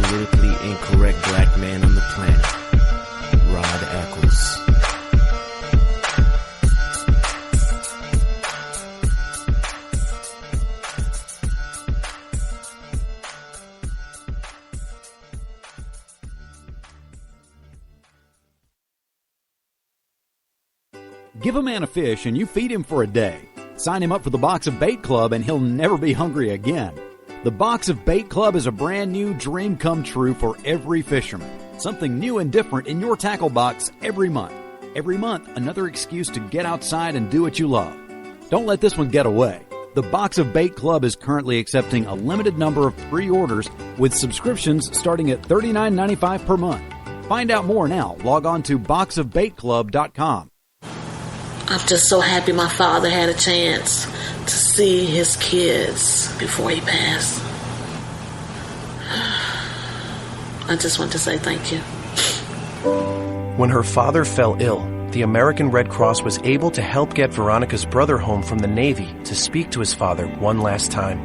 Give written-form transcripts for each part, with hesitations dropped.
politically incorrect black man on the planet, Rod Eccles. Give a man a fish and you feed him for a day. Sign him up for the Box of Bait Club and he'll never be hungry again. The Box of Bait Club is a brand new dream come true for every fisherman. Something new and different in your tackle box every month. Every month, another excuse to get outside and do what you love. Don't let this one get away. The Box of Bait Club is currently accepting a limited number of pre-orders with subscriptions starting at $39.95 per month. Find out more now. Log on to boxofbaitclub.com. I'm just so happy my father had a chance to see his kids before he passed. I just want to say thank you. When her father fell ill, the American Red Cross was able to help get Veronica's brother home from the Navy to speak to his father one last time.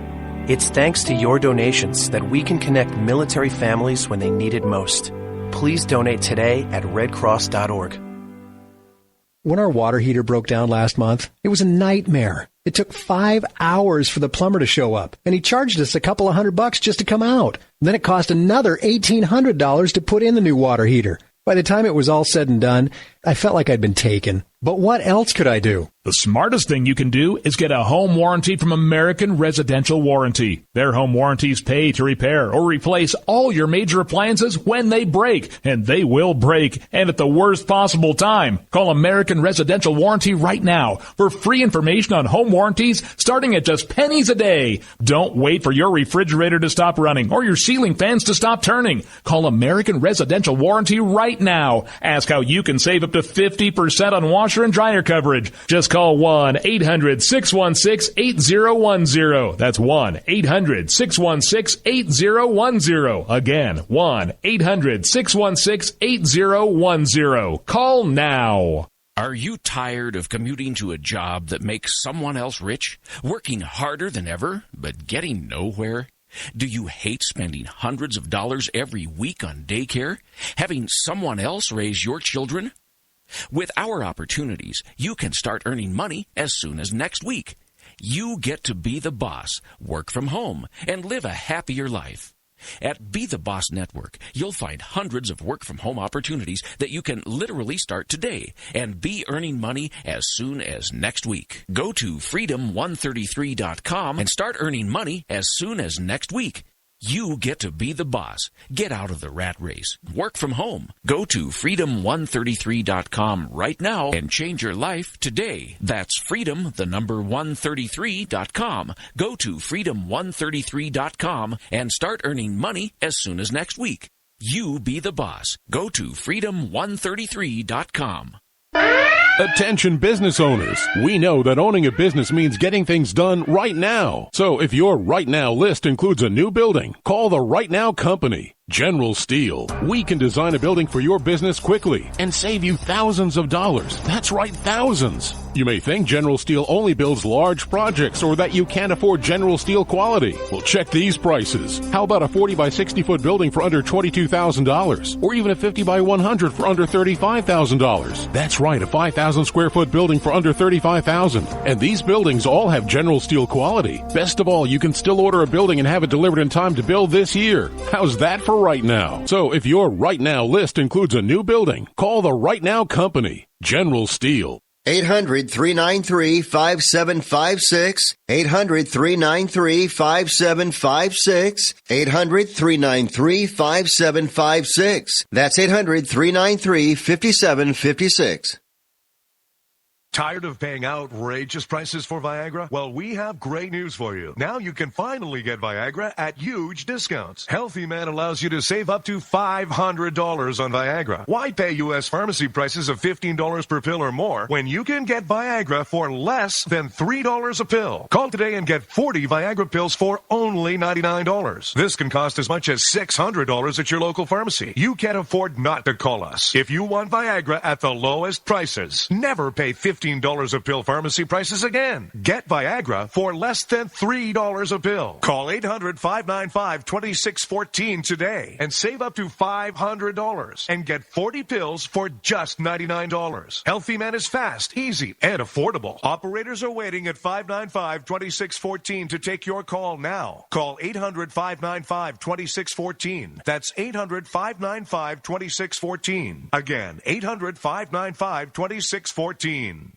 It's thanks to your donations that we can connect military families when they need it most. Please donate today at redcross.org. When our water heater broke down last month, it was a nightmare. It took 5 hours for the plumber to show up, and he charged us a couple of $100 just to come out. Then it cost another $1,800 to put in the new water heater. By the time it was all said and done, I felt like I'd been taken. But what else could I do? The smartest thing you can do is get a home warranty from American Residential Warranty. Their home warranties pay to repair or replace all your major appliances when they break, and they will break, and at the worst possible time. Call American Residential Warranty right now for free information on home warranties starting at just pennies a day. Don't wait for your refrigerator to stop running or your ceiling fans to stop turning. Call American Residential Warranty right now. Ask how you can save up to 50% on washer and dryer coverage. Just call 1-800-616-8010. That's 1-800-616-8010. Again, 1-800-616-8010. Call now. Are you tired of commuting to a job that makes someone else rich? Working harder than ever, but getting nowhere? Do you hate spending hundreds of dollars every week on daycare? Having someone else raise your children? With our opportunities, you can start earning money as soon as next week. You get to be the boss, work from home, and live a happier life. At Be the Boss Network, you'll find hundreds of work-from-home opportunities that you can literally start today and be earning money as soon as next week. Go to freedom133.com and start earning money as soon as next week. You get to be the boss. Get out of the rat race. Work from home. Go to freedom133.com right now and change your life today. That's freedom133.com. Go to freedom133.com and start earning money as soon as next week. You be the boss. Go to freedom133.com. Attention business owners. We know that owning a business means getting things done right now. So if your right now list includes a new building, call the Right Now Company. General Steel. We can design a building for your business quickly and save you thousands of dollars. That's right, thousands. You may think General Steel only builds large projects or that you can't afford General Steel quality. Well, check these prices. How about a 40 by 60 foot building for under $22,000? Or even a 50 by 100 for under $35,000? That's right, a 5,000 square foot building for under $35,000. And these buildings all have General Steel quality. Best of all, you can still order a building and have it delivered in time to build this year. How's that for right now? So if your right now list includes a new building, call the Right Now Company, General Steel. 800-393-5756. 800-393-5756. 800-393-5756. That's 800-393-5756. Tired of paying outrageous prices for Viagra? Well, we have great news for you. Now you can finally get Viagra at huge discounts. Healthy Man allows you to save up to $500 on Viagra. Why pay U.S. pharmacy prices of $15 per pill or more when you can get Viagra for less than $3 a pill? Call today and get 40 Viagra pills for only $99. This can cost as much as $600 at your local pharmacy. You can't afford not to call us. If you want Viagra at the lowest prices, never pay $15 $15 a pill pharmacy prices again. Get Viagra for less than $3 a pill. Call 800-595-2614 today and save up to $500 and get 40 pills for just $99. Healthy Man is fast, easy, and affordable. Operators are waiting at 595-2614 to take your call now. Call 800-595-2614. That's 800-595-2614. Again, 800-595-2614.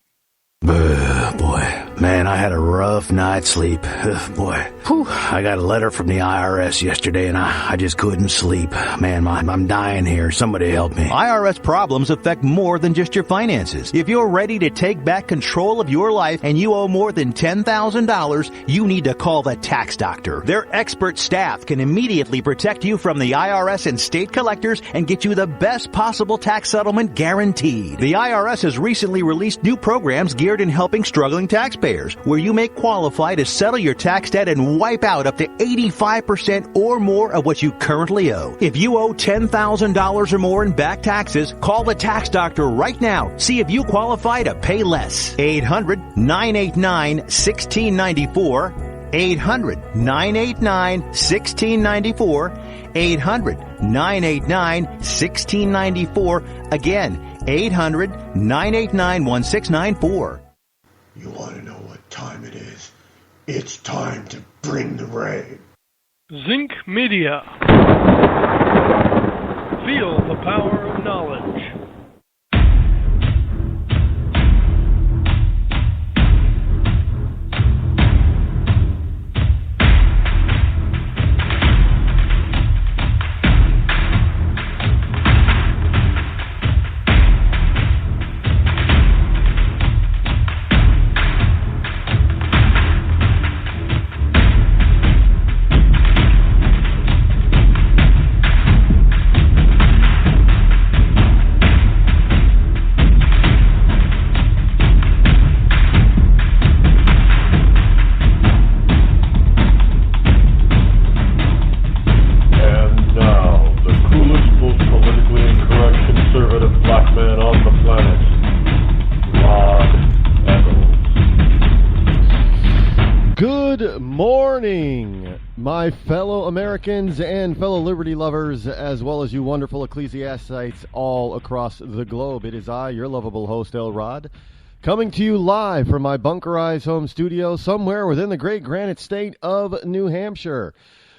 Boy, man, I had a rough night's sleep. Boy, I got a letter from the IRS yesterday, and I just couldn't sleep. Man, I'm dying here. Somebody help me. IRS problems affect more than just your finances. If you're ready to take back control of your life and you owe more than $10,000, you need to call the Tax Doctor. Their expert staff can immediately protect you from the IRS and state collectors and get you the best possible tax settlement guaranteed. The IRS has recently released new programs geared in helping struggling taxpayers, where you may qualify to settle your tax debt and wipe out up to 85% or more of what you currently owe. If you owe $10,000 or more in back taxes, call the Tax Doctor right now. See if you qualify to pay less. 800-989-1694. 800-989-1694. 800-989-1694. Again, 800-989-1694. You want to know what time it is? It's time to bring the rain. Zinc Media. Feel the power of knowledge. My fellow Americans and fellow liberty lovers, as well as you wonderful ecclesiastites all across the globe. It is I, your lovable host, El Rod, coming to you live from my bunkerized home studio somewhere within the great granite state of New Hampshire,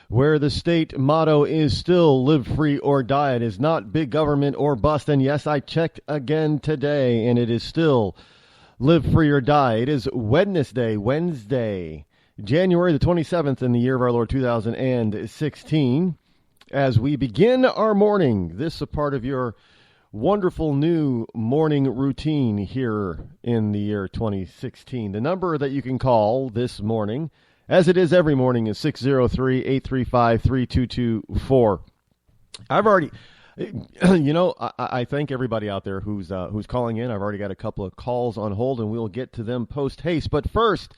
where the state motto is still live free or die. It is not big government or bust. And yes, I checked again today, and it is still live free or die. It is Wednesday, January the 27th in the year of our Lord 2016, as we begin our morning. This is a part of your wonderful new morning routine here in the year 2016. The number that you can call this morning, as it is every morning, is 603-835-3224. I've already, I thank everybody out there who's calling in. I've already got a couple of calls on hold, and we'll get to them post-haste. But first,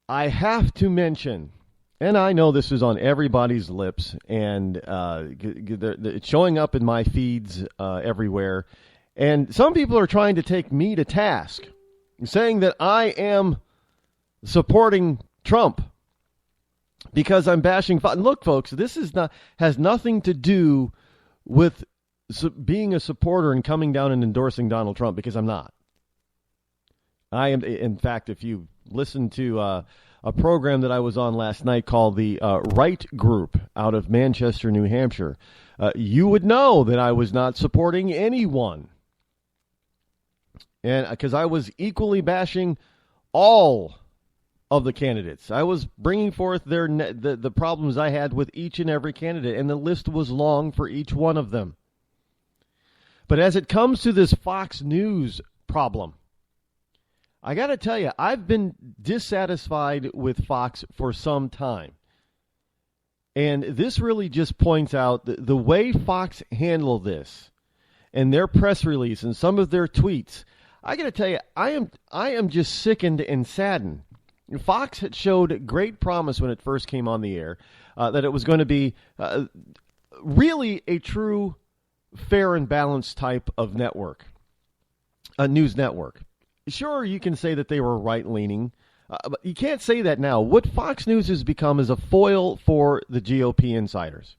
I have to mention, and I know this is on everybody's lips, and it's showing up in my feeds everywhere, and some people are trying to take me to task, saying that I am supporting Trump because I'm bashing Fox. Look, folks, this has nothing to do with being a supporter and coming down and endorsing Donald Trump, because I'm not. I am, in fact, if you listen to a program that I was on last night called the Right Group out of Manchester, New Hampshire, you would know that I was not supporting anyone. And because I was equally bashing all of the candidates. I was bringing forth the problems I had with each and every candidate, and the list was long for each one of them. But as it comes to this Fox News problem, I got to tell you, I've been dissatisfied with Fox for some time. And this really just points out the way Fox handled this and their press release and some of their tweets. I got to tell you, I am just sickened and saddened. Fox had showed great promise when it first came on the air, that it was going to be really a true fair and balanced type of network, a news network. Sure, you can say that they were right-leaning, but you can't say that now. What Fox News has become is a foil for the GOP insiders.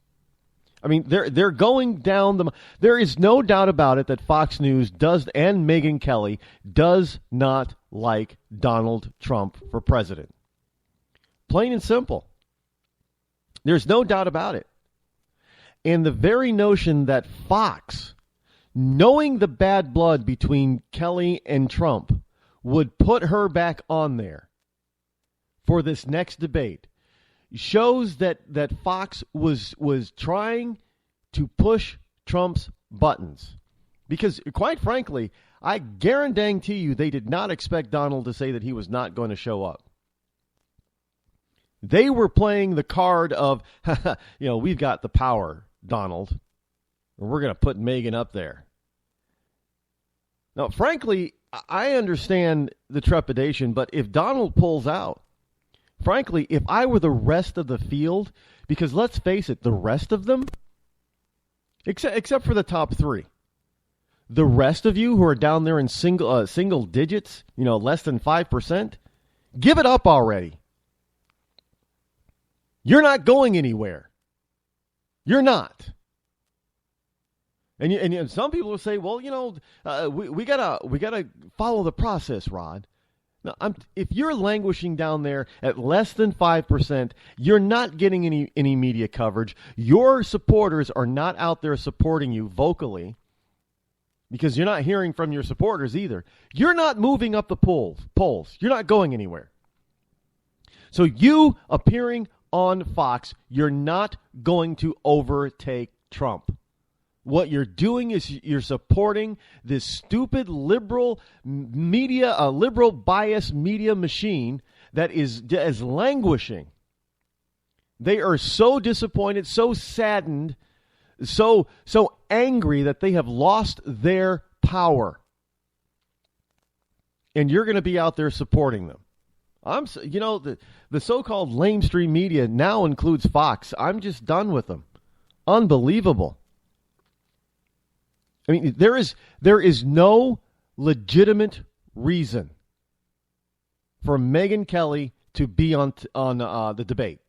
I mean, they're going down the... There is no doubt about it that Fox News does, and Megyn Kelly, does not like Donald Trump for president. Plain and simple. There's no doubt about it. And the very notion that Fox, knowing the bad blood between Kelly and Trump, would put her back on there for this next debate shows that Fox was trying to push Trump's buttons. Because, quite frankly, I guarantee you they did not expect Donald to say that he was not going to show up. They were playing the card of, we've got the power, Donald. We're going to put Megyn up there. Now, frankly, I understand the trepidation, but if Donald pulls out, frankly, if I were the rest of the field, because let's face it, the rest of them, except for the top three, the rest of you who are down there in single digits, less than 5%, give it up already. You're not going anywhere. You're not. And some people will say, well, we gotta follow the process, Rod. Now, if you're languishing down there at less than 5%, you're not getting any media coverage. Your supporters are not out there supporting you vocally because you're not hearing from your supporters either. You're not moving up the polls. You're not going anywhere. So you appearing on Fox, you're not going to overtake Trump. What you're doing is you're supporting this stupid liberal media, liberal bias media machine that is languishing. They are so disappointed, so saddened, so angry that they have lost their power. And you're going to be out there supporting them. The so-called lamestream media now includes Fox. I'm just done with them. Unbelievable. I mean, there is no legitimate reason for Megyn Kelly to be on the debate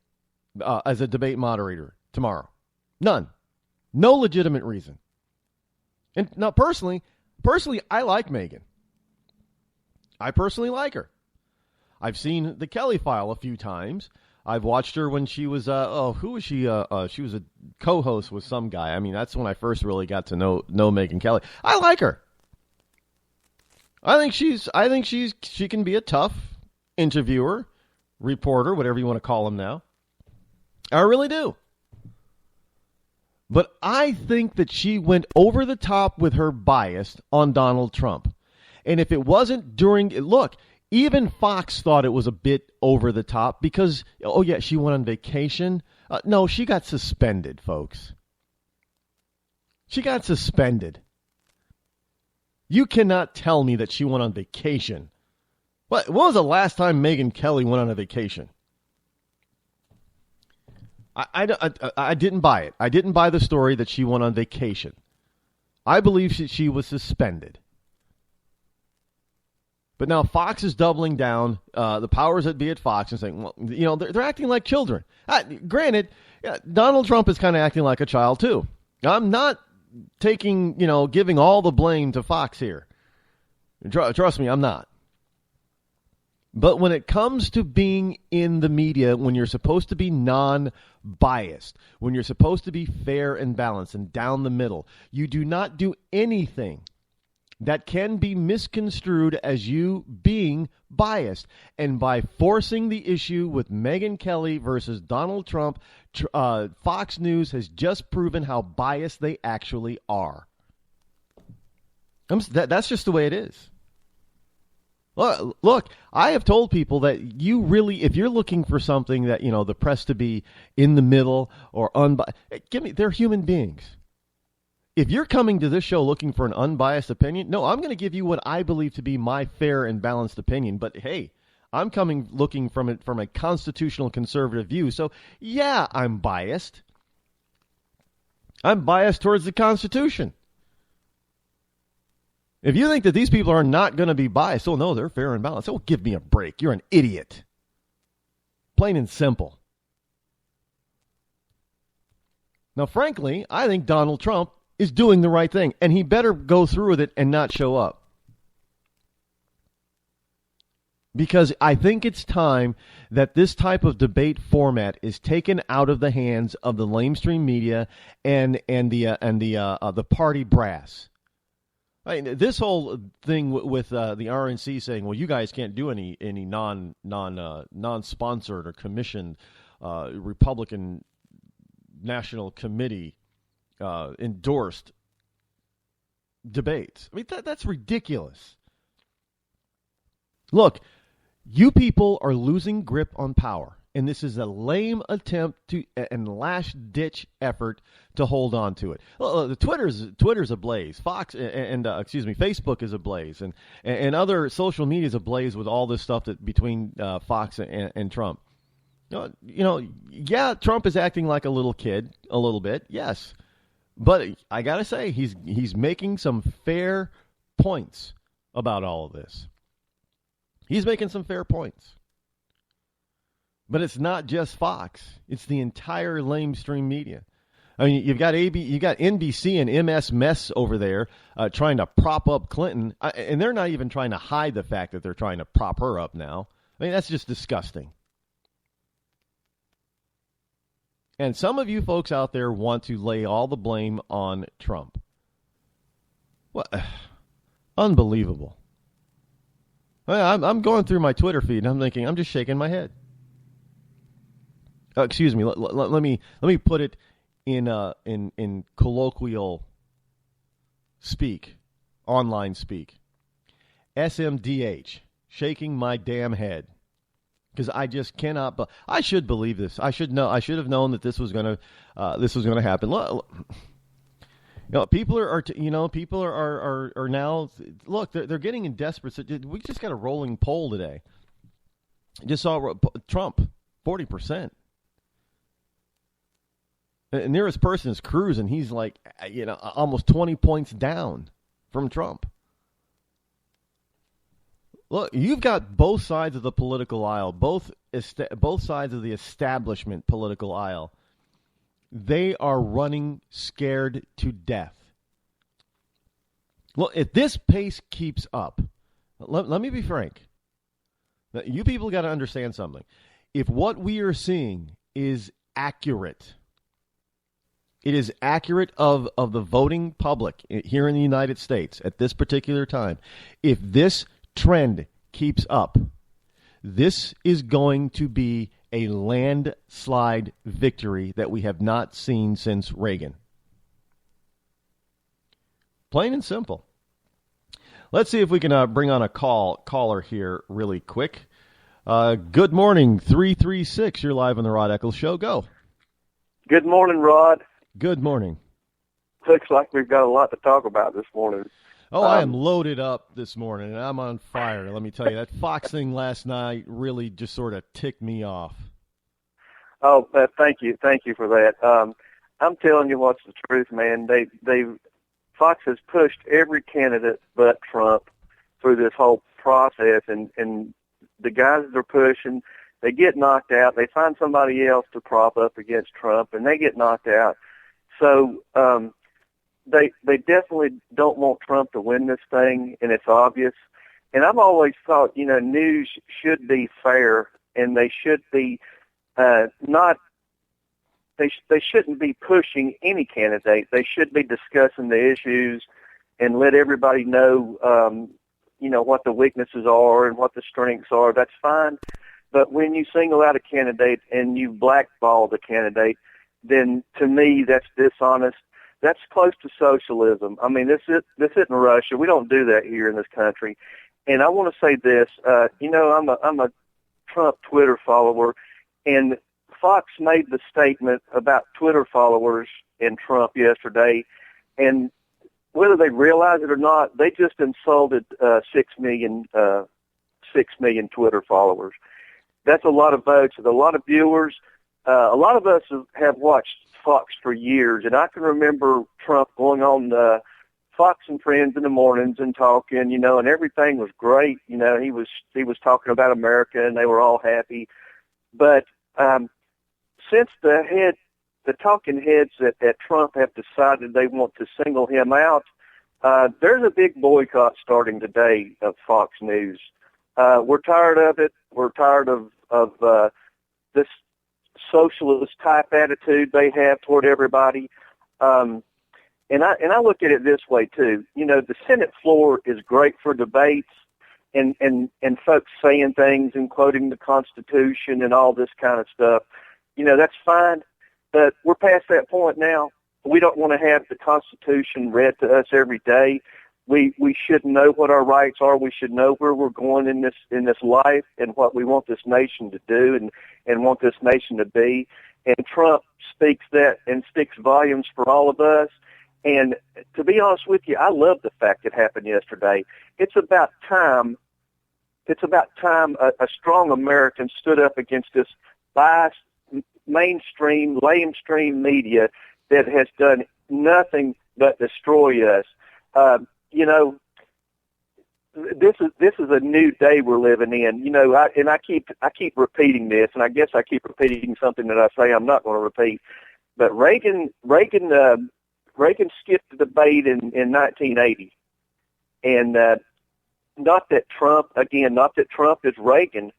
as a debate moderator tomorrow. None. No legitimate reason. And now, personally, I like Megyn. I personally like her. I've seen the Kelly File a few times. I've watched her when she was, who was she? She was a co-host with some guy. I mean, that's when I first really got to know Megyn Kelly. I like her. I think she can be a tough interviewer, reporter, whatever you want to call him now. I really do. But I think that she went over the top with her bias on Donald Trump. And if it wasn't even Fox thought it was a bit over the top because, she went on vacation. No, she got suspended, folks. She got suspended. You cannot tell me that she went on vacation. When was the last time Megyn Kelly went on a vacation? I didn't buy it. I didn't buy the story that she went on vacation. I believe she was suspended. But now Fox is doubling down, the powers that be at Fox, and saying, well, they're acting like children. Granted, Donald Trump is kind of acting like a child, too. I'm not giving all the blame to Fox here. Trust me, I'm not. But when it comes to being in the media, when you're supposed to be non-biased, when you're supposed to be fair and balanced and down the middle, you do not do anything that can be misconstrued as you being biased. And by forcing the issue with Megyn Kelly versus Donald Trump, Fox News has just proven how biased they actually are. That's just the way it is. Look, I have told people that if you're looking for something that, the press to be in the middle or unbiased, they're human beings. If you're coming to this show looking for an unbiased opinion, no, I'm going to give you what I believe to be my fair and balanced opinion. But hey, I'm looking from a constitutional conservative view. So yeah, I'm biased. I'm biased towards the Constitution. If you think that these people are not going to be biased, oh, no, they're fair and balanced. Oh, give me a break. You're an idiot. Plain and simple. Now, frankly, I think Donald Trump is doing the right thing, and he better go through with it and not show up. Because I think it's time that this type of debate format is taken out of the hands of the lamestream media and the party brass. I mean, this whole thing with the RNC saying, "Well, you guys can't do any non-sponsored or commissioned Republican National Committee endorsed debates." I mean, that's ridiculous. Look, you people are losing grip on power, and this is a lame attempt to and last-ditch effort to hold on to it. Twitter's ablaze. Facebook is ablaze, and other social media is ablaze with all this stuff that between Fox and Trump. Yeah, Trump is acting like a little kid a little bit, yes, but I gotta say he's making some fair points about all of this. He's making some fair points. But it's not just Fox. It's the entire lamestream media. I mean, you've got NBC and MS Mess over there trying to prop up Clinton, and they're not even trying to hide the fact that they're trying to prop her up now. I mean, that's just disgusting. And some of you folks out there want to lay all the blame on Trump. What? Unbelievable. I'm going through my Twitter feed and I'm thinking, I'm just shaking my head. Excuse me. Let me put it in colloquial speak, online speak. SMDH, shaking my damn head, because I just cannot. But I should believe this. I should know. I should have known that this was gonna happen. Look, people are now. Look, they're getting in desperate. We just got a rolling poll today. Just saw Trump 40%. The nearest person is Cruz, and he's like, almost 20 points down from Trump. Look, you've got both sides of the political aisle, both sides of the establishment political aisle. They are running scared to death. Look, if this pace keeps up, let me be frank. Now, you people got to understand something. If what we are seeing is accurate, it is accurate of the voting public here in the United States at this particular time. If this trend keeps up, this is going to be a landslide victory that we have not seen since Reagan. Plain and simple. Let's see if we can bring on a caller here really quick. Good morning, 336. You're live on the Rod Eccles Show. Go. Good morning, Rod. Good morning. Looks like we've got a lot to talk about this morning. Oh, I am loaded up this morning, and I'm on fire. Let me tell you, that Fox thing last night really just sort of ticked me off. Oh, thank you for that. I'm telling you what's the truth, man. Fox has pushed every candidate but Trump through this whole process, and the guys they're pushing, they get knocked out. They find somebody else to prop up against Trump, and they get knocked out. So they definitely don't want Trump to win this thing, and it's obvious. And I've always thought, news should be fair, and they should be not. They shouldn't be pushing any candidate. They should be discussing the issues and let everybody know, what the weaknesses are and what the strengths are. That's fine. But when you single out a candidate and you blackball the candidate, then to me that's dishonest. That's close to socialism. I mean, this isn't Russia. We don't do that here in this country. And I want to say this. I'm a Trump Twitter follower, and Fox made the statement about Twitter followers and Trump yesterday, and whether they realize it or not, they just insulted 6 million Twitter followers. That's a lot of votes, a lot of viewers. A lot of us have watched Fox for years, and I can remember Trump going on Fox and Friends in the mornings and talking, you know, and everything was great. You know, he was talking about America, and they were all happy. But since the talking heads at Trump have decided they want to single him out, there's a big boycott starting today of Fox News. We're tired of it. We're tired of this socialist type attitude they have toward everybody. And I look at it this way too. You know, the Senate floor is great for debates and folks saying things and quoting the Constitution and all this kind of stuff. You know, that's fine, but we're past that point now. We don't want to have the Constitution read to us every day. We should know what our rights are. We should know where we're going in this life and what we want this nation to do and want this nation to be. And Trump speaks that and speaks volumes for all of us. And to be honest with you, I love the fact it happened yesterday. It's about time a strong American stood up against this biased, mainstream, lamestream media that has done nothing but destroy us. You know, this is a new day we're living in. You know, I keep repeating this, and I guess I keep repeating something that I say I'm not going to repeat. But Reagan skipped the debate in 1980, and not that Trump is Reagan,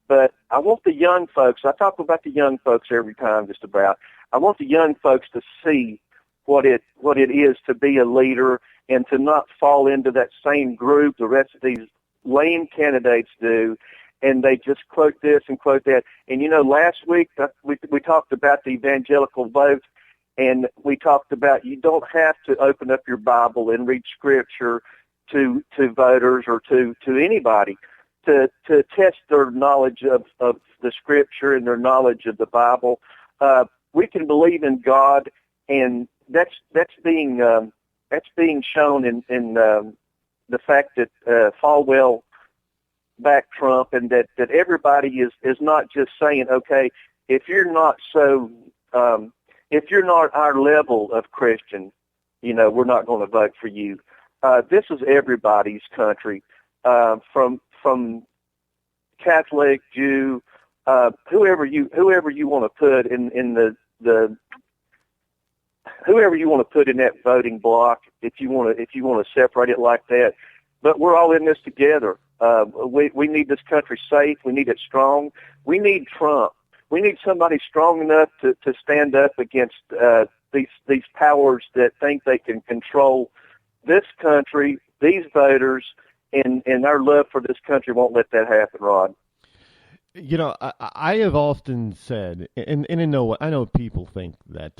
but I want the young folks. I talk about the young folks every time, just about. I want the young folks to see what it is to be a leader and to not fall into that same group the rest of these lame candidates do, and they just quote this and quote that. And, you know, last week we talked about the evangelical vote, and we talked about you don't have to open up your Bible and read Scripture to voters or to anybody to test their knowledge of the Scripture and their knowledge of the Bible. We can believe in God, and that's being shown in the fact that Falwell backed Trump, and that everybody is not just saying, okay, if you're not our level of Christian, you know, we're not going to vote for you. This is everybody's country, from Catholic, Jew, whoever you want to put in the whoever you want to put in that voting block, if you want to separate it like that. But we're all in this together. We need this country safe. We need it strong. We need Trump. We need somebody strong enough to stand up against these powers that think they can control this country, these voters, and our love for this country won't let that happen, Rod. You know, I have often said, and I know people think that,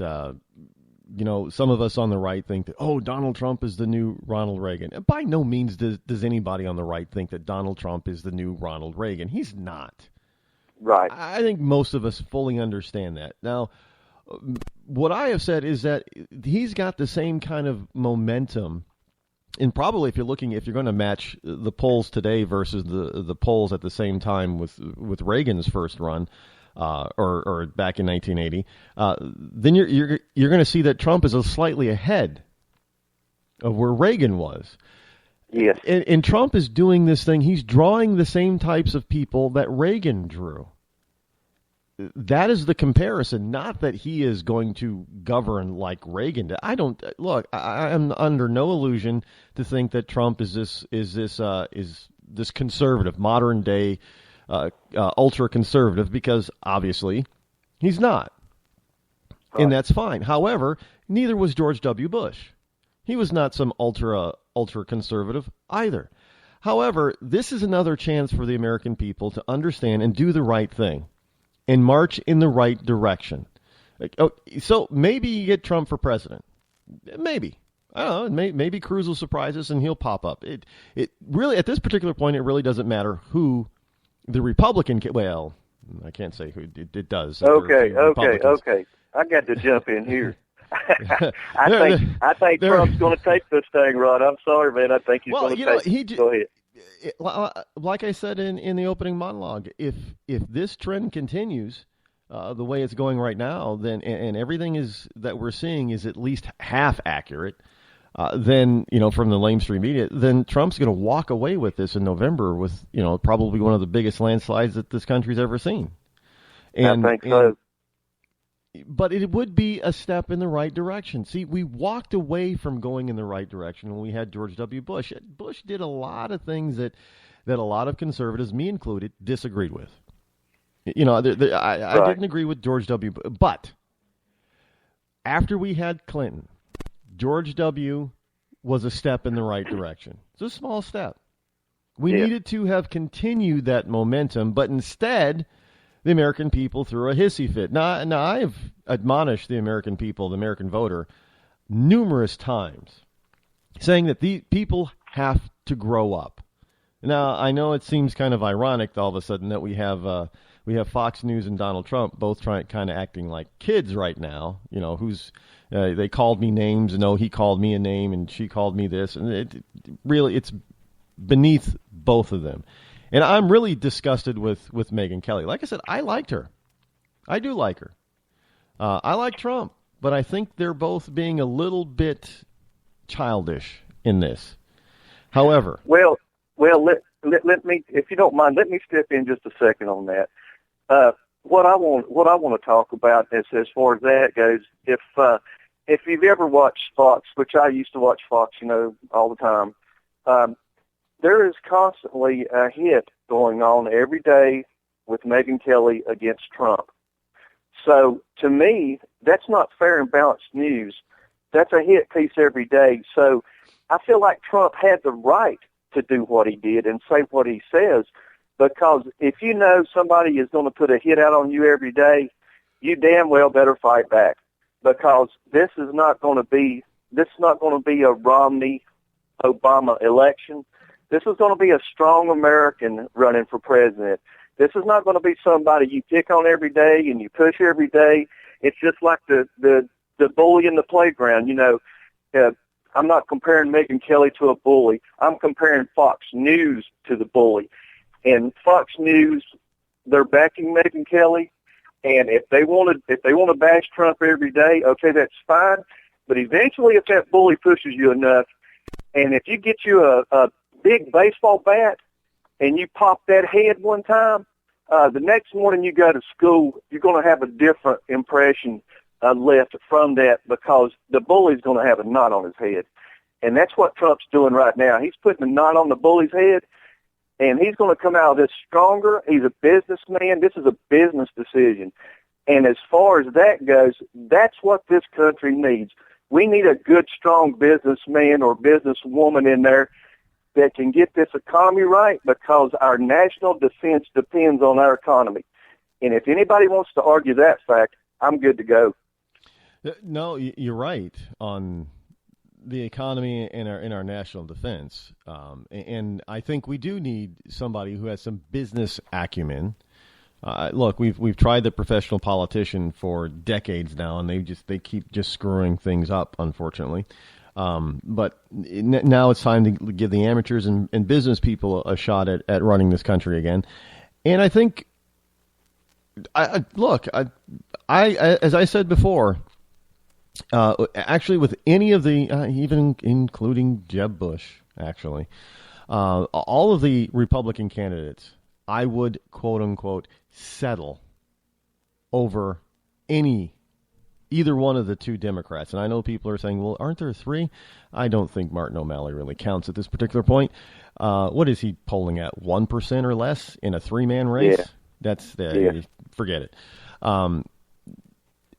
you know, some of us on the right think that, oh, Donald Trump is the new Ronald Reagan. And by no means does anybody on the right think that Donald Trump is the new Ronald Reagan. He's not. Right. I think most of us fully understand that. Now, what I have said is that he's got the same kind of momentum. And probably if you're going to match the polls today versus the polls at the same time with Reagan's first run, or back in 1980, then you're going to see that Trump is slightly ahead of where Reagan was. Yes. And Trump is doing this thing. He's drawing the same types of people that Reagan drew. That is the comparison, not that he is going to govern like Reagan did. I am under no illusion to think that Trump is this conservative, modern day, ultra conservative, because obviously he's not. Right. And that's fine. However, neither was George W. Bush. He was not some ultra conservative either. However, this is another chance for the American people to understand and do the right thing and march in the right direction. So maybe you get Trump for president. Maybe. I don't know. Maybe Cruz will surprise us and he'll pop up. It really, at this particular point, it really doesn't matter who the Republican. Well, I can't say who. It does. Okay. I got to jump in here. I think Trump's going to take this thing, Rod. I'm sorry, man. I think he's going to take it. Go ahead. Like I said in the opening monologue, if this trend continues the way it's going right now, then and everything is that we're seeing is at least half accurate, then, from the lamestream media, then Trump's going to walk away with this in November with, probably one of the biggest landslides that this country's ever seen. And, I think so. But it would be a step in the right direction. See, we walked away from going in the right direction when we had George W. Bush. Bush did a lot of things that a lot of conservatives, me included, disagreed with. I didn't agree with George W. But after we had Clinton, George W. was a step in the right direction. It's a small step. We needed to have continued that momentum, but instead, the American people threw a hissy fit. Now I've admonished the American people, the American voter, numerous times, saying that the people have to grow up. Now, I know it seems kind of ironic all of a sudden that we have Fox News and Donald Trump both kind of acting like kids right now. They called me names, and he called me a name, and she called me this, and it's beneath both of them. And I'm really disgusted with Megyn Kelly. Like I said, I liked her. I do like her. I like Trump, but I think they're both being a little bit childish in this. However, well, let me, if you don't mind, let me step in just a second on that. What I want to talk about as far as that goes, if you've ever watched Fox, which I used to watch Fox, all the time, there is constantly a hit going on every day with Megyn Kelly against Trump. So to me, that's not fair and balanced news. That's a hit piece every day. So I feel like Trump had the right to do what he did and say what he says, because if you know somebody is going to put a hit out on you every day, you damn well better fight back, because this is not going to be a Romney-Obama election. This is going to be a strong American running for president. This is not going to be somebody you pick on every day and you push every day. It's just like the bully in the playground. I'm not comparing Megyn Kelly to a bully. I'm comparing Fox News to the bully. And Fox News, they're backing Megyn Kelly. And if they want to bash Trump every day, okay, that's fine. But eventually, if that bully pushes you enough, and if you get you a big baseball bat and you pop that head one time, the next morning you go to school, you're going to have a different impression left from that, because the bully's going to have a knot on his head. And that's what Trump's doing right now. He's putting a knot on the bully's head, and he's going to come out of this stronger. He's a businessman. This is a business decision. And as far as that goes, that's what this country needs. We need a good, strong businessman or businesswoman in there that can get this economy right, because our national defense depends on our economy. And if anybody wants to argue that fact, I'm good to go. No, you're right on the economy and our national defense. And I think we do need somebody who has some business acumen. Look, we've tried the professional politician for decades now, and they keep just screwing things up, unfortunately. But now it's time to give the amateurs and business people a shot at running this country again. And I think, I as I said before, actually with any of the, even including Jeb Bush, actually, all of the Republican candidates, I would, quote unquote, settle over either one of the two Democrats. And I know people are saying, well, aren't there three? I don't think Martin O'Malley really counts at this particular point. What is he polling at, 1% or less in a three-man race? Yeah. Forget it.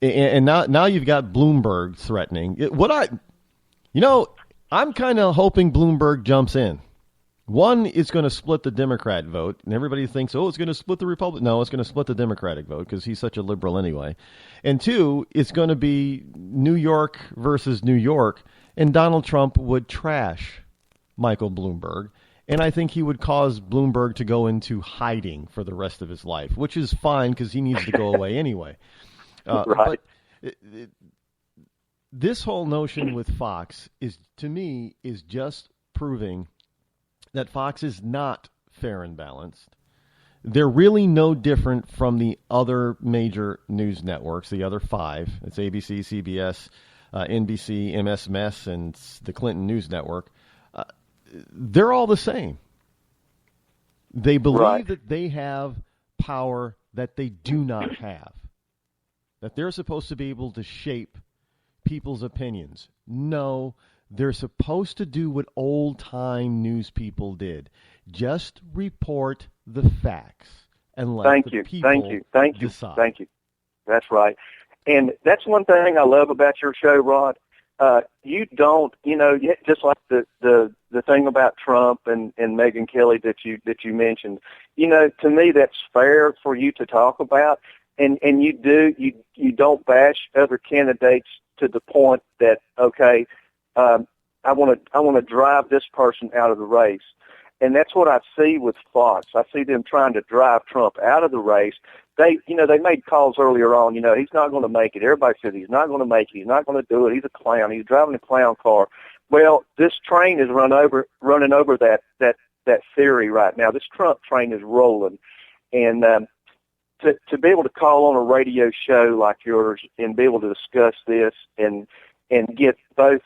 And now you've got Bloomberg threatening. I'm kind of hoping Bloomberg jumps in. One, it's going to split the Democrat vote, and everybody thinks, it's going to split the Republican. No, it's going to split the Democratic vote because he's such a liberal anyway. And two, it's going to be New York versus New York, and Donald Trump would trash Michael Bloomberg, and I think he would cause Bloomberg to go into hiding for the rest of his life, which is fine because he needs to go away anyway. Right. But this whole notion with Fox is just proving that Fox is not fair and balanced. They're really no different from the other major news networks, the other five. It's ABC, CBS, NBC, MS, and the Clinton News Network, they're all the same. They believe that they have power that they do not have, that they're supposed to be able to shape people's opinions. No, they're supposed to do what old-time news people did. Just report the facts and let the people decide. Thank you. That's right. And that's one thing I love about your show, Rod. You don't, just like the thing about Trump and Megyn Kelly that you mentioned. To me, that's fair for you to talk about, and you don't bash other candidates to the point that I want to drive this person out of the race. And that's what I see with Fox. I see them trying to drive Trump out of the race. They made calls earlier on, he's not going to make it. Everybody said he's not going to make it. He's not going to do it. He's a clown. He's driving a clown car. Well, this train is running over that theory right now. This Trump train is rolling. And to be able to call on a radio show like yours and be able to discuss this and get both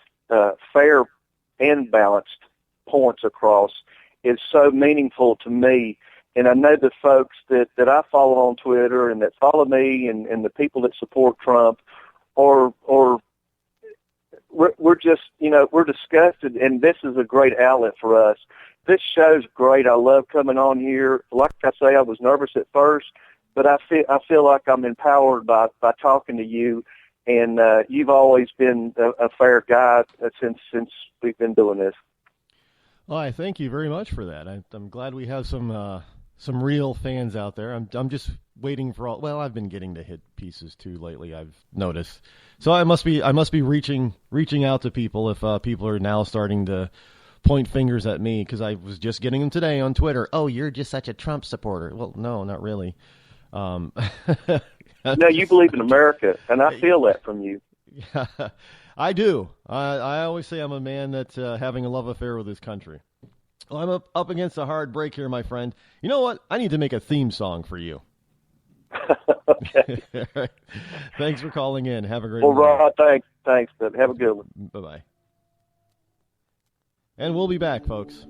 fair and balanced points across is so meaningful to me. And I know the folks that I follow on Twitter and that follow me and the people that support Trump or we're just, we're disgusted, and this is a great outlet for us. This show's great. I love coming on here. Like I say, I was nervous at first, but I feel like I'm empowered by talking to you, and you've always been a fair guy since we've been doing this. Well, I thank you very much for that. I'm glad we have some real fans out there. I'm just waiting for all. Well, I've been getting to hit pieces too lately, I've noticed. So I must be reaching out to people if people are now starting to point fingers at me, because I was just getting them today on Twitter. Oh, you're just such a Trump supporter. Well, no, not really. No, you believe in America, and I feel that from you. Yeah, I do. I always say I'm a man that's having a love affair with this country. Well, I'm up against a hard break here, my friend. You know what? I need to make a theme song for you. Okay. Thanks for calling in. Have a great one. Well, Rod, thanks. But have a good one. Bye-bye. And we'll be back, folks.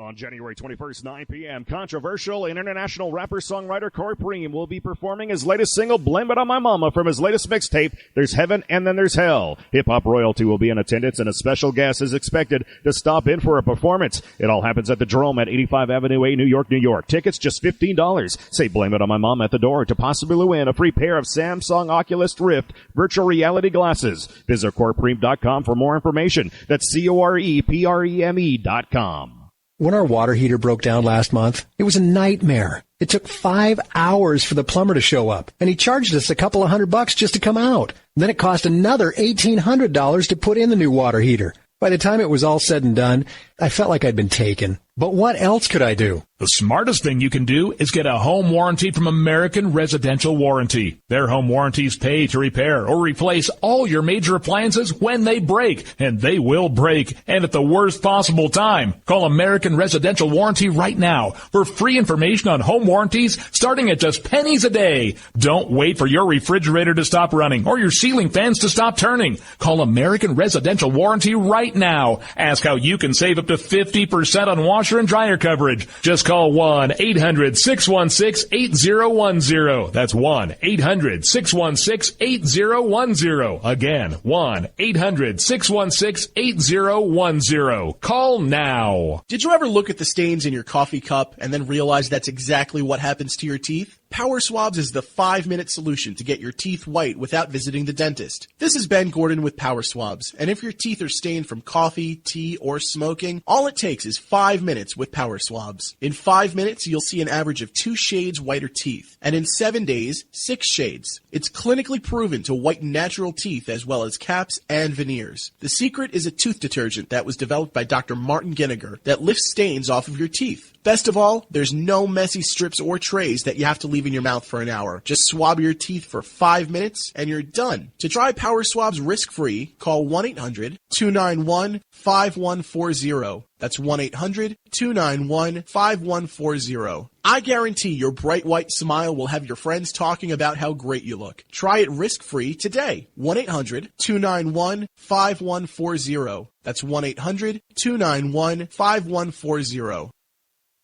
On January 21st, 9 p.m., controversial international rapper-songwriter Corey Preem will be performing his latest single, Blame It On My Mama, from his latest mixtape, There's Heaven and Then There's Hell. Hip-hop royalty will be in attendance, and a special guest is expected to stop in for a performance. It all happens at the Drome at 85 Avenue A, New York, New York. Tickets just $15. Say Blame It On My Mama at the door to possibly win a free pair of Samsung Oculus Rift virtual reality glasses. Visit CoreyPreem.com for more information. That's CoreyPreme.com. When our water heater broke down last month, it was a nightmare. It took 5 hours for the plumber to show up, and he charged us a couple of $100 just to come out. Then it cost another $1,800 to put in the new water heater. By the time it was all said and done, I felt like I'd been taken. But what else could I do? The smartest thing you can do is get a home warranty from American Residential Warranty. Their home warranties pay to repair or replace all your major appliances when they break, and they will break, and at the worst possible time. Call American Residential Warranty right now for free information on home warranties starting at just pennies a day. Don't wait for your refrigerator to stop running or your ceiling fans to stop turning. Call American Residential Warranty right now. Ask how you can save up to 50% on washer and dryer coverage. Just call 1-800-616-8010. That's 1-800-616-8010. Again, 1-800-616-8010. Call now. Did you ever look at the stains in your coffee cup and then realize that's exactly what happens to your teeth? Power Swabs is the 5-minute solution to get your teeth white without visiting the dentist. This is Ben Gordon with Power Swabs, and if your teeth are stained from coffee, tea, or smoking, all it takes is 5 minutes with Power Swabs. In 5 minutes, you'll see an average of 2 shades whiter teeth, and in 7 days, 6 shades. It's clinically proven to whiten natural teeth as well as caps and veneers. The secret is a tooth detergent that was developed by Dr. Martin Ginniger that lifts stains off of your teeth. Best of all, there's no messy strips or trays that you have to leave leave in your mouth for an hour. Just swab your teeth for 5 minutes and you're done. To try Power Swabs risk-free, call 1-800-291-5140. That's 1-800-291-5140. I guarantee your bright white smile will have your friends talking about how great you look. Try it risk-free today. 1-800-291-5140. That's 1-800-291-5140.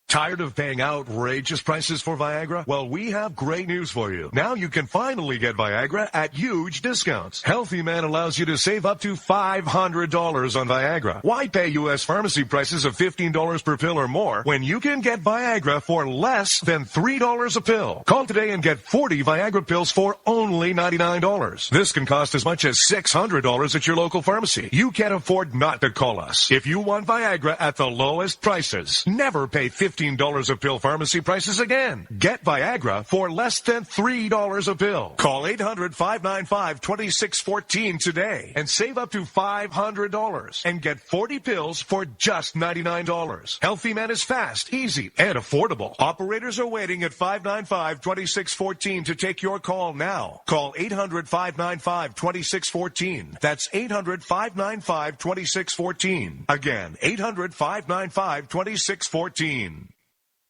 Tired of paying outrageous prices for Viagra? Well, we have great news for you. Now you can finally get Viagra at huge discounts. Healthy Man allows you to save up to $500 on Viagra. Why pay U.S. pharmacy prices of $15 per pill or more when you can get Viagra for less than $3 a pill? Call today and get 40 Viagra pills for only $99. This can cost as much as $600 at your local pharmacy. You can't afford not to call us. If you want Viagra at the lowest prices, never pay $15 a pill pharmacy prices again. Get Viagra for less than $3 a pill. Call 800-595-2614 today and save up to $500 and get 40 pills for just $99. Healthy Man is fast, easy, and affordable. Operators are waiting at 595-2614 to take your call now. Call 800-595-2614. That's 800-595-2614. Again, 800-595-2614.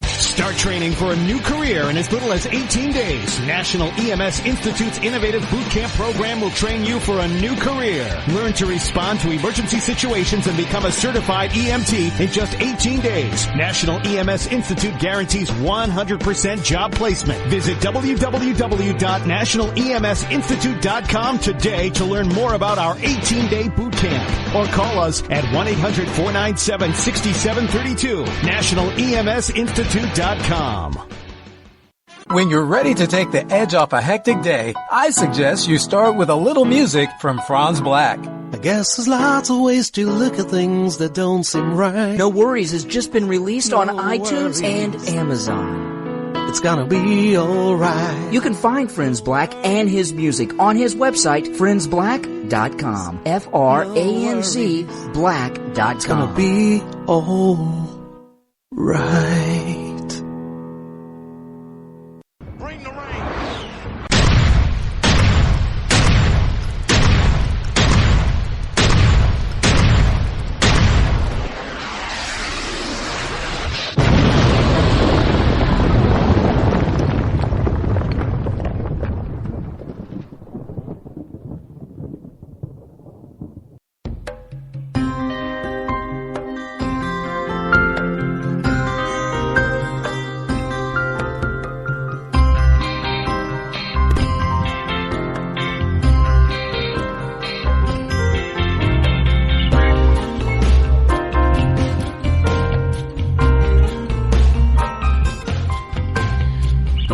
Start training for a new career in as little as 18 days. National EMS Institute's innovative boot camp program will train you for a new career. Learn to respond to emergency situations and become a certified EMT in just 18 days. National EMS Institute guarantees 100% job placement. Visit www.nationaleMSinstitute.com today to learn more about our 18-day boot camp. Or call us at 1-800-497-6732. National EMS Institute.com. When you're ready to take the edge off a hectic day, I suggest you start with a little music from Franz Black. I guess there's lots of ways to look at things that don't seem right. No Worries has just been released on iTunes and Amazon. It's gonna be alright. You can find Franz Black and his music on his website, franzblack.com. F-R-A-N-Z black.com. It's gonna be alright.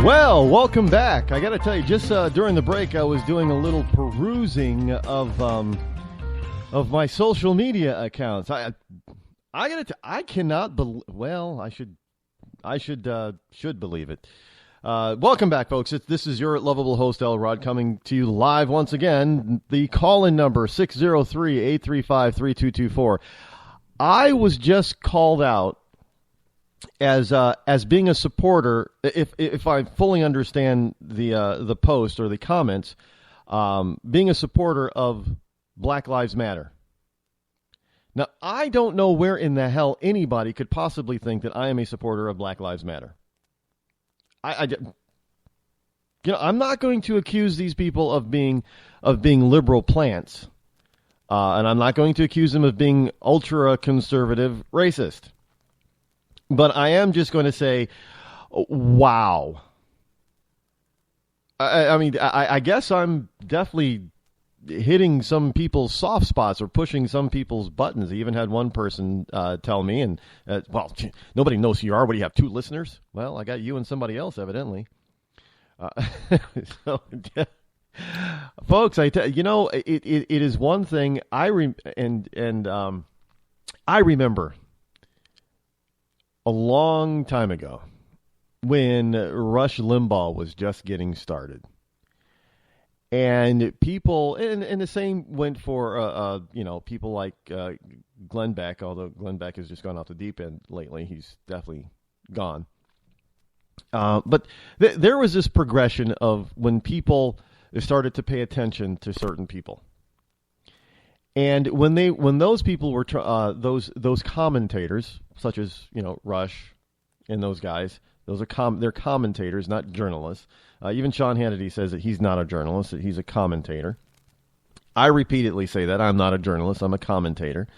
Well, welcome back. I got to tell you, just during the break, I was doing a little perusing of my social media accounts. I cannot believe. Well, I should believe it. Welcome back, folks. This is your lovable host, L. Rod, coming to you live once again. The call-in number 603-835-3224. I was just called out as being a supporter, if I fully understand the post or the comments, being a supporter of Black Lives Matter. Now, I don't know where in the hell anybody could possibly think that I am a supporter of Black Lives Matter. I'm not going to accuse these people of being liberal plants, and I'm not going to accuse them of being ultra conservative racist. But I am just going to say, wow. I guess I'm definitely hitting some people's soft spots or pushing some people's buttons. I even had one person tell me, and nobody knows who you are. What do you have, 2 listeners? Well, I got you and somebody else, evidently. Folks, it is one thing I remember a long time ago when Rush Limbaugh was just getting started. And people, and the same went for, people like Glenn Beck, although Glenn Beck has just gone off the deep end lately. He's definitely gone. But there was this progression of when people started to pay attention to certain people. And when those people were those commentators, such as Rush and those guys, those are they're commentators, not journalists. Even Sean Hannity says that he's not a journalist; that he's a commentator. I repeatedly say that I'm not a journalist; I'm a commentator.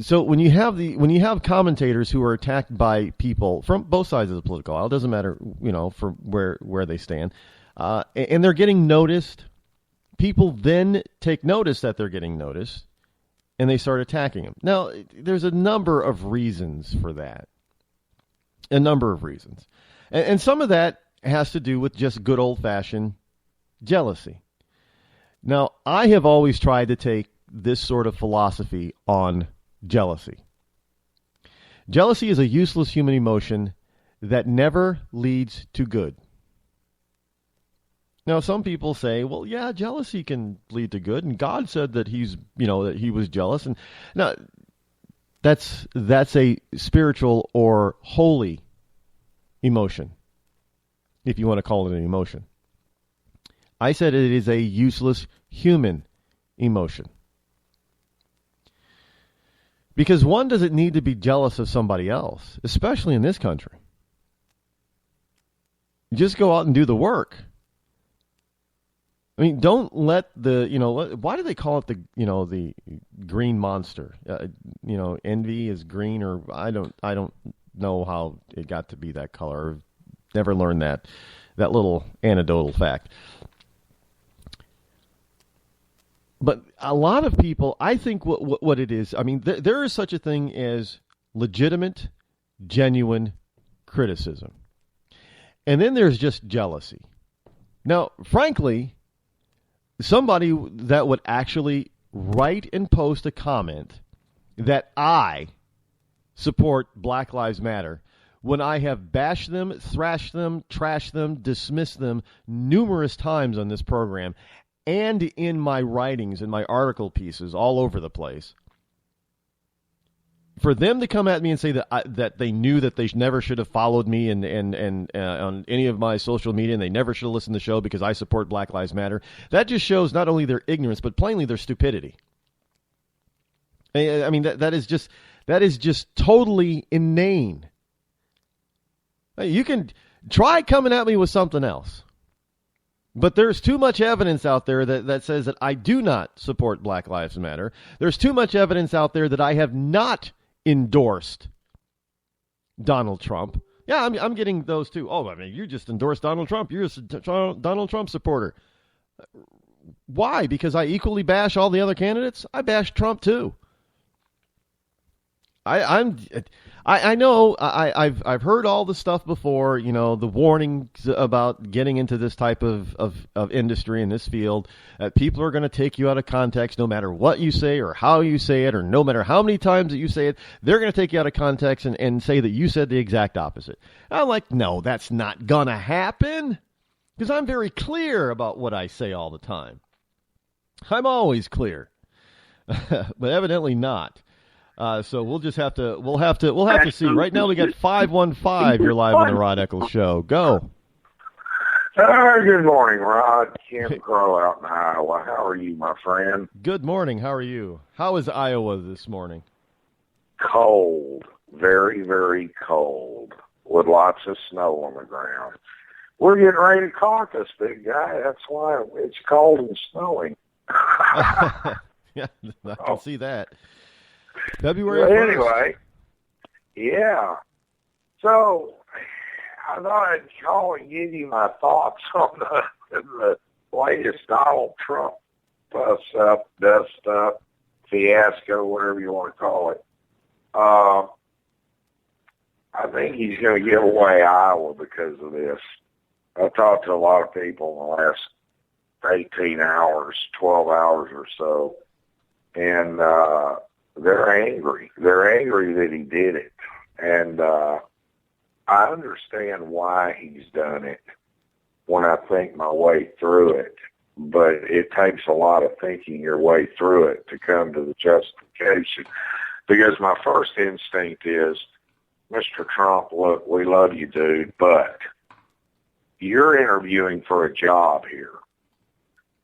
So when you have commentators who are attacked by people from both sides of the political aisle, it doesn't matter from where they stand, and they're getting noticed. People then take notice that they're getting noticed, and they start attacking them. Now, there's a number of reasons for that. A number of reasons. And some of that has to do with just good old-fashioned jealousy. Now, I have always tried to take this sort of philosophy on jealousy. Jealousy is a useless human emotion that never leads to good. Now, some people say, well, yeah, jealousy can lead to good, and God said that that he was jealous. And now, that's a spiritual or holy emotion, if you want to call it an emotion. I said it is a useless human emotion. Because one doesn't need to be jealous of somebody else, especially in this country. Just go out and do the work. I mean, don't let why do they call it the green monster? Envy is green, or I don't know how it got to be that color. Never learned that little anecdotal fact. But a lot of people, I think what it is, I mean, there is such a thing as legitimate, genuine criticism. And then there's just jealousy. Now, frankly, somebody that would actually write and post a comment that I support Black Lives Matter when I have bashed them, thrashed them, trashed them, dismissed them numerous times on this program and in my writings and my article pieces all over the place. For them to come at me and say that they knew that they never should have followed me and on any of my social media, and they never should have listened to the show because I support Black Lives Matter, that just shows not only their ignorance but plainly their stupidity. I mean that is just totally inane. You can try coming at me with something else, but there's too much evidence out there that says that I do not support Black Lives Matter. There's too much evidence out there that I have not endorsed Donald Trump. Yeah, I'm getting those too. Oh, I mean, you just endorsed Donald Trump. You're a Donald Trump supporter. Why? Because I equally bash all the other candidates? I bash Trump too. I know I've heard all the stuff before, the warnings about getting into this type of industry in this field. People are going to take you out of context no matter what you say or how you say it, or no matter how many times that you say it. They're going to take you out of context and say that you said the exact opposite. I'm like, no, that's not going to happen, because I'm very clear about what I say all the time. I'm always clear, but evidently not. So we'll have to see. Right now we got 515. You're live on the Rod Eccles Show. Go. Good morning, Rod. Kim Crow out in Iowa. How are you, my friend? Good morning. How are you? How is Iowa this morning? Cold. Very, very cold. With lots of snow on the ground. We're getting ready to caucus, big guy. That's why it's cold and snowing. Yeah, I can see that. February 1st. Well, anyway, yeah. So I thought I'd call and give you my thoughts on the latest Donald Trump dust up, fiasco, whatever you want to call it. I think he's going to give away Iowa because of this. I've talked to a lot of people in the last 18 hours, 12 hours or so, and they're angry. They're angry that he did it. And I understand why he's done it when I think my way through it. But it takes a lot of thinking your way through it to come to the justification. Because my first instinct is, Mr. Trump, look, we love you, dude, but you're interviewing for a job here.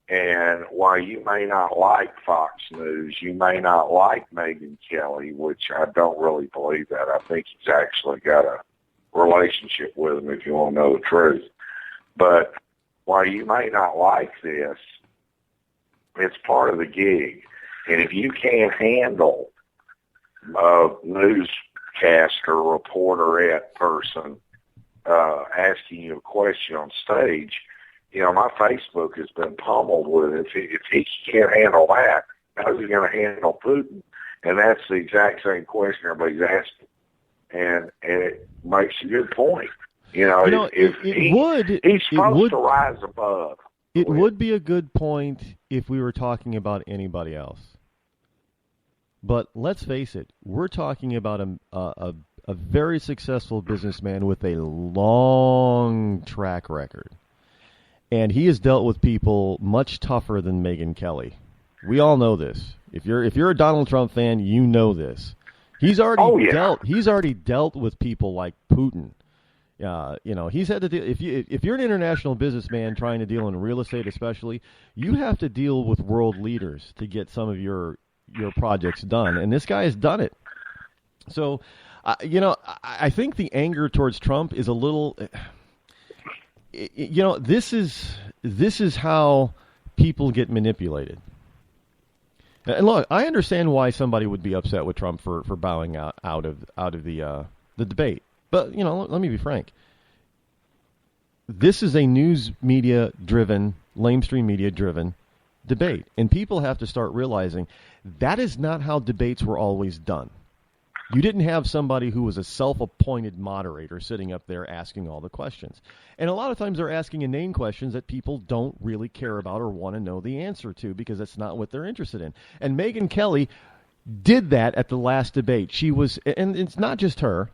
And while you may not like Fox News, you may not like Megyn Kelly, which I don't really believe that. I think he's actually got a relationship with him, if you want to know the truth. But while you may not like this, it's part of the gig. And if you can't handle a newscaster, reporterette person asking you a question on stage, you know, my Facebook has been pummeled with it. If he can't handle that, how's he going to handle Putin? And that's the exact same question everybody's asking. And it makes a good point. You know, he's supposed to rise above. It would be a good point if we were talking about anybody else. But let's face it, we're talking about a very successful businessman with a long track record. And he has dealt with people much tougher than Megyn Kelly. We all know this. If you're a Donald Trump fan, you know this. He's already dealt with people like Putin. You know, he's had to deal. If you're an international businessman trying to deal in real estate, especially, you have to deal with world leaders to get some of your projects done. And this guy has done it. So, you know, I think the anger towards Trump is a little. You know, this is how people get manipulated. And look, I understand why somebody would be upset with Trump for bowing out of the debate. But, you know, let me be frank. This is a news media driven, lamestream media driven debate, and people have to start realizing that is not how debates were always done. You didn't have somebody who was a self-appointed moderator sitting up there asking all the questions. And a lot of times they're asking inane questions that people don't really care about or want to know the answer to because that's not what they're interested in. And Megyn Kelly did that at the last debate. She was, and it's not just her.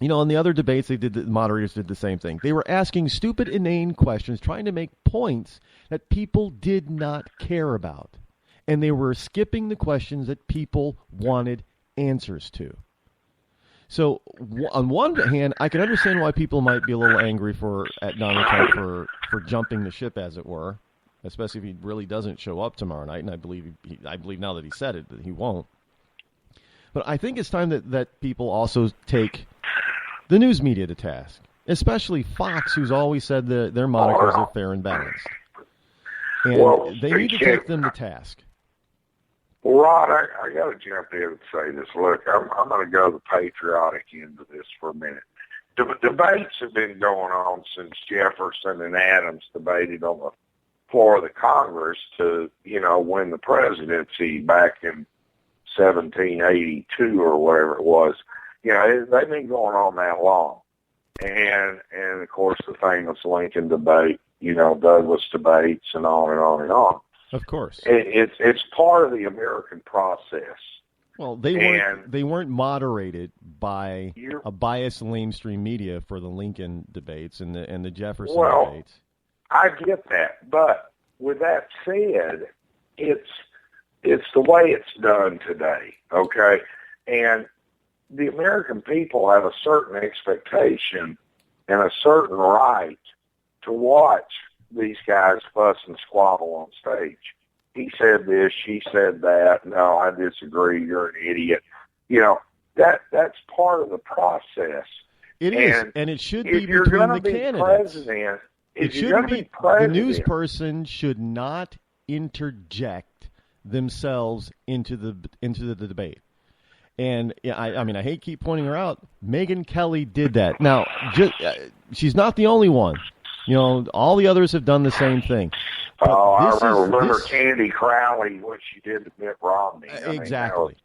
You know, in the other debates, the moderators did the same thing. They were asking stupid, inane questions, trying to make points that people did not care about. And they were skipping the questions that people wanted answers to. So on one hand, I can understand why people might be a little angry at Donald Trump for jumping the ship, as it were, especially if he really doesn't show up tomorrow night. And I believe now that he said it that he won't. But I think it's time that people also take the news media to task, especially Fox, who's always said their monikers are fair and balanced, and they need to take them to task. Well, Rod, I got to jump in and say this. Look, I'm going to go the patriotic end of this for a minute. Debates have been going on since Jefferson and Adams debated on the floor of the Congress to, you know, win the presidency back in 1782 or whatever it was. You know, they've been going on that long. And of course, the famous Lincoln debate, you know, Douglas debates and on and on and on. Of course. It's part of the American process. Well, they weren't moderated by a biased lamestream media for the Lincoln debates and the Jefferson debates. I get that, but with that said, it's the way it's done today, okay? And the American people have a certain expectation and a certain right to watch these guys fuss and squabble on stage. He said this, she said that. No, I disagree. You're an idiot. You know, that's part of the process. It is, and it should be between the candidates. The news person should not interject themselves into the debate. And yeah, I mean, I hate to keep pointing her out. Megyn Kelly did that. Now, she's not the only one. You know, all the others have done the same thing. But I remember Candy Crowley, what she did to Mitt Romney. Exactly.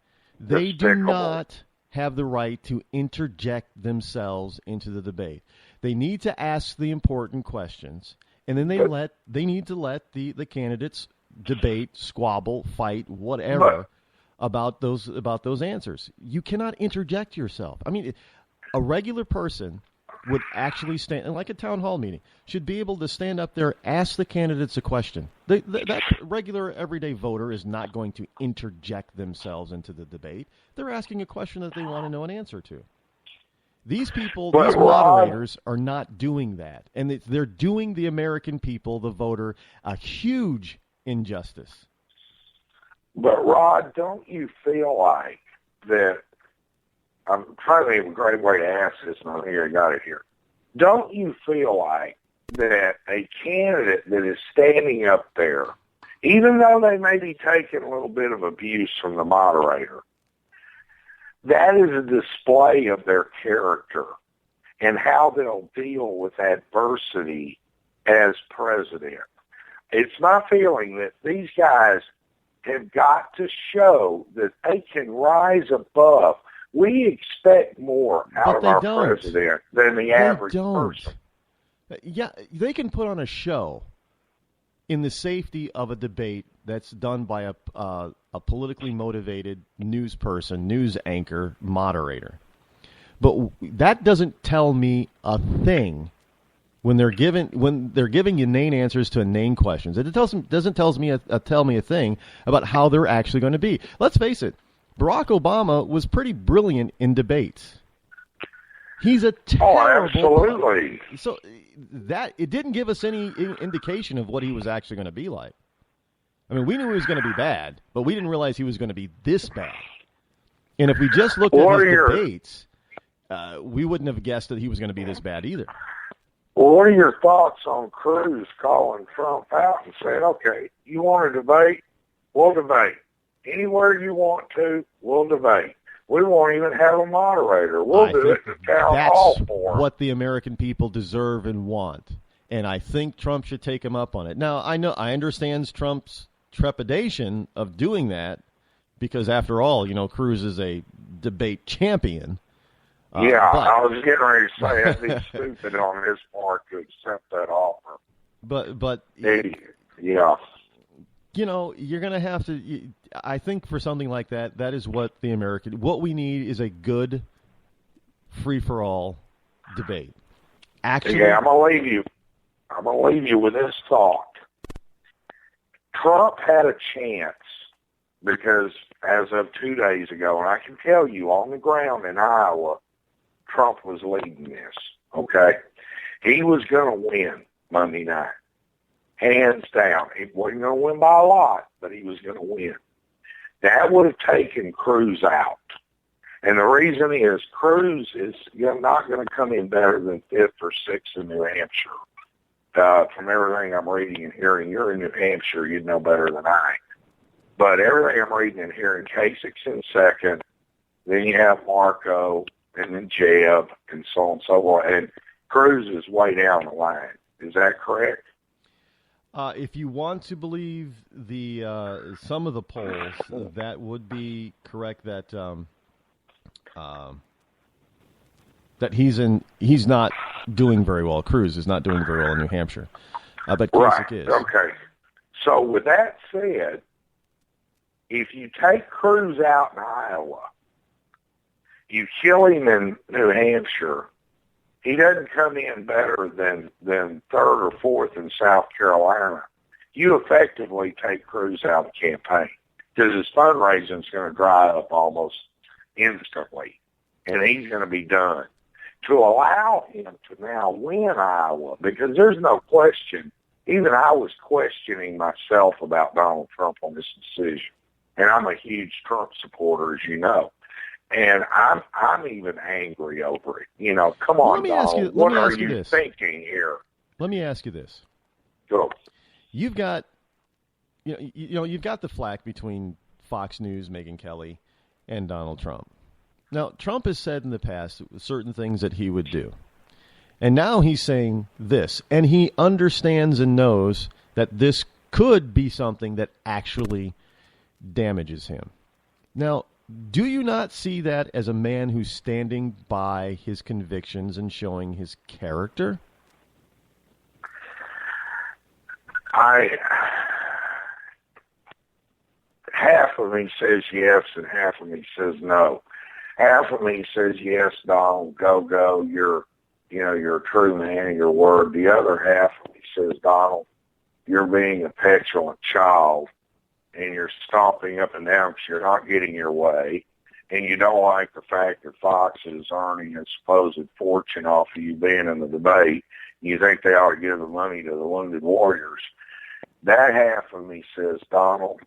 They do not have the right to interject themselves into the debate. They need to ask the important questions, and then they need to let the candidates debate, squabble, fight, whatever about those answers. You cannot interject yourself. I mean, a regular person would actually stand, like a town hall meeting, should be able to stand up there, ask the candidates a question. That regular, everyday voter is not going to interject themselves into the debate. They're asking a question that they want to know an answer to. These people, But these Rod, moderators are not doing that. And they're doing the American people, the voter, a huge injustice. But Rod, don't you feel like that, I'm trying to think of a great way to ask this, and I'm here, I got it here. Don't you feel like that a candidate that is standing up there, even though they may be taking a little bit of abuse from the moderator, that is a display of their character and how they'll deal with adversity as president? It's my feeling that these guys have got to show that they can rise above. We expect more out of our president than the average person. Yeah, they can put on a show in the safety of a debate that's done by a politically motivated news person, news anchor, moderator. But that doesn't tell me a thing when they're giving you inane answers to inane questions. It doesn't tell me a thing about how they're actually going to be. Let's face it, Barack Obama was pretty brilliant in debates. He's a terrible. Absolutely. So that it didn't give us any indication of what he was actually going to be like. I mean, we knew he was going to be bad, but we didn't realize he was going to be this bad. And if we just looked at his debates, we wouldn't have guessed that he was going to be this bad either. Well, what are your thoughts on Cruz calling Trump out and saying, okay, you want to debate? We'll debate. Anywhere you want to, we'll debate. We won't even have a moderator. We'll do it at the town hall for what the American people deserve and want. And I think Trump should take him up on it. Now, I understand Trump's trepidation of doing that because, after all, Cruz is a debate champion. I was getting ready to say it'd be stupid on his part to accept that offer. But yeah. You're going to have to. I think for something like that, that is what we need is a good free-for-all debate. Actually, I'm gonna leave you with this thought. Trump had a chance because as of 2 days ago, and I can tell you on the ground in Iowa, Trump was leading this. Okay, he was going to win Monday night. Hands down. He wasn't going to win by a lot, but he was going to win. That would have taken Cruz out. And the reason is Cruz is not going to come in better than 5th or 6th in New Hampshire. From everything I'm reading and hearing, you're in New Hampshire, you'd know better than I. But everything I'm reading and hearing, Kasich's in 2nd, then you have Marco, and then Jeb, and so on and so forth. And Cruz is way down the line. Is that correct? If you want to believe some of the polls, that would be correct. That he's not doing very well. Cruz is not doing very well in New Hampshire, but Kasich is. Okay. So with that said, if you take Cruz out in Iowa, you kill him in New Hampshire. He doesn't come in better than 3rd or 4th in South Carolina. You effectively take Cruz out of the campaign because his fundraising is going to dry up almost instantly, and he's going to be done. To allow him to now win Iowa, because there's no question, even I was questioning myself about Donald Trump on this decision, and I'm a huge Trump supporter, as you know. And I'm even angry over it. Come on, Donald. What are you thinking here? Let me ask you this. Go. You've got, you've got the flack between Fox News, Megyn Kelly, and Donald Trump. Now, Trump has said in the past certain things that he would do, and now he's saying this, and he understands and knows that this could be something that actually damages him. Now, do you not see that as a man who's standing by his convictions and showing his character? Half of me says yes and half of me says no. Half of me says yes, Donald, go, you're a true man of your word. The other half of me says, Donald, you're being a petulant child and you're stomping up and down because you're not getting your way. and you don't like the fact that Fox is earning a supposed fortune off of you being in the debate, and you think they ought to give the money to the wounded warriors, that half of me says, Donald,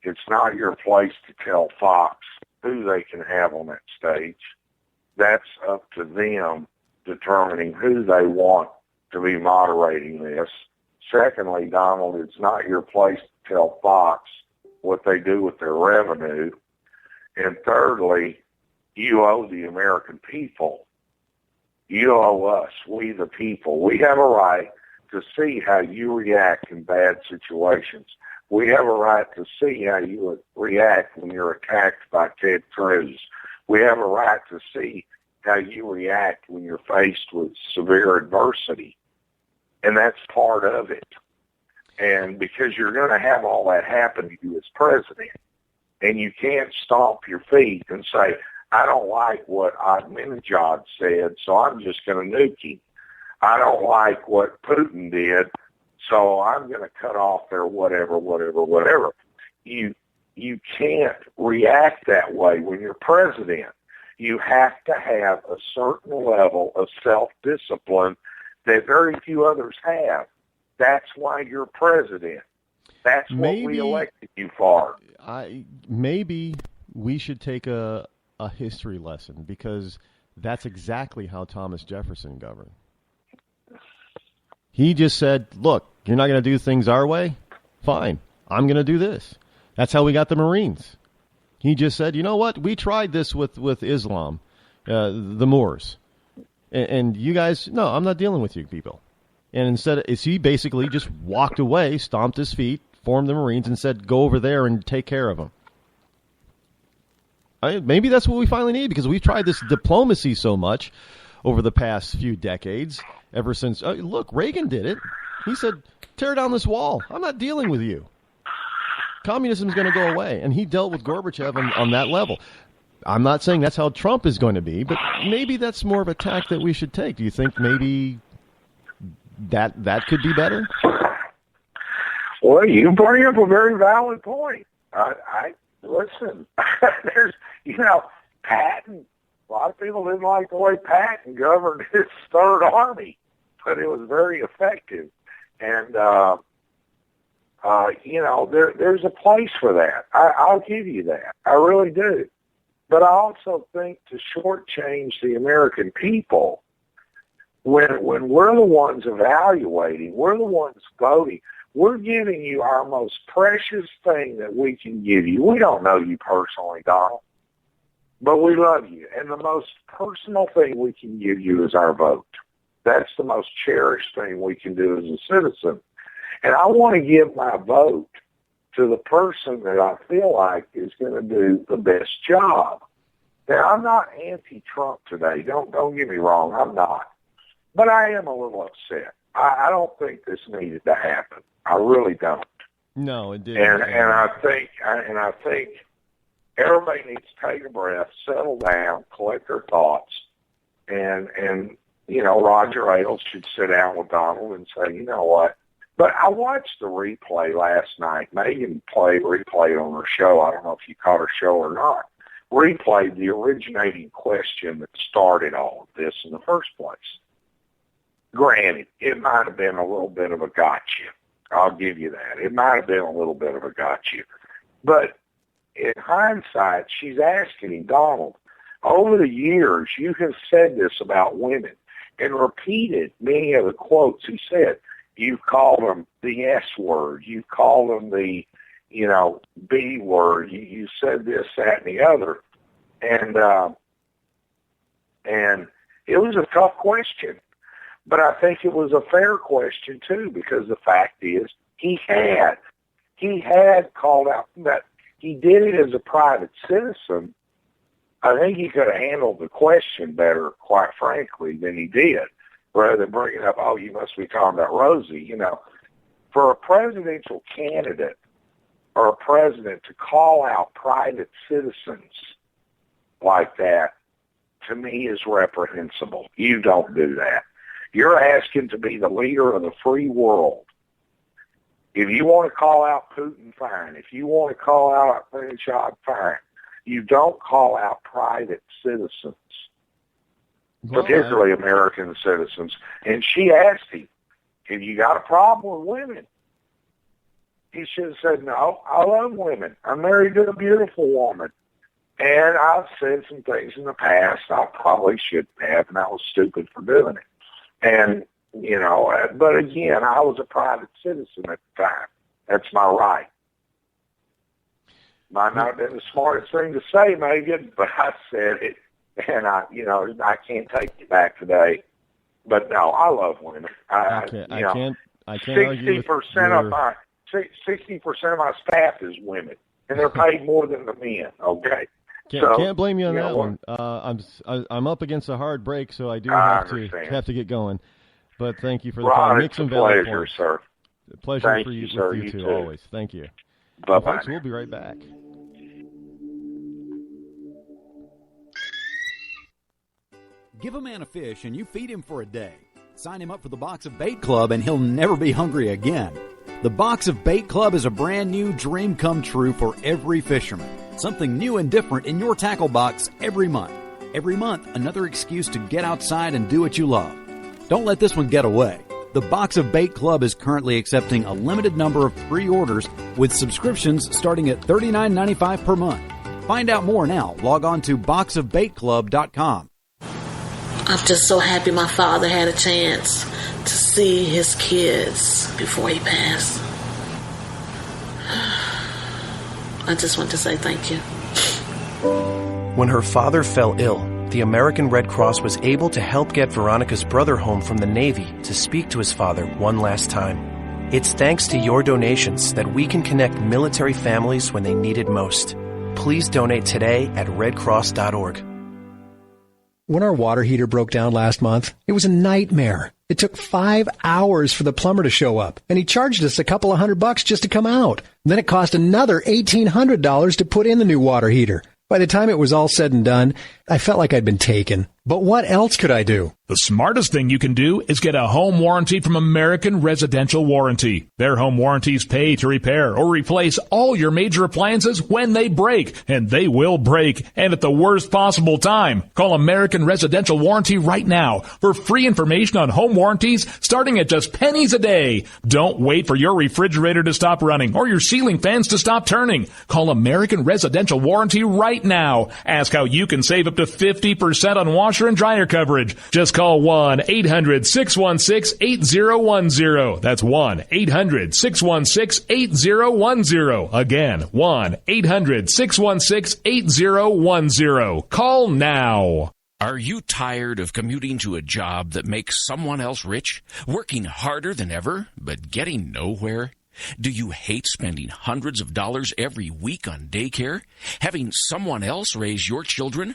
it's not your place to tell Fox who they can have on that stage. That's up to them determining who they want to be moderating this. Secondly, Donald, it's not your place to tell Fox what they do with their revenue. And thirdly, you owe the American people. You owe us, we the people. We have a right to see how you react in bad situations. We have a right to see how you react when you're attacked by Ted Cruz. We have a right to see how you react when you're faced with severe adversity. And that's part of it. And because you're going to have all that happen to you as president, and you can't stomp your feet and say, I don't like what Ahmadinejad said, so I'm just going to nuke him. I don't like what Putin did, so I'm going to cut off their whatever. You can't react that way when you're president. You have to have a certain level of self-discipline that very few others have. That's why you're president. That's what we elected you for. Maybe we should take a history lesson, because that's exactly how Thomas Jefferson governed. He just said, look, you're not going to do things our way? Fine. I'm going to do this. That's how we got the Marines. He just said, you know what? We tried this with Islam, the Moors. And you guys, no, I'm not dealing with you people. And instead, he basically just walked away, stomped his feet, formed the Marines, and said, go over there and take care of them. Maybe that's what we finally need, because we've tried this diplomacy so much over the past few decades, ever since, look, Reagan did it. He said, tear down this wall. I'm not dealing with you. Communism is going to go away. And he dealt with Gorbachev on that level. I'm not saying that's how Trump is going to be, but maybe that's more of a tack that we should take. Do you think maybe that could be better? Well, you bring up a very valid point. Listen, there's, Patton, a lot of people didn't like the way Patton governed his Third Army, but it was very effective. And, there's a place for that. I'll give you that. I really do. But I also think to shortchange the American people, when we're the ones evaluating, we're the ones voting, we're giving you our most precious thing that we can give you. We don't know you personally, Donald, but we love you. And the most personal thing we can give you is our vote. That's the most cherished thing we can do as a citizen. And I want to give my vote to the person that I feel like is going to do the best job. Now, I'm not anti-Trump today. Don't get me wrong. I'm not. But I am a little upset. I don't think this needed to happen. I really don't. No, it didn't. And I think everybody needs to take a breath, settle down, collect their thoughts, and Roger Ailes should sit down with Donald and say, you know what? But I watched the replay last night. Megan replayed on her show. I don't know if you caught her show or not. Replayed the originating question that started all of this in the first place. Granted, it might have been a little bit of a gotcha. I'll give you that. It might have been a little bit of a gotcha. But in hindsight, she's asking him, Donald, over the years, you have said this about women and repeated many of the quotes he said. You've called them the S word. You've called them the, B word. You said this, that, and the other. And it was a tough question. But I think it was a fair question, too, because the fact is he had called out that he did it as a private citizen. I think he could have handled the question better, quite frankly, than he did, rather than bringing up, oh, you must be talking about Rosie. For a presidential candidate or a president to call out private citizens like that, to me, is reprehensible. You don't do that. You're asking to be the leader of the free world. If you want to call out Putin, fine. If you want to call out Ahmadinejad, fine. you don't call out private citizens, particularly American citizens. And she asked him, have you got a problem with women? He should have said, no, I love women. I'm married to a beautiful woman. And I've said some things in the past I probably shouldn't have, and I was stupid for doing it. And, you know, but again, I was a private citizen at the time. That's my right. Might not have been the smartest thing to say, Megan, but I said it. And I can't take it back today. But no, I love women. I can't argue with 60% of my staff is women, and they're paid more than the men. Okay. Can't blame you on that one. I'm up against a hard break, so I do have to get going. But thank you for the call. It's a pleasure, sir. Pleasure for you, sir. You too, always. Thank you. Bye-bye. Folks, we'll be right back. Give a man a fish and you feed him for a day. Sign him up for the Box of Bait Club and he'll never be hungry again. The Box of Bait Club is a brand new dream come true for every fisherman. Something new and different in your tackle box every month. Every month, another excuse to get outside and do what you love. Don't let this one get away. The Box of Bait Club is currently accepting a limited number of pre-orders with subscriptions starting at $39.95 per month. Find out more now. Log on to boxofbaitclub.com. I'm just so happy my father had a chance to see his kids before he passed. I just want to say thank you. When her father fell ill, the American Red Cross was able to help get Veronica's brother home from the Navy to speak to his father one last time. It's thanks to your donations that we can connect military families when they need it most. Please donate today at redcross.org. When our water heater broke down last month, it was a nightmare. It took 5 hours for the plumber to show up, and he charged us a couple of $100 just to come out. Then it cost another $1,800 to put in the new water heater. By the time it was all said and done, I felt like I'd been taken. But what else could I do? The smartest thing you can do is get a home warranty from American Residential Warranty. Their home warranties pay to repair or replace all your major appliances when they break, and they will break, and at the worst possible time. Call American Residential Warranty right now for free information on home warranties starting at just pennies a day. Don't wait for your refrigerator to stop running or your ceiling fans to stop turning. Call American Residential Warranty right now. Ask how you can save up to 50% on washer and dryer coverage. Just call 1-800-616-8010. That's 1-800-616-8010. Again, 1-800-616-8010. Call now. Are you tired of commuting to a job that makes someone else rich? Working harder than ever, but getting nowhere? Do you hate spending hundreds of dollars every week on daycare? Having someone else raise your children?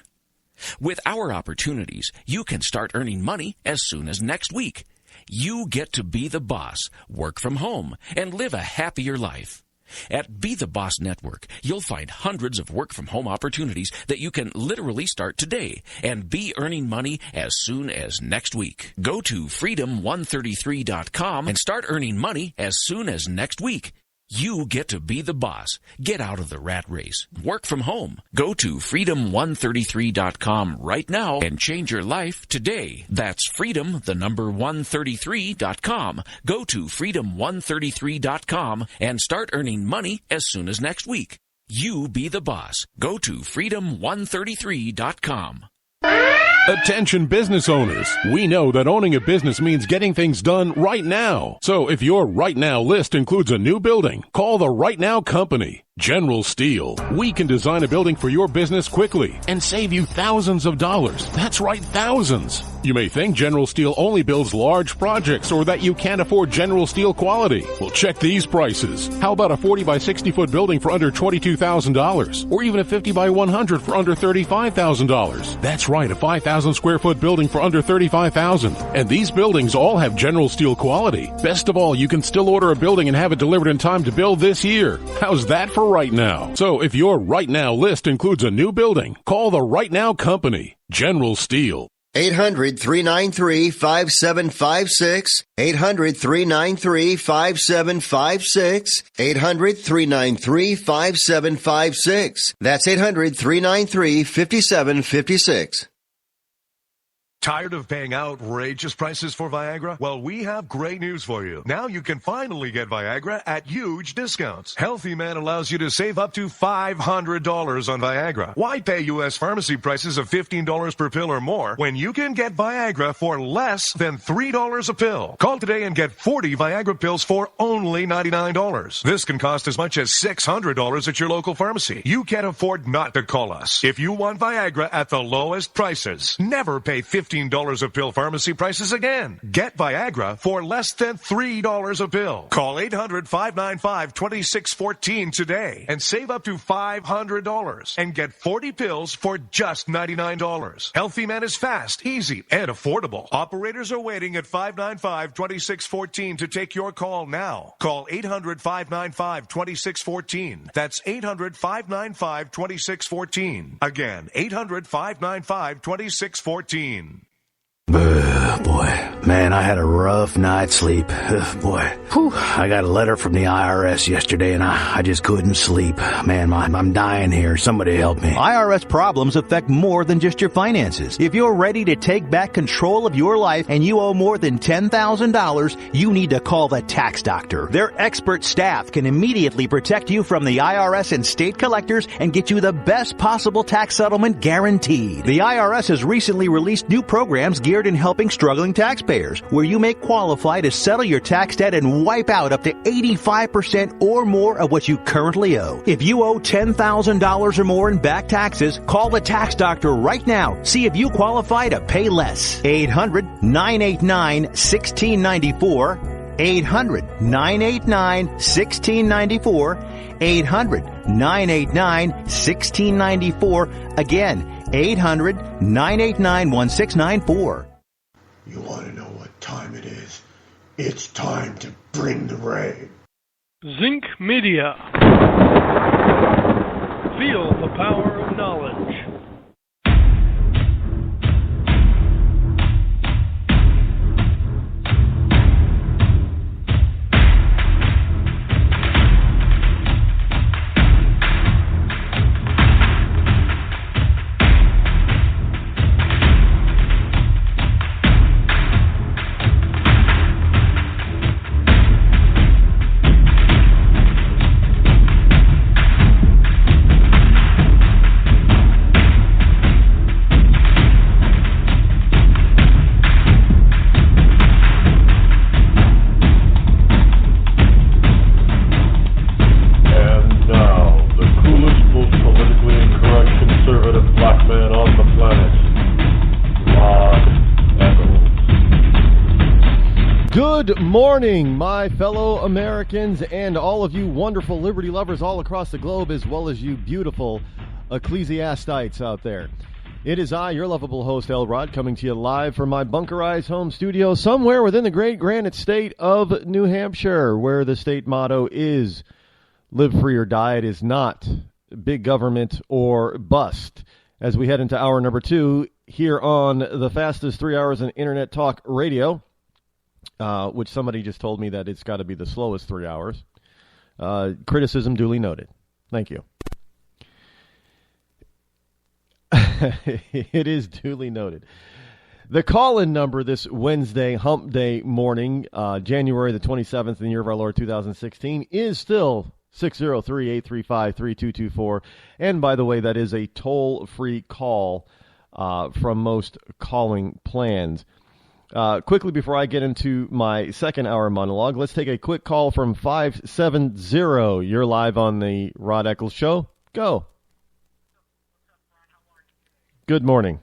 With our opportunities, you can start earning money as soon as next week. You get to be the boss, work from home, and live a happier life. At Be the Boss Network, you'll find hundreds of work-from-home opportunities that you can literally start today and be earning money as soon as next week. Go to freedom133.com and start earning money as soon as next week. You get to be the boss. Get out of the rat race. Work from home. Go to freedom133.com right now and change your life today. That's freedom133.com. Go to freedom133.com and start earning money as soon as next week. You be the boss. Go to freedom133.com. Attention business owners. We know that owning a business means getting things done right now. So if your right now list includes a new building, call the Right Now Company. General Steel. We can design a building for your business quickly and save you thousands of dollars. That's right, thousands. You may think General Steel only builds large projects or that you can't afford General Steel quality. Well, check these prices. How about a 40 by 60 foot building for under $22,000? Or even a 50 by 100 for under $35,000? That's right, a 5,000 square foot building for under $35,000. And these buildings all have General Steel quality. Best of all, you can still order a building and have it delivered in time to build this year. How's that for right now? So if your right now list includes a new building, call the Right Now Company. General Steel. 800-393-5756. 800-393-5756. 800-393-5756. That's 800-393-5756. Tired of paying outrageous prices for Viagra? Well, we have great news for you. Now you can finally get Viagra at huge discounts. Healthy Man allows you to save up to $500 on Viagra. Why pay U.S. pharmacy prices of $15 per pill or more when you can get Viagra for less than $3 a pill? Call today and get 40 Viagra pills for only $99. This can cost as much as $600 at your local pharmacy. You can't afford not to call us. If you want Viagra at the lowest prices, never pay $15 a pill pharmacy prices again. Get Viagra for less than $3 a pill. Call 800-595-2614 today and save up to $500 and get 40 pills for just $99. Healthy Man is fast, easy, and affordable. Operators are waiting at 595-2614 to take your call now. Call 800-595-2614. That's 800-595-2614. Again, 800-595-2614. Boy, man, I had a rough night's sleep. Boy, I got a letter from the IRS yesterday and I just couldn't sleep. Man, I'm dying here. Somebody help me. IRS problems affect more than just your finances. If you're ready to take back control of your life and you owe more than $10,000, you need to call the tax doctor. Their expert staff can immediately protect you from the IRS and state collectors and get you the best possible tax settlement guaranteed. The IRS has recently released new programs geared in helping struggling taxpayers, where you may qualify to settle your tax debt and wipe out up to 85% or more of what you currently owe. If you owe $10,000 or more in back taxes, call the tax doctor right now. See if you qualify to pay less. 800-989-1694. 800-989-1694. 800-989-1694. Again, 800-989-1694. You want to know what time it is? It's time to bring the rain. Zinc Media. Feel the power of knowledge. Good morning, my fellow Americans and all of you wonderful liberty lovers all across the globe, as well as you beautiful ecclesiastites out there. It is I, your lovable host, Rod, coming to you live from my bunkerized home studio somewhere within the great granite state of New Hampshire, where the state motto is live free or die. It is not big government or bust. As we head into hour number 2 here on the fastest 3 hours in internet talk radio, which somebody just told me that it's got to be the slowest 3 hours. Criticism duly noted. Thank you. It is duly noted. The call-in number this Wednesday, hump day morning, January the 27th in the year of our Lord 2016, is still 603-835-3224. And by the way, that is a toll-free call from most calling plans. Quickly, before I get into my second hour monologue, let's take a quick call from 570. You're live on the Rod Eccles Show. Go. Good morning.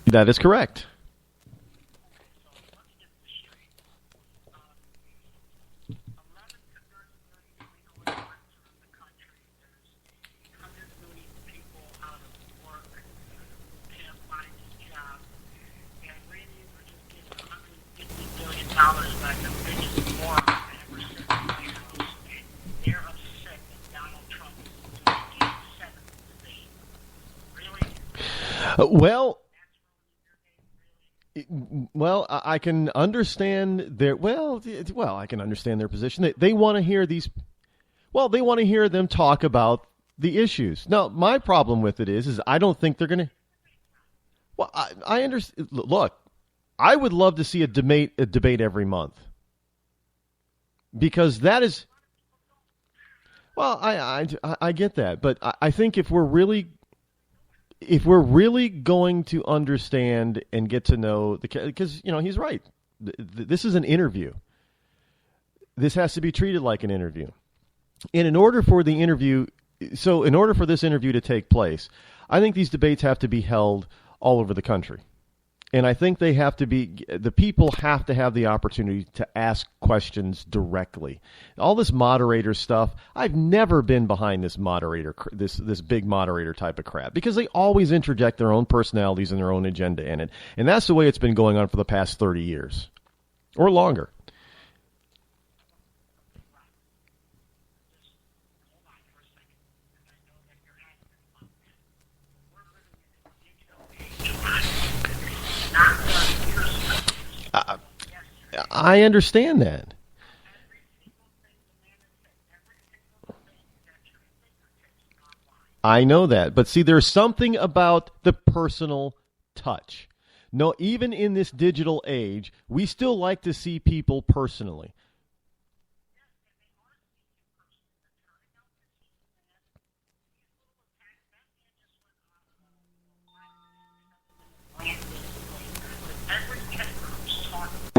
That is correct. Well, I can understand their I can understand their position. They want to hear these. Well, they want to hear them talk about the issues. Now, my problem with it is I don't think they're going to. Well, I understand. Look, I would love to see a debate every month, because that is. Well, I get that, but I think if we're really going to understand and get to know because he's right. This is an interview. This has to be treated like an interview. And in order for this interview to take place, I think these debates have to be held all over the country. And I think the people have to have the opportunity to ask questions directly. All this moderator stuff, I've never been behind this big moderator type of crap, because they always interject their own personalities and their own agenda in it. And that's the way it's been going on for the past 30 years or longer. I understand that. I know that. But see, there's something about the personal touch. No, even in this digital age, we still like to see people personally.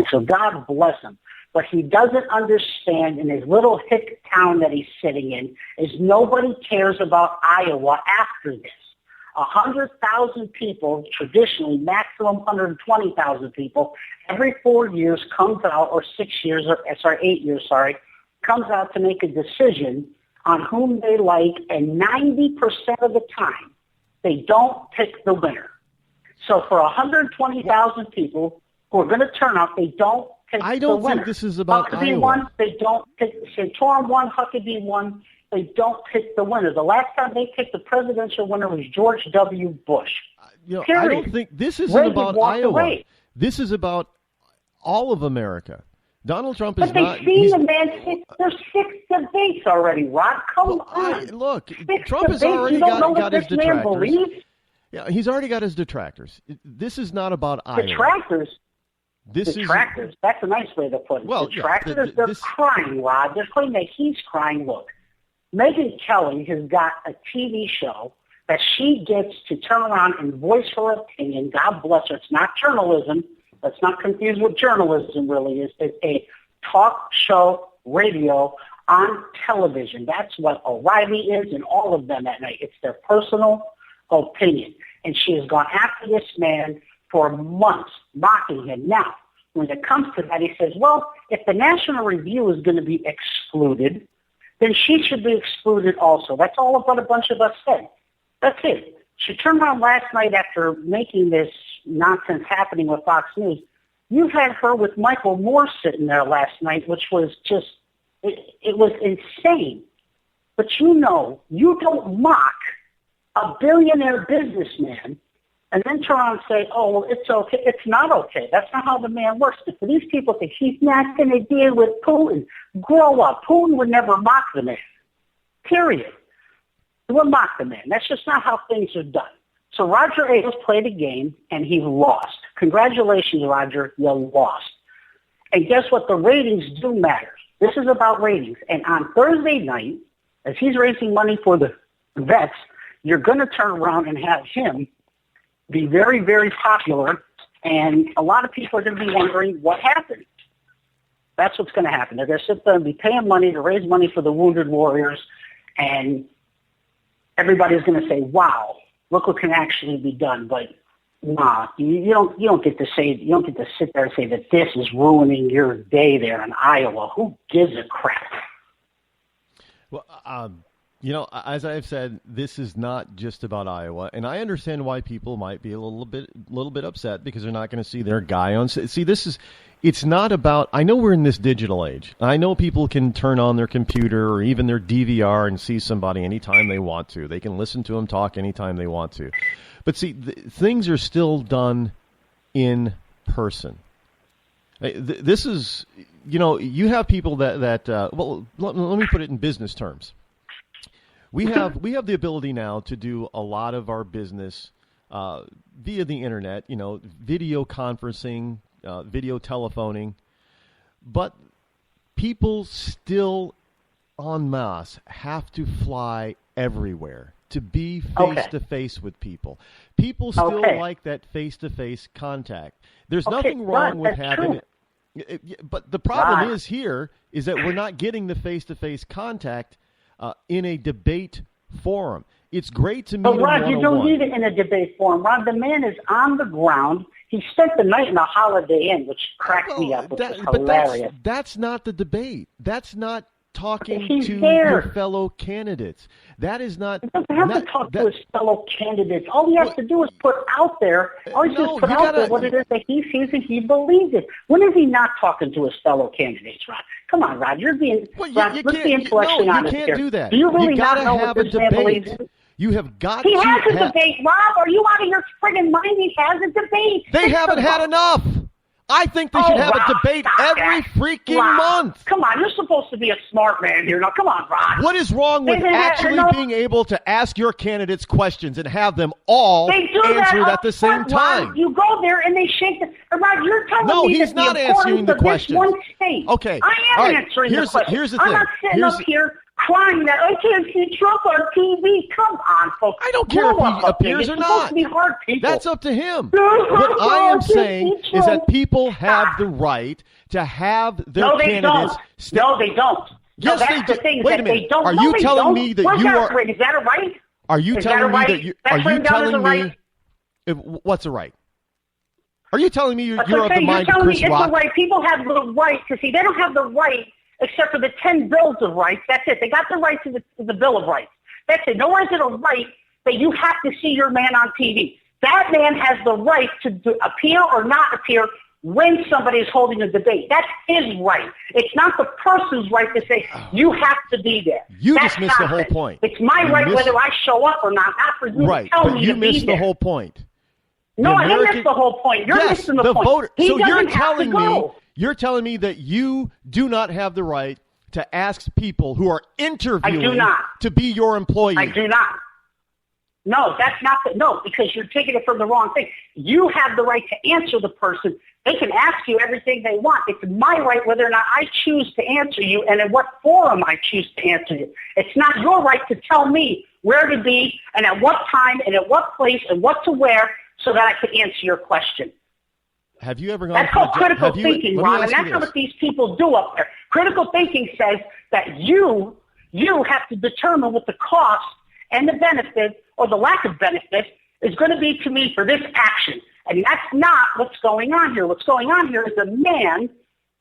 So God bless him. But he doesn't understand in his little hick town that he's sitting in is nobody cares about Iowa after this. 100,000 people, traditionally maximum 120,000 people, every 4 years comes out, or 8 years, comes out to make a decision on whom they like, and 90% of the time, they don't pick the winner. So for 120,000 people who are going to turn out, they don't pick the winner. I don't think this is about Huckabee Iowa. won, they don't pick. Santorum won, Huckabee won, they don't pick the winner. The last time they picked the presidential winner was George W. Bush. I don't think this isn't Reagan about walked Iowa. away. This is about all of America. Donald Trump is But not. they've seen the man. There's 6 debates already, Rod. Come on. Look, 6 Trump has debates. already You don't know got what his this man detractors. believes? Yeah, he's already got his detractors. This is not about Iowa. Detractors. Detractors. That's a nice way to put it. Well, Detractors, they're crying, Rod. They're claiming that he's crying. Look, Megyn Kelly has got a TV show that she gets to turn around and voice her opinion. God bless her. It's not journalism. Let's not confuse what journalism really is. It's a talk show radio on television. That's what O'Reilly is and all of them at night. It's their personal opinion. And she has gone after this man for months, mocking him. Now, when it comes to that, he says, well, if the National Review is going to be excluded, then she should be excluded also. That's all what a bunch of us said. That's it. She turned around last night after making this nonsense happening with Fox News. You had her with Michael Moore sitting there last night, which was just, it was insane. But you don't mock a billionaire businessman and then turn around and say, oh, well, it's okay. It's not okay. That's not how the man works. If these people think he's not going to deal with Putin, grow up. Putin would never mock the man, period. He would mock the man. That's just not how things are done. So Roger Ailes played a game, and he lost. Congratulations, Roger. You lost. And guess what? The ratings do matter. This is about ratings. And on Thursday night, as he's raising money for the vets, you're going to turn around and have him be very, very popular, and a lot of people are going to be wondering what happened. That's what's going to happen. They're going to sit there and be paying money to raise money for the wounded warriors, and everybody's going to say, wow, look what can actually be done. But nah, you don't get to sit there and say that this is ruining your day there in Iowa. Who gives a crap? Well, as I've said, this is not just about Iowa, and I understand why people might be a little bit upset because they're not going to see their guy on. See, it's not about. I know we're in this digital age. I know people can turn on their computer or even their DVR and see somebody anytime they want to. They can listen to them talk anytime they want to. But see, things are still done in person. This is, you have people that well, let me put it in business terms. We have the ability now to do a lot of our business via the internet, video conferencing, video telephoning, but people still en masse have to fly everywhere to be face-to-face with people. People still like that face-to-face contact. There's nothing wrong with having it. But the problem is that we're not getting the face-to-face contact in a debate forum. It's great to meet But Rod, you don't need it in a debate forum. Rod, the man is on the ground. He spent the night in a Holiday Inn, which cracked me up, which was hilarious. But that's not the debate. That's not talking to your fellow candidates. That is not. He doesn't have to talk to his fellow candidates. All he has to do is put out there. All he just put out there what it is that he sees and he believes it. When is he not talking to his fellow candidates, Rod? Come on, Rod. You're being. Rod, let's be intellectually honest here. You can't do that. Do you really not know what this man believes in? You have got He to has a debate, Rob. Are you out of your friggin' mind? He has a debate. They haven't had enough. I think they should have a debate every freaking month. Come on, you're supposed to be a smart man here. Now, come on, Rod. What is wrong with actually being able to ask your candidates questions and have them all answer at the same time? Rod, you go there and they shake the... Rod, you're telling me he's not answering the question. One state. Okay. I am answering the question. Here's the thing. I'm not sitting up here crying that I can't see Trump on TV. Come on, folks. I don't care if he appears or not. It's supposed to be hard, people. That's up to him. What I am saying is that people have the right to have their candidates... No, they don't. Yes, they do. Wait a minute. Are you telling me that you are... Is that a right? Are you telling me that you... Are you telling me... What's a right? Are you telling me you're of the mind of Chris Rock? It's a right. People have the right to see. They don't have the right except for the 10 bills of rights. That's it. They got the right to the Bill of Rights. That's it. Nowhere is it a right that you have to see your man on TV. That man has the right to appear or not appear when somebody is holding a debate. That's his right. It's not the person's right to say, you have to be there. Just missed the whole point. It's my right whether I show up or not for you to tell me to be there. Right, but you missed the whole point. No, I didn't miss the whole point. You're missing the point. So you're telling me that you do not have the right to ask people who are interviewing to be your employee. I do not. No, that's not no, because you're taking it from the wrong thing. You have the right to answer the person. They can ask you everything they want. It's my right whether or not I choose to answer you and in what forum I choose to answer you. It's not your right to tell me where to be and at what time and at what place and what to wear so that I can answer your question. Have you ever gone? That's called critical thinking, Ron, and that's what these people do up there. Critical thinking says that you have to determine what the cost and the benefit or the lack of benefit is going to be to me for this action. And that's not what's going on here. What's going on here is a man,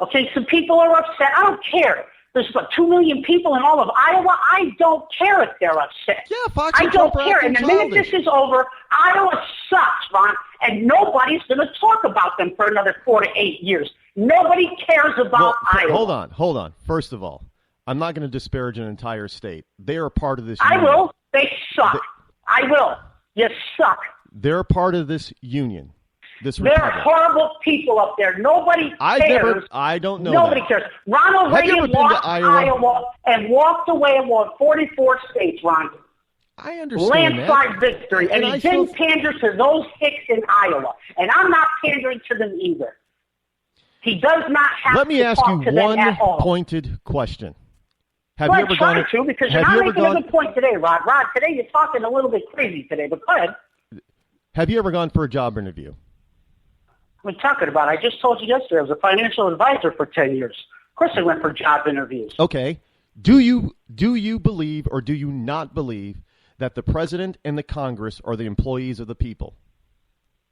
okay, some people are upset. I don't care. There's 2 million people in all of Iowa. I don't care if they're upset. Yeah, Fox I don't care. And the minute this is over, Iowa sucks, Ron, and nobody's going to talk about them for another 4 to 8 years. Nobody cares about Iowa. Hold on. First of all, I'm not going to disparage an entire state. They are part of this union. I will. They suck. I will. You suck. They're part of this union. They're horrible people up there. Nobody cares. I don't know. Nobody cares. Ronald Reagan lost Iowa and walked away and won 44 states, Ron. I understand landslide victory. And he didn't pander to those hicks in Iowa. And I'm not pandering to them either. He does not have to talk to them at all. Let me ask you one pointed question. Have you ever gone to? Because you're not making a good point today, Rod. Rod, today you're talking a little bit crazy today, but go ahead. Have you ever gone for a job interview? What are you talking about? I just told you yesterday I was a financial advisor for 10 years. Of course I went for job interviews. Okay. Do you believe or do you not believe that the president and the Congress are the employees of the people?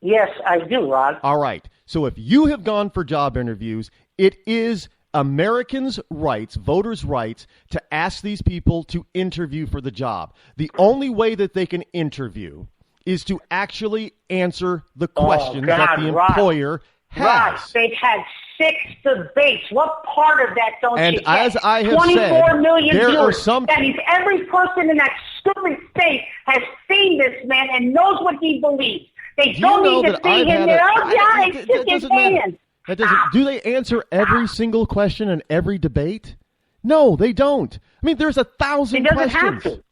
Yes, I do, Rod. All right. So if you have gone for job interviews, it is Americans' rights, voters' rights, to ask these people to interview for the job. The only way that they can interview is to actually answer the questions that the employer has. Rod, they've had 6 debates. What part of that don't you get? And as I have 24 said, million there viewers. are some... That means every person in that stupid state has seen this man and knows what he believes. They don't need to see him there. Oh, yeah, it's just his hands. That doesn't. Do they answer every single question in every debate? No, they don't. I mean, there's 1,000 questions. He doesn't have to.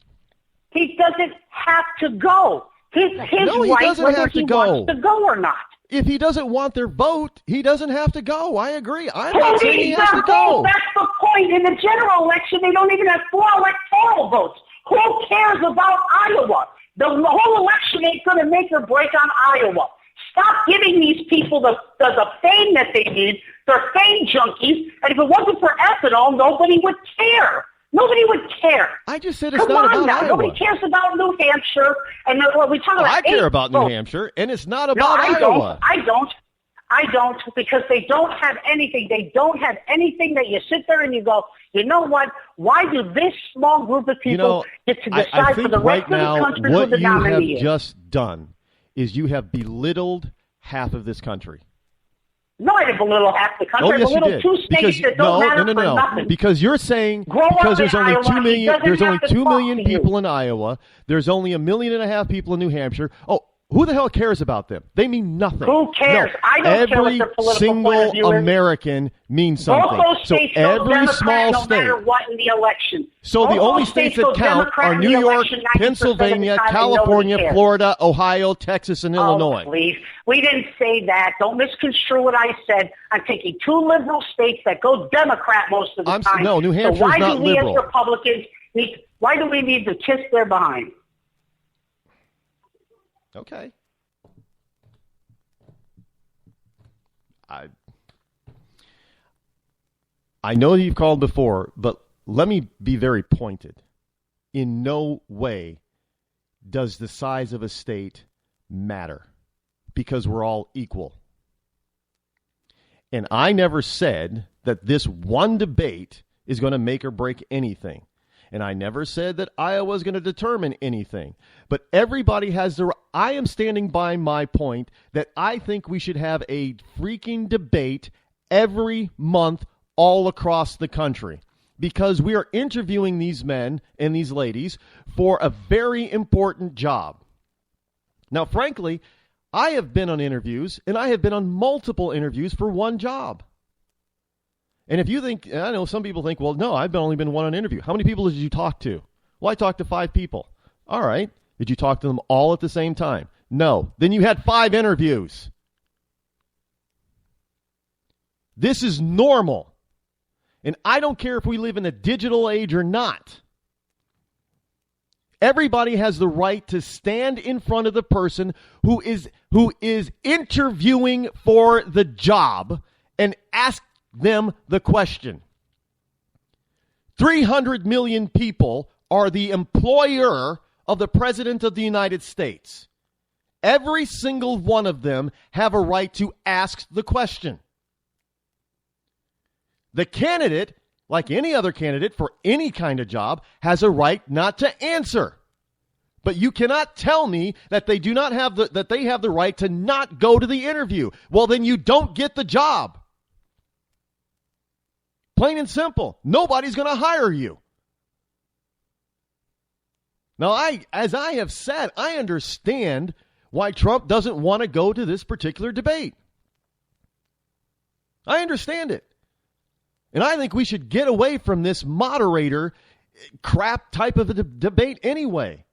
He doesn't have to go. His right whether he wants to go or not. If he doesn't want their vote, he doesn't have to go. I agree. I'm Who not saying he needs has their to go. vote? That's the point. In the general election, they don't even have 4 electoral votes. Who cares about Iowa? The whole election ain't going to make or break on Iowa. Stop giving these people the fame that they need. They're fame junkies. And if it wasn't for ethanol, nobody would care. Nobody would care. I just said it's not about Iowa. Nobody cares about New Hampshire. And we talk about I care about New Hampshire, and it's not about Iowa. I don't, because they don't have anything. They don't have anything that you sit there and you go, you know what? Why do this small group of people get to decide I for think the rest right of the now, country who what the you have nominee is? just done is you have belittled half of this country. No, I didn't belittle half the country. Oh, yes, I belittled you did. two states that don't matter for nothing. Because you're saying because there's only 2 million, there's only 2 million people in Iowa. There's only 1.5 million people in New Hampshire. Oh, who the hell cares about them? They mean nothing. Who cares? No, I don't care what their political point of single view is. American means something. Both those states so go every Democrat small no state. matter what in the election. So Both the only those states go that count Democrat are in New the York, election 90% of the Pennsylvania, time, and California, nobody cares. Florida, Ohio, Texas, and Illinois. Oh, please. We didn't say that. Don't misconstrue what I said. I'm taking 2 liberal states that go Democrat most of the time. No, New Hampshire's so why not do we liberal. as Republicans why do we need to kiss their behind? Okay. I know you've called before, but let me be very pointed. In no way does the size of a state matter, because we're all equal. And I never said that this one debate is going to make or break anything. And I never said that Iowa is going to determine anything. But everybody has the... I am standing by my point that I think we should have a freaking debate every month all across the country, because we are interviewing these men and these ladies for a very important job. Now, frankly, I have been on interviews, and I have been on multiple interviews for one job. And if you think, I know some people think, well, no, I've only been one on interview. How many people did you talk to? Well, I talked to 5 people. All right. Did you talk to them all at the same time? No. Then you had 5 interviews. This is normal. And I don't care if we live in a digital age or not. Everybody has the right to stand in front of the person who is interviewing for the job and ask them the question. 300 million people are the employer of the President of the United States. Every single one of them have a right to ask the question. The candidate, like any other candidate for any kind of job, has a right not to answer. But you cannot tell me that they do not have that they have the right to not go to the interview. Well, then you don't get the job. Plain and simple. Nobody's going to hire you. Now, as I have said, I understand why Trump doesn't want to go to this particular debate. I understand it. And I think we should get away from this moderator crap type of a debate anyway.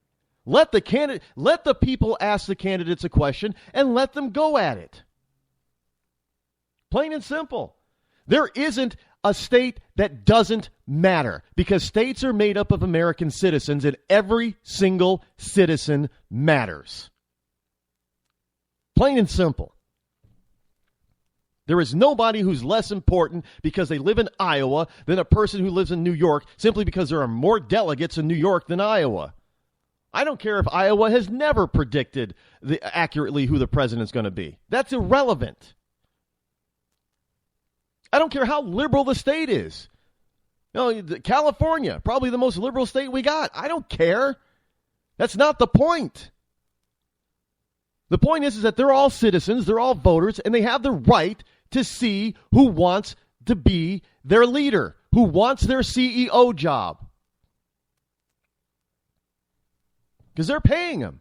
Let the people ask the candidates a question and let them go at it. Plain and simple. There isn't a state that doesn't matter, because states are made up of American citizens and every single citizen matters. Plain and simple. There is nobody who's less important because they live in Iowa than a person who lives in New York, simply because there are more delegates in New York than Iowa. I don't care if Iowa has never predicted accurately who the president's going to be. That's irrelevant. I don't care how liberal the state is. California, probably the most liberal state we got. I don't care. That's not the point. The point is that they're all citizens, they're all voters, and they have the right to see who wants to be their leader, who wants their CEO job. because they're paying him.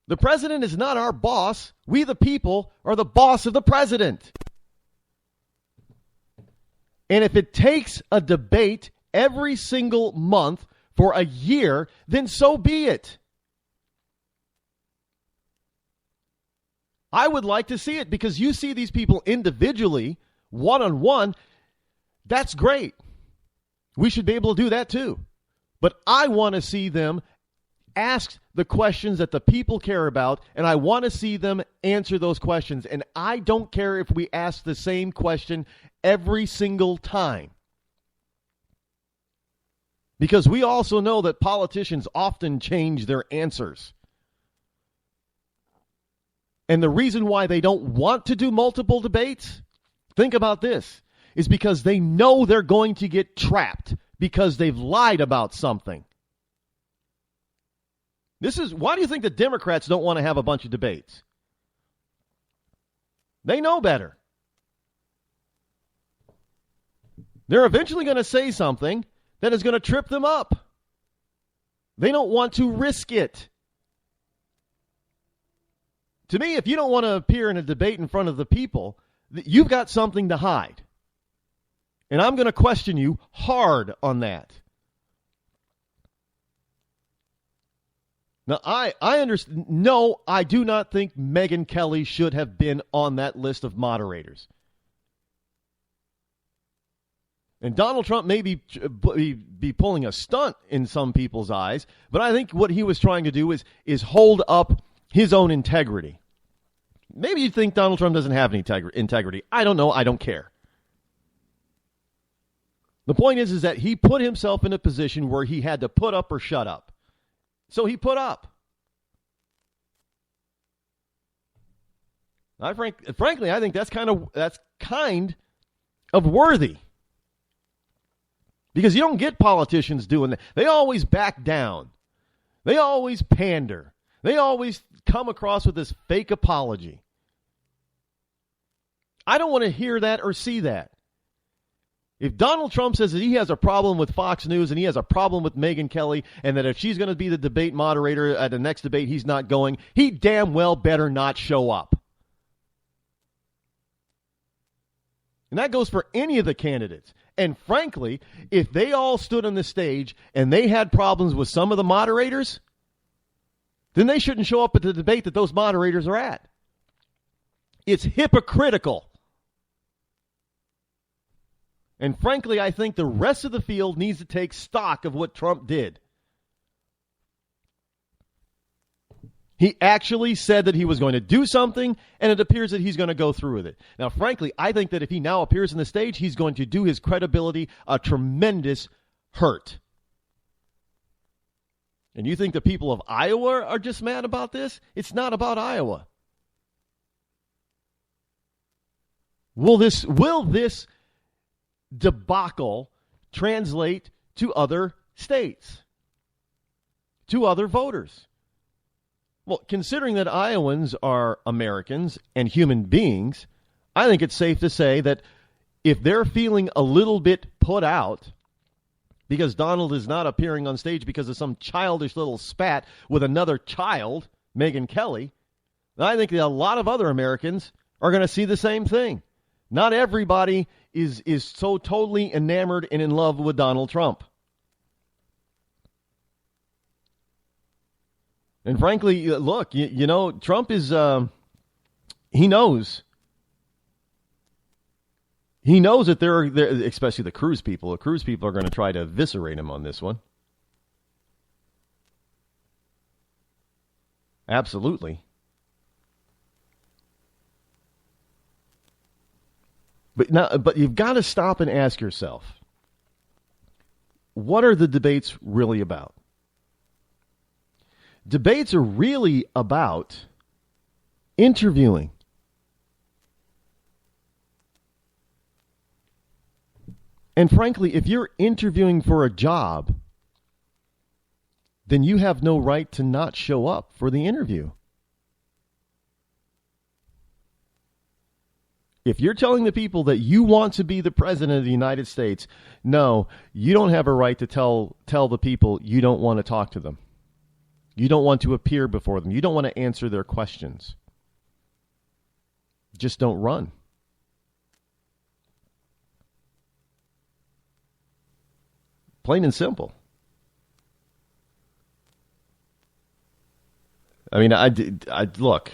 The president is not our boss. We, the people, are the boss of the president. And if it takes a debate every single month for a year, then so be it. I would like to see it because you see these people individually, one-on-one. That's great. We should be able to do that too. But I want to see them ask the questions that the people care about, and I want to see them answer those questions. And I don't care if we ask the same question every single time. Because we also know that politicians often change their answers. And the reason why they don't want to do multiple debates, think about this, is because they know they're going to get trapped because they've lied about something. Why do you think the Democrats don't want to have a bunch of debates? They know better. They're eventually going to say something that is going to trip them up. They don't want to risk it. To me, if you don't want to appear in a debate in front of the people, you've got something to hide. And I'm going to question you hard on that. Now, I understand. No, I do not think Megyn Kelly should have been on that list of moderators. And Donald Trump may be pulling a stunt in some people's eyes, but I think what he was trying to do is hold up his own integrity. Maybe you think Donald Trump doesn't have any integrity. I don't know. I don't care. The point is that he put himself in a position where he had to put up or shut up. So he put up. Frankly, I think that's kind of worthy. Because you don't get politicians doing that. They always back down. They always pander. They always come across with this fake apology. I don't want to hear that or see that. If Donald Trump says that he has a problem with Fox News and he has a problem with Megyn Kelly and that if she's going to be the debate moderator at the next debate, he's not going, he damn well better not show up. And that goes for any of the candidates. And frankly, if they all stood on the stage and they had problems with some of the moderators, then they shouldn't show up at the debate that those moderators are at. It's hypocritical. And frankly, I think the rest of the field needs to take stock of what Trump did. He actually said that he was going to do something, and it appears that he's going to go through with it. Now, frankly, I think that if he now appears on the stage, he's going to do his credibility a tremendous hurt. And you think the people of Iowa are just mad about this? It's not about Iowa. Will this debacle translate to other states, to other voters? Well, considering that Iowans are Americans and human beings, I think it's safe to say that if they're feeling a little bit put out because Donald is not appearing on stage because of some childish little spat with another child, Megyn Kelly, I think that a lot of other Americans are going to see the same thing. Not everybody is so totally enamored and in love with Donald Trump. And frankly, look, you know, Trump is, he knows. He knows that there, especially the Cruz people are going to try to eviscerate him on this one. Absolutely. But you've got to stop and ask yourself, what are the debates really about? Debates are really about interviewing. And frankly, if you're interviewing for a job, then you have no right to not show up for the interview. If you're telling the people that you want to be the president of the United States, no, you don't have a right to tell the people you don't want to talk to them. You don't want to appear before them. You don't want to answer their questions. Just don't run. Plain and simple. I mean, I look.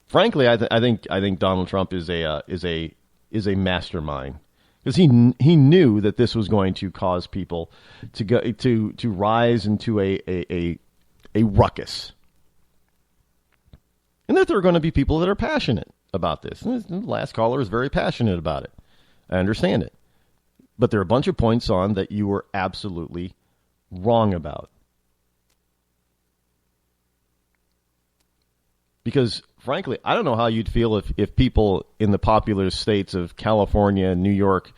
Frankly, I think Donald Trump is a mastermind, because he knew that this was going to cause people to rise into a ruckus, and that there are going to be people that are passionate about this. And the last caller is very passionate about it. I understand it, but there are a bunch of points on that you were absolutely wrong about. Because, frankly, I don't know how you'd feel if people in the popular states of California, New York,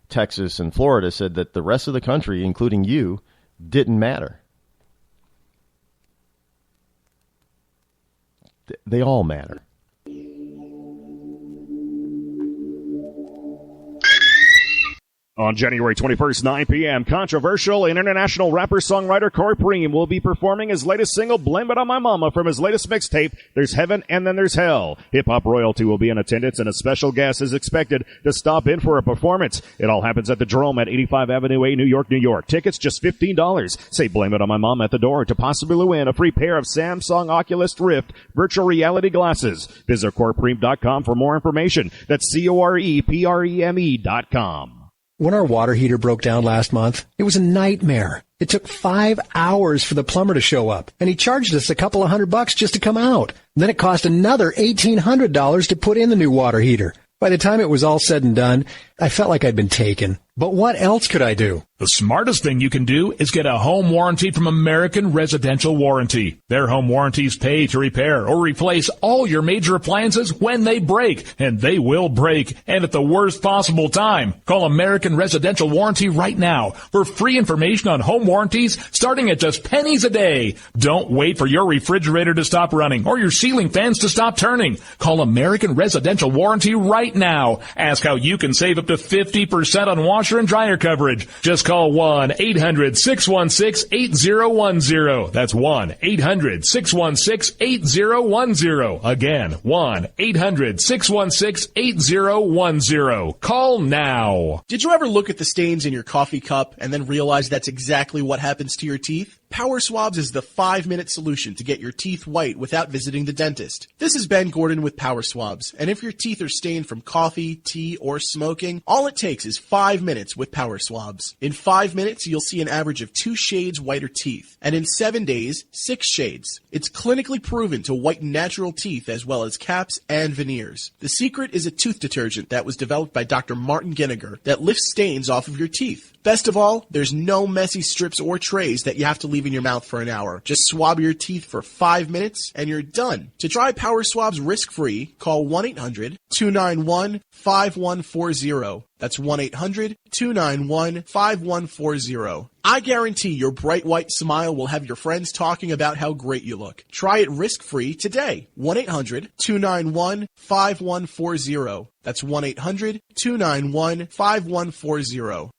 Texas, and Florida said that the rest of the country, including you, didn't matter. They all matter. On January 21st, 9 p.m., controversial and international rapper-songwriter Corey Preem will be performing his latest single, Blame It On My Mama, from his latest mixtape, There's Heaven and Then There's Hell. Hip-hop royalty will be in attendance, and a special guest is expected to stop in for a performance. It all happens at the Drome at 85 Avenue A, New York, New York. Tickets just $15. Say Blame It On My Mama at the door to possibly win a free pair of Samsung Oculus Rift virtual reality glasses. Visit CoreyPreem.com for more information. That's CoreyPreme.com. When our water heater broke down last month, it was a nightmare. It took 5 hours for the plumber to show up, and he charged us a couple of $100 just to come out. Then it cost another $1,800 to put in the new water heater. By the time it was all said and done, I felt like I'd been taken. But what else could I do? The smartest thing you can do is get a home warranty from American Residential Warranty. Their home warranties pay to repair or replace all your major appliances when they break, and they will break, and at the worst possible time. Call American Residential Warranty right now for free information on home warranties starting at just pennies a day. Don't wait for your refrigerator to stop running or your ceiling fans to stop turning. Call American Residential Warranty right now. Ask how you can save up to 50% on washer and dryer coverage. Just call 1-800-616-8010. That's 1-800-616-8010. Again, 1-800-616-8010. Call now. Did you ever look at the stains in your coffee cup and then realize that's exactly what happens to your teeth? Power Swabs is the 5-minute solution to get your teeth white without visiting the dentist. This is Ben Gordon with Power Swabs, and if your teeth are stained from coffee, tea, or smoking, all it takes is 5 minutes with Power Swabs. In 5 minutes, you'll see an average of 2 shades whiter teeth, and in 7 days, 6 shades. It's clinically proven to whiten natural teeth as well as caps and veneers. The secret is a tooth detergent that was developed by Dr. Martin Ginniger that lifts stains off of your teeth. Best of all, there's no messy strips or trays that you have to leave in your mouth for an hour. Just swab your teeth for 5 minutes and you're done. To try Power Swabs risk-free, call 1-800-291-5140. That's 1-800-291-5140. I guarantee your bright white smile will have your friends talking about how great you look. Try it risk-free today. 1-800-291-5140. That's 1-800-291-5140.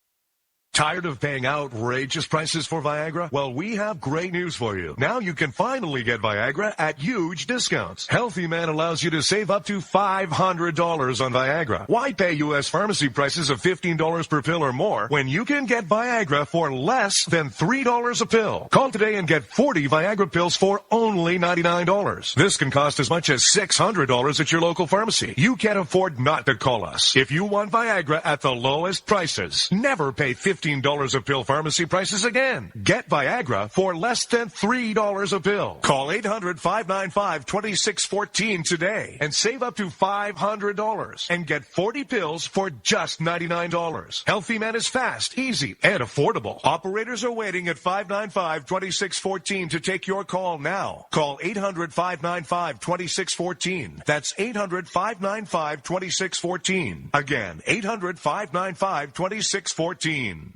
Tired of paying outrageous prices for Viagra? Well, we have great news for you. Now you can finally get Viagra at huge discounts. Healthy Man allows you to save up to $500 on Viagra. Why pay U.S. pharmacy prices of $15 per pill or more when you can get Viagra for less than $3 a pill? Call today and get 40 Viagra pills for only $99. This can cost as much as $600 at your local pharmacy. You can't afford not to call us. If you want Viagra at the lowest prices, never pay $15 a pill pharmacy prices again. Get Viagra for less than $3 a pill. Call 800-595-2614 today and save up to $500 and get 40 pills for just $99. Healthy Man is fast, easy, and affordable. Operators are waiting at 595-2614 to take your call now. Call 800-595-2614. That's 800-595-2614. Again, 800-595-2614.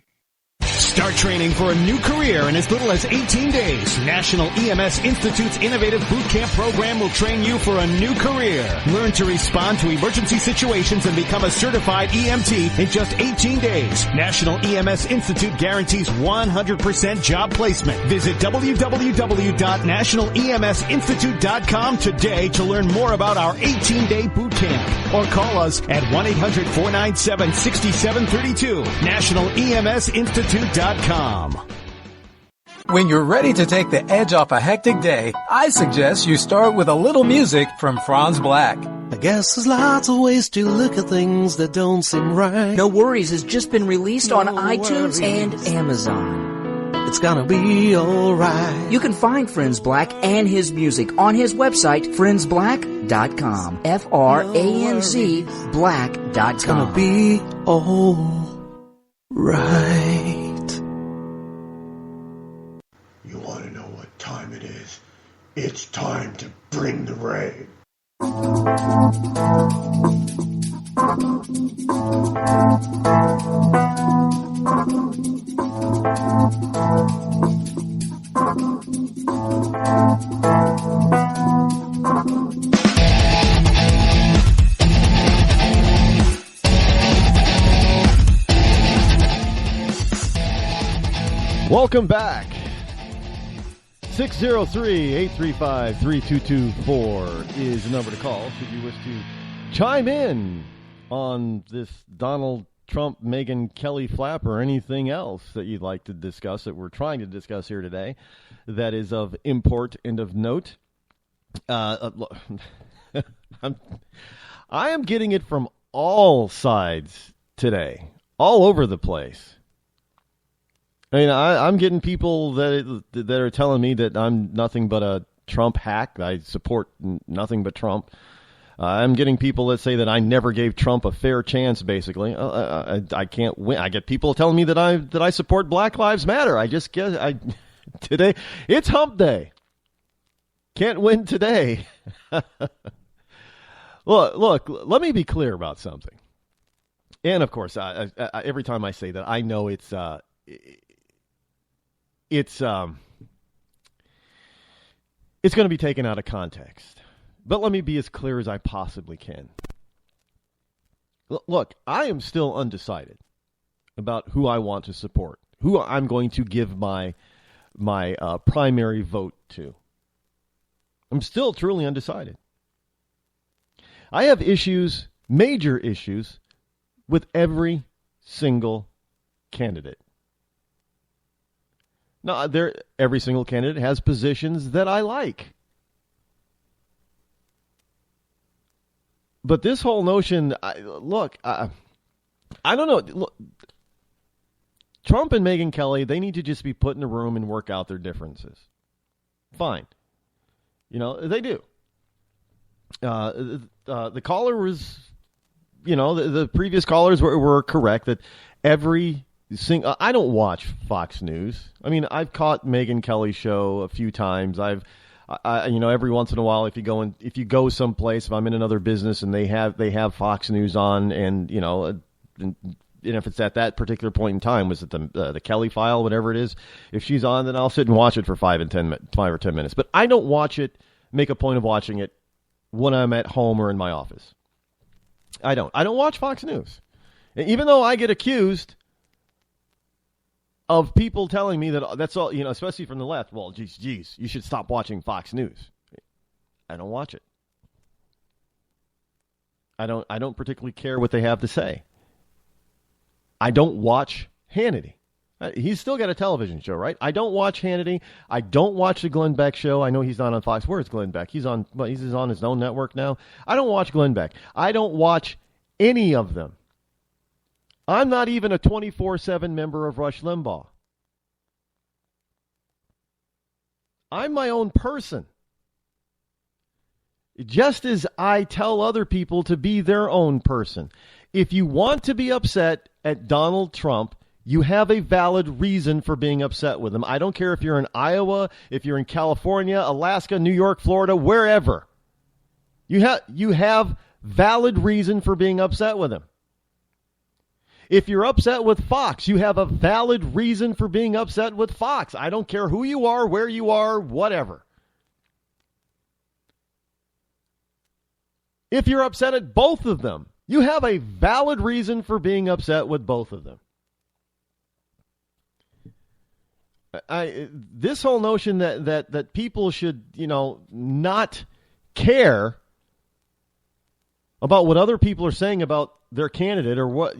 Start training for a new career in as little as 18 days. National EMS Institute's innovative boot camp program will train you for a new career. Learn to respond to emergency situations and become a certified EMT in just 18 days. National EMS Institute guarantees 100% job placement. Visit www.nationaleMSinstitute.com today to learn more about our 18-day boot camp. Or call us at 1-800-497-6732. NationalEMSInstitute.com. When you're ready to take the edge off a hectic day, I suggest you start with a little music from Franz Black. I guess there's lots of ways to look at things that don't seem right. No Worries has just been released on iTunes and Amazon. It's gonna be alright. You can find Franz Black and his music on his website, friendsblack.com. F-R-A-N-Z black.com. It's gonna be alright. You wanna know what time it is? It's time to bring the rain. Welcome back. 603-835-3224 is the number to call should you wish to chime in on this Donald Trump, Megyn Kelly flap or anything else that you'd like to discuss that we're trying to discuss here today that is of import and of note. I am getting it from all sides today, all over the place. I mean, I'm getting people that are telling me that I'm nothing but a Trump hack. I support nothing but Trump. I'm getting people that say that I never gave Trump a fair chance. Basically, I can't win. I get people telling me that I support Black Lives Matter. I just guess today it's Hump Day. Can't win today. Look. Let me be clear about something. And of course, every time I say that, I know it's going to be taken out of context. But let me be as clear as I possibly can. Look, I am still undecided about who I want to support, who I'm going to give my primary vote to. I'm still truly undecided. I have issues, major issues, with every single candidate. Now, every single candidate has positions that I like. But this whole notion, I don't know. Look, Trump and Megyn Kelly, they need to just be put in a room and work out their differences. Fine. They do. The caller was, the previous callers were correct that I don't watch Fox News. I mean, I've caught Megyn Kelly's show a few times. Every once in a while, if you go someplace, if I'm in another business and they have Fox News on, and if it's at that particular point in time, was it the Kelly file, whatever it is, if she's on, then I'll sit and watch it for 5 or 10 minutes. But I don't make a point of watching it when I'm at home or in my office. I don't watch Fox News, even though I get accused of people telling me that's all, especially from the left. Well, geez, you should stop watching Fox News. I don't watch it. I don't particularly care what they have to say. I don't watch Hannity. He's still got a television show, right? I don't watch Hannity. I don't watch the Glenn Beck show. I know he's not on Fox. Where is Glenn Beck? He's on his own network now. I don't watch Glenn Beck. I don't watch any of them. I'm not even a 24/7 member of Rush Limbaugh. I'm my own person. Just as I tell other people to be their own person. If you want to be upset at Donald Trump, you have a valid reason for being upset with him. I don't care if you're in Iowa, if you're in California, Alaska, New York, Florida, wherever. You have valid reason for being upset with him. If you're upset with Fox, you have a valid reason for being upset with Fox. I don't care who you are, where you are, whatever. If you're upset at both of them, you have a valid reason for being upset with both of them. This whole notion that people should, not care about what other people are saying about their candidate or what,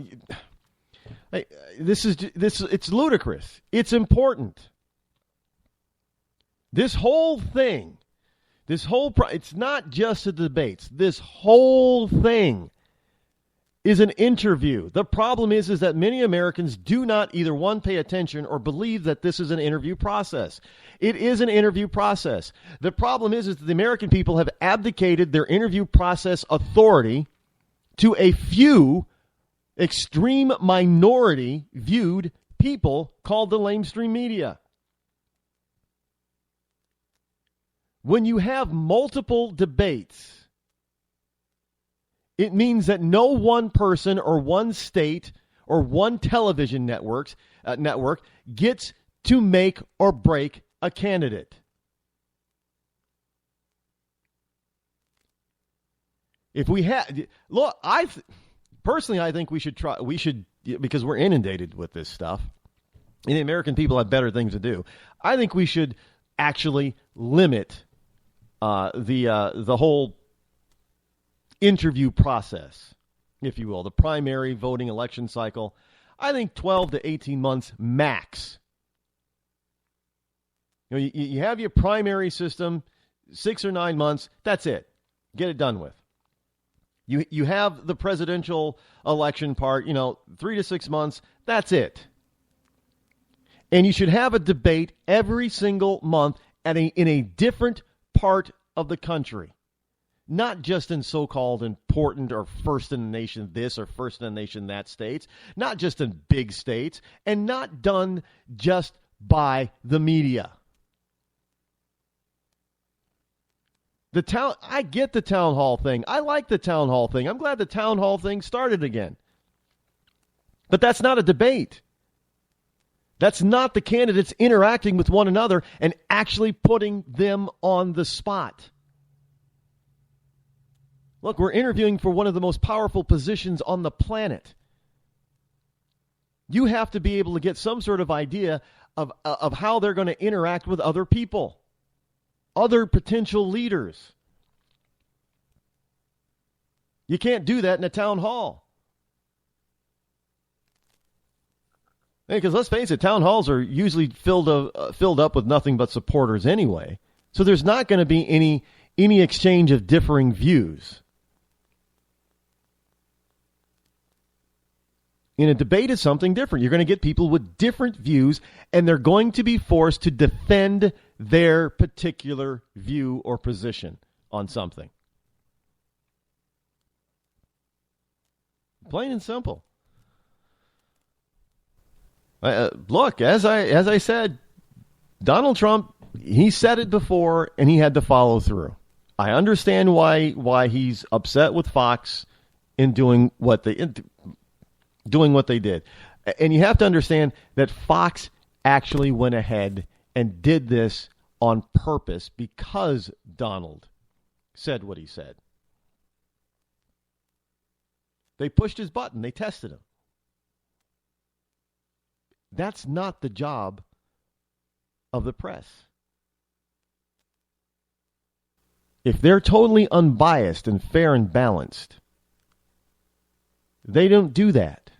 it's ludicrous. It's important. This whole thing, it's not just the debates. This whole thing is an interview. The problem is that many Americans do not either, one, pay attention or believe that this is an interview process. It is an interview process. The problem is that the American people have abdicated their interview process authority to a few extreme minority viewed people called the lamestream media. When you have multiple debates, it means that no one person or one state or one television network gets to make or break a candidate. If we had, look, personally, I think we should, because we're inundated with this stuff, and the American people have better things to do. I think we should actually limit the whole interview process, if you will, the primary voting election cycle. I think 12 to 18 months max. You have your primary system, 6 or 9 months. That's it. Get it done with. You have the presidential election part, 3 to 6 months. That's it. And you should have a debate every single month in a different part of the country. Not just in so-called important or first in the nation this or first in the nation that states. Not just in big states. And not done just by the media. I get the town hall thing. I like the town hall thing. I'm glad the town hall thing started again. But that's not a debate. That's not the candidates interacting with one another and actually putting them on the spot. Look, we're interviewing for one of the most powerful positions on the planet. You have to be able to get some sort of idea of how they're going to interact with other people, other potential leaders. You can't do that in a town hall. Because let's face it, town halls are usually filled up with nothing but supporters anyway. So there's not going to be any exchange of differing views. In a debate is something different. You're going to get people with different views, and they're going to be forced to defend their particular view or position on something. Plain and simple. Look, as I said, Donald Trump, he said it before, and he had to follow through. I understand why he's upset with Fox in doing what they did. And you have to understand that Fox actually went ahead and did this on purpose because Donald said what he said. They pushed his button. They tested him. That's not the job of the press. If they're totally unbiased and fair and balanced, they don't do that.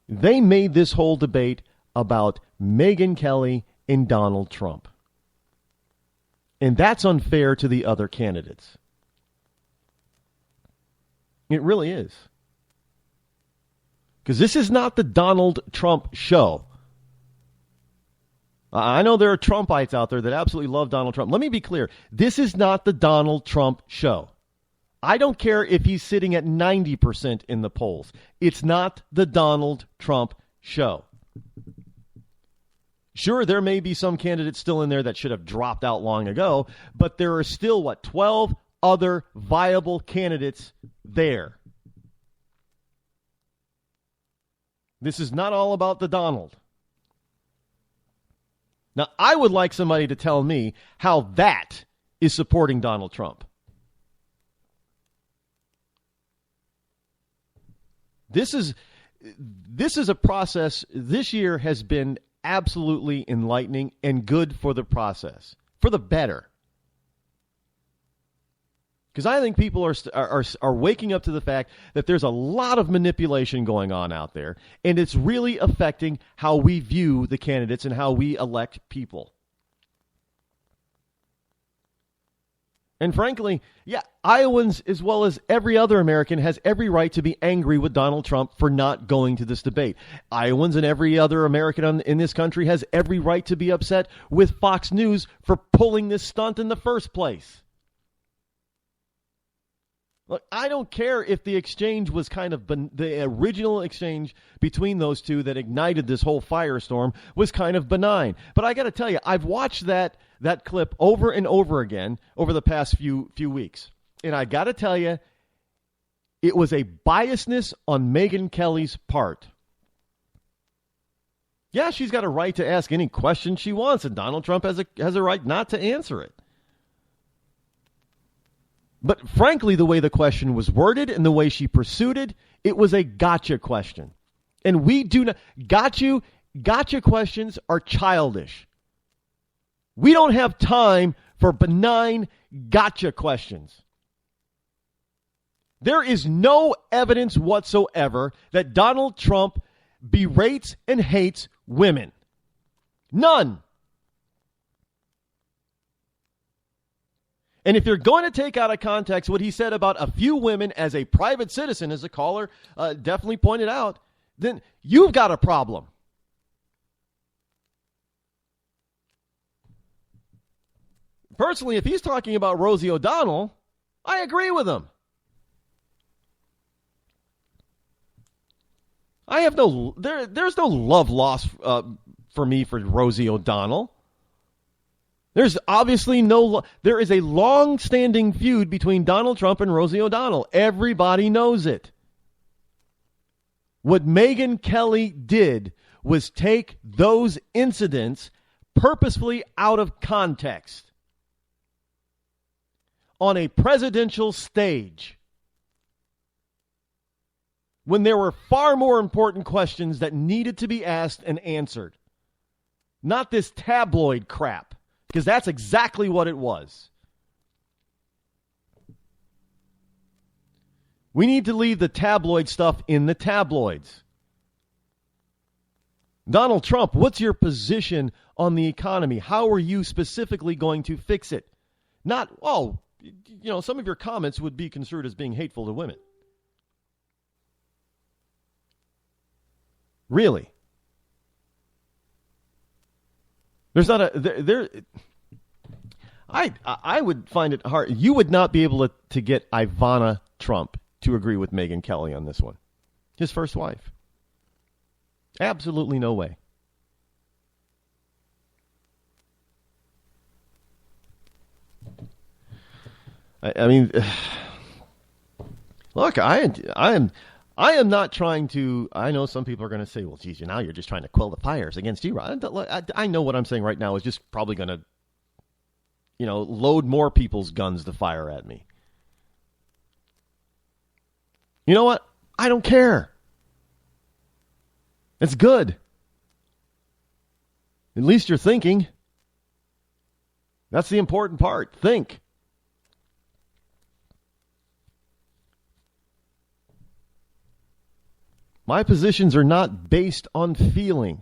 They made this whole debate about Megyn Kelly and Donald Trump. And that's unfair to the other candidates. It really is. Because this is not the Donald Trump show. I know there are Trumpites out there that absolutely love Donald Trump. Let me be clear. This is not the Donald Trump show. I don't care if he's sitting at 90% in the polls. It's not the Donald Trump show. Sure, there may be some candidates still in there that should have dropped out long ago, but there are still, 12 other viable candidates there. This is not all about the Donald. Now, I would like somebody to tell me how that is supporting Donald Trump. This is a process. This year has been absolutely enlightening and good for the process, for the better. Because I think people are waking up to the fact that there's a lot of manipulation going on out there, and it's really affecting how we view the candidates and how we elect people. And frankly, yeah, Iowans, as well as every other American, has every right to be angry with Donald Trump for not going to this debate. Iowans and every other American in this country has every right to be upset with Fox News for pulling this stunt in the first place. Look, I don't care if the exchange was kind of the original exchange between those two that ignited this whole firestorm was kind of benign. But I got to tell you, I've watched that clip over and over again over the past few weeks. And I got to tell you, it was a biasness on Megyn Kelly's part. Yeah, she's got a right to ask any question she wants, and Donald Trump has a right not to answer it. But frankly, the way the question was worded and the way she pursued it, it was a gotcha question. And we do not... Gotcha questions are childish. We don't have time for benign gotcha questions. There is no evidence whatsoever that Donald Trump berates and hates women. None. And if you're going to take out of context what he said about a few women as a private citizen, as a caller definitely pointed out, then you've got a problem. Personally, if he's talking about Rosie O'Donnell, I agree with him. There's no love lost for me for Rosie O'Donnell. There's obviously there is a long-standing feud between Donald Trump and Rosie O'Donnell. Everybody knows it. What Megyn Kelly did was take those incidents purposefully out of context on a presidential stage when there were far more important questions that needed to be asked and answered. Not this tabloid crap. Because that's exactly what it was. We need to leave the tabloid stuff in the tabloids. Donald Trump, what's your position on the economy? How are you specifically going to fix it? Not, some of your comments would be construed as being hateful to women. Really? There's not I would find it hard. You would not be able to get Ivana Trump to agree with Megyn Kelly on this one. His first wife. Absolutely no way. I mean, look, I am not trying to. I know some people are going to say, "Well, geez, now you're just trying to quell the fires against you." I know what I'm saying right now is just probably going to, load more people's guns to fire at me. You know what? I don't care. It's good. At least you're thinking. That's the important part. Think. My positions are not based on feeling.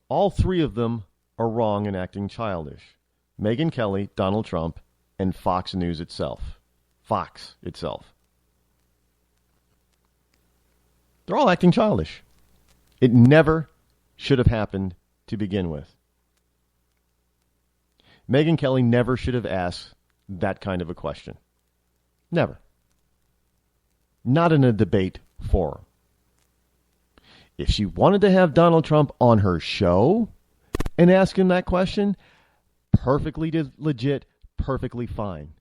All three of them are wrong and acting childish. Megyn Kelly, Donald Trump, and Fox News itself. Fox itself. They're all acting childish. It never should have happened to begin with. Megyn Kelly never should have asked that kind of a question. Never. Not in a debate forum. If she wanted to have Donald Trump on her show and ask him that question, perfectly legit, perfectly fine.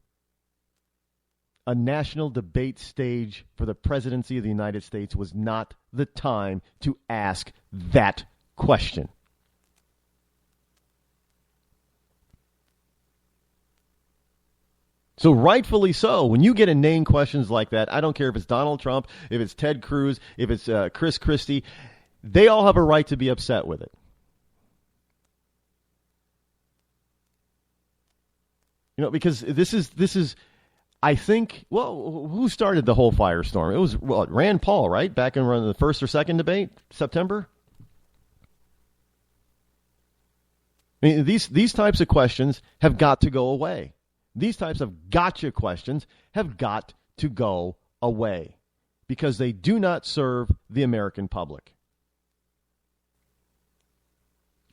a national debate stage for the presidency of the United States was not the time to ask that question. So rightfully so, when you get inane questions like that, I don't care if it's Donald Trump, if it's Ted Cruz, if it's Chris Christie, they all have a right to be upset with it. You know, because this is, I think, well, who started the whole firestorm? It was Rand Paul, right? Back in the first or second debate, September. I mean, these types of questions have got to go away. These types of gotcha questions have got to go away because they do not serve the American public.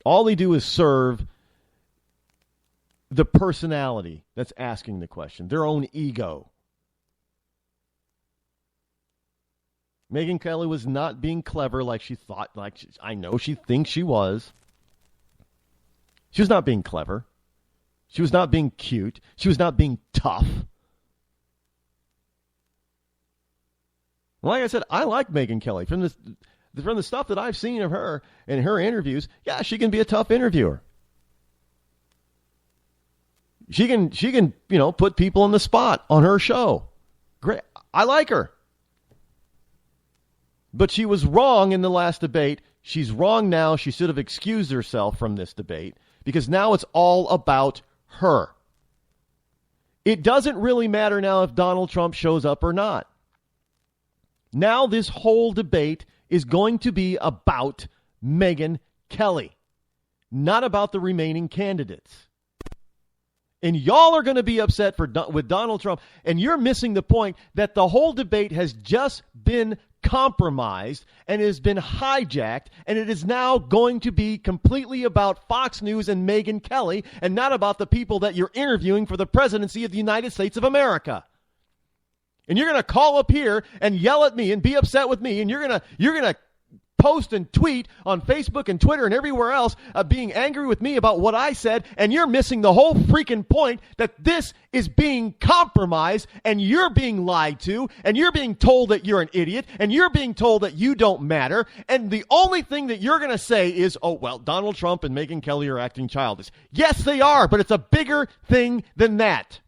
All they do is serve the personality that's asking the question, their own ego. Megyn Kelly was not being clever like she thought, I know she thinks she was. She was not being clever. She was not being cute. She was not being tough. Like I said, I like Megyn Kelly. From the stuff that I've seen of her in her interviews, yeah, she can be a tough interviewer. She can, put people on the spot on her show. Great. I like her. But she was wrong in the last debate. She's wrong now. She should have excused herself from this debate because now it's all about her. It doesn't really matter now if Donald Trump shows up or not. Now this whole debate is going to be about Megyn Kelly, not about the remaining candidates. And y'all are going to be upset with Donald Trump, and you're missing the point that the whole debate has just been compromised and has been hijacked, and it is now going to be completely about Fox News and Megyn Kelly and not about the people that you're interviewing for the presidency of the United States of America. And you're going to call up here and yell at me and be upset with me, and you're going to post and tweet on Facebook and Twitter and everywhere else being angry with me about what I said, and you're missing the whole freaking point that this is being compromised and you're being lied to and you're being told that you're an idiot and you're being told that you don't matter, and the only thing that you're going to say is, oh, well, Donald Trump and Megyn Kelly are acting childish. Yes, they are, but it's a bigger thing than that.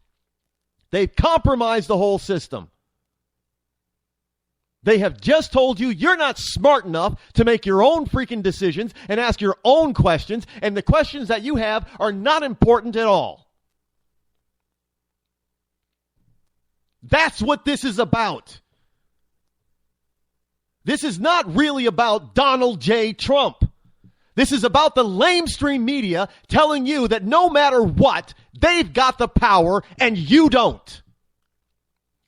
They've compromised the whole system. They have just told you you're not smart enough to make your own freaking decisions and ask your own questions, and the questions that you have are not important at all. That's what this is about. This is not really about Donald J. Trump. This is about the lamestream media telling you that no matter what, they've got the power and you don't.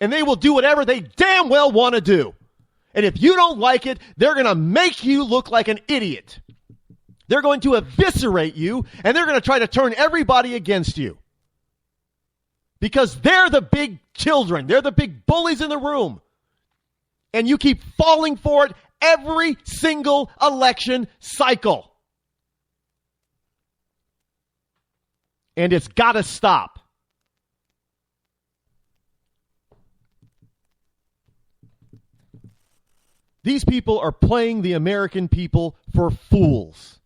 And they will do whatever they damn well want to do. And if you don't like it, they're going to make you look like an idiot. They're going to eviscerate you, and they're going to try to turn everybody against you. Because they're the big children. They're the big bullies in the room. And you keep falling for it every single election cycle. And it's got to stop. These people are playing the American people for fools.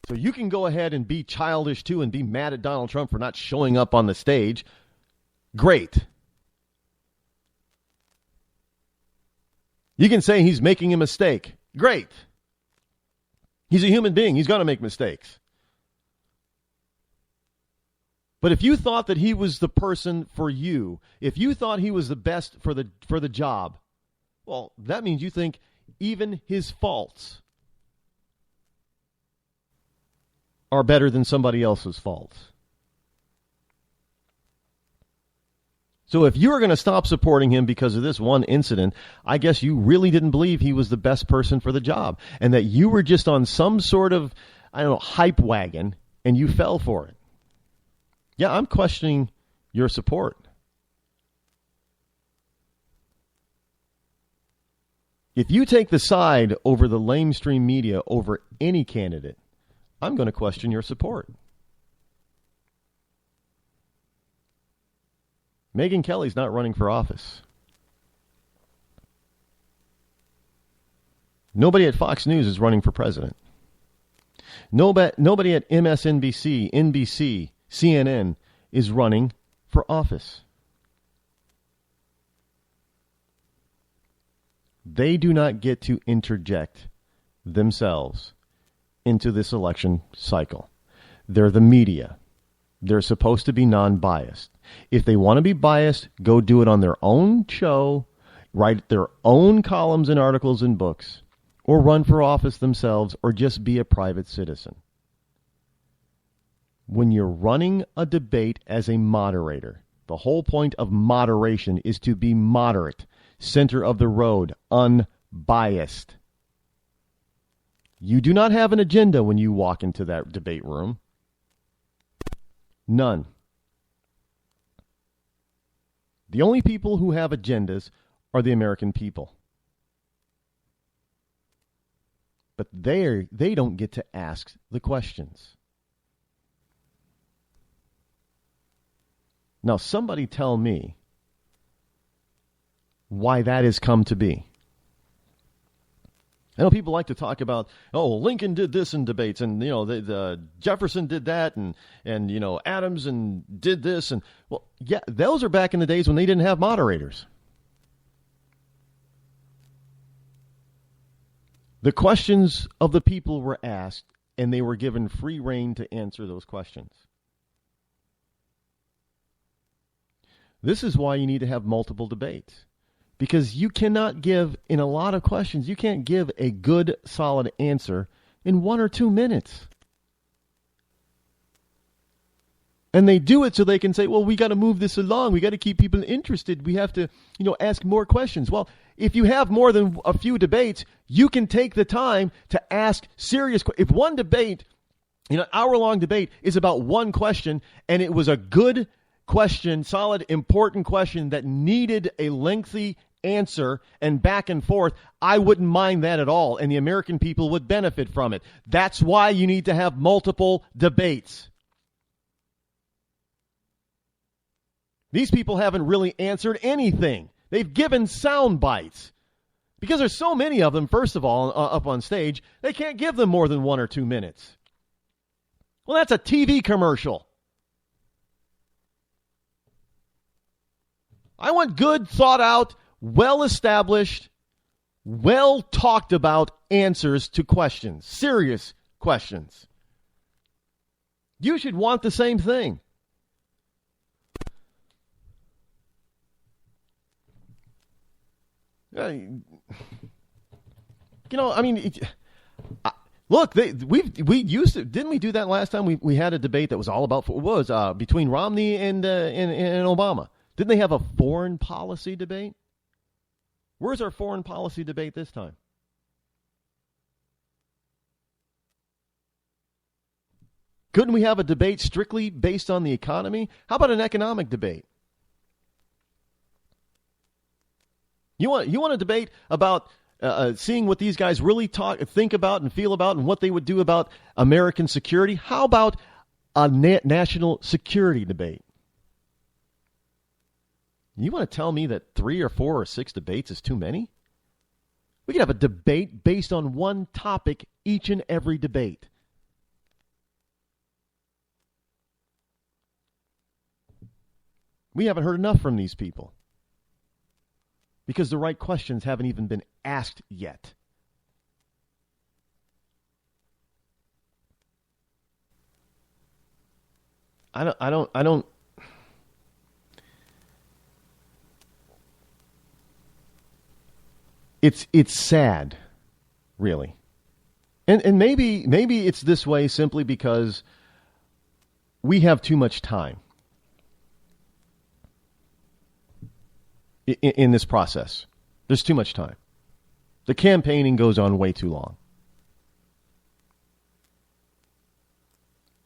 So you can go ahead and be childish too and be mad at Donald Trump for not showing up on the stage. Great. You can say he's making a mistake. Great. He's a human being. He's going to make mistakes. But if you thought that he was the person for you, if you thought he was the best for the job, well, that means you think even his faults are better than somebody else's faults. So if you were going to stop supporting him because of this one incident, I guess you really didn't believe he was the best person for the job and that you were just on some sort of, hype wagon and you fell for it. Yeah, I'm questioning your support. If you take the side over the lamestream media over any candidate, I'm going to question your support. Megyn Kelly's not running for office. Nobody at Fox News is running for president. Nobody at MSNBC, NBC, CNN is running for office. They do not get to interject themselves into this election cycle. They're the media. They're supposed to be non-biased. If they want to be biased, go do it on their own show, write their own columns and articles and books, or run for office themselves, or just be a private citizen. When you're running a debate as a moderator, the whole point of moderation is to be moderate, center of the road, unbiased. You do not have an agenda when you walk into that debate room. None. The only people who have agendas are the American people. But they don't get to ask the questions. Now, somebody tell me why that has come to be. I know people like to talk about, Lincoln did this in debates, and the Jefferson did that, and Adams and did this, and well, yeah, those are back in the days when they didn't have moderators. The questions of the people were asked, and they were given free rein to answer those questions. This is why you need to have multiple debates. Because you cannot give, in a lot of questions, you can't give a good, solid answer in 1 or 2 minutes. And they do it so they can say, well, we got to move this along. We got to keep people interested. We have to, ask more questions. Well, if you have more than a few debates, you can take the time to ask serious questions. If one debate, an hour-long debate is about one question, and it was a good question, solid, important question that needed a lengthy answer and back and forth, I wouldn't mind that at all, and the American people would benefit from it. That's why you need to have multiple debates. These people haven't really answered anything. They've given sound bites. Because there's so many of them, first of all, up on stage, they can't give them more than 1 or 2 minutes. Well, that's a TV commercial. I want good, thought out, well-established, well-talked about answers to questions, serious questions. You should want the same thing. Look, we used to, didn't we do that last time? We had a debate that was all about, between Romney and Obama. Didn't they have a foreign policy debate? Where's our foreign policy debate this time? Couldn't we have a debate strictly based on the economy? How about an economic debate? You want a debate about seeing what these guys really think about and feel about and what they would do about American security? How about a national security debate? You want to tell me that 3 or 4 or 6 debates is too many? We could have a debate based on one topic each and every debate. We haven't heard enough from these people because the right questions haven't even been asked yet. I don't. It's sad, really. And maybe it's this way simply because we have too much time in this process. There's too much time. The campaigning goes on way too long.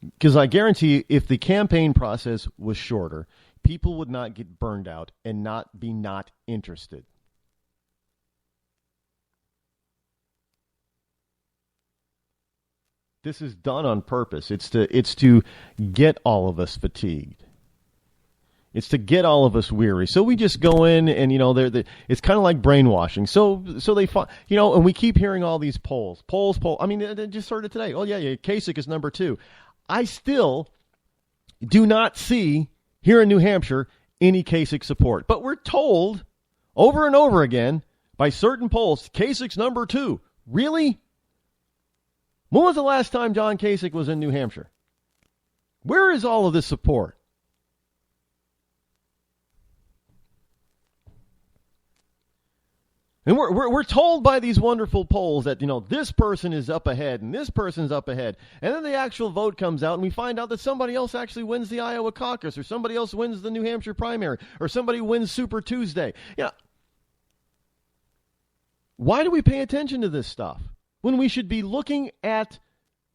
Because I guarantee you, if the campaign process was shorter, people would not get burned out and not interested. This is done on purpose. It's to get all of us fatigued. It's to get all of us weary. So we just go in and, it's kind of like brainwashing. So they, and we keep hearing all these polls. I mean, I just heard it today. Oh, yeah, Kasich is number 2. I still do not see here in New Hampshire any Kasich support. But we're told over and over again by certain polls, Kasich's number 2. Really? When was the last time John Kasich was in New Hampshire? Where is all of this support? And we're told by these wonderful polls that, this person is up ahead and this person's up ahead. And then the actual vote comes out and we find out that somebody else actually wins the Iowa caucus, or somebody else wins the New Hampshire primary, or somebody wins Super Tuesday. Why do we pay attention to this stuff when we should be looking at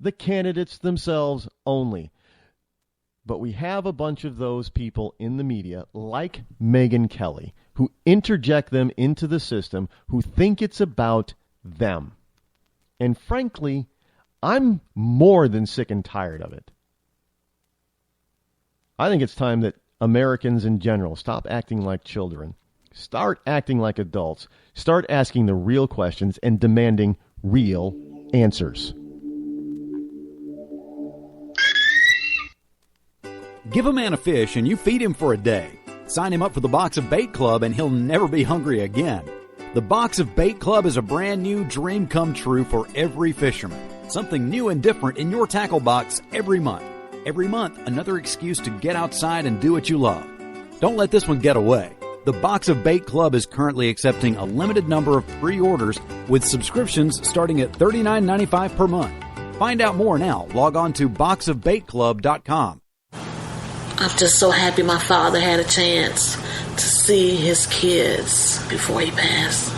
the candidates themselves only? But we have a bunch of those people in the media, like Megyn Kelly, who interject them into the system, who think it's about them. And frankly, I'm more than sick and tired of it. I think it's time that Americans in general stop acting like children, start acting like adults, start asking the real questions and demanding real answers. Give a man a fish and you feed him for a day. Sign him up for the Box of Bait Club and he'll never be hungry again. The Box of Bait Club is a brand new dream come true for every fisherman. Something new and different in your tackle box every month. Every month, another excuse to get outside and do what you love. Don't let this one get away. The Box of Bait Club is currently accepting a limited number of pre-orders with subscriptions starting at $39.95 per month. Find out more now. Log on to boxofbaitclub.com. I'm just so happy my father had a chance to see his kids before he passed.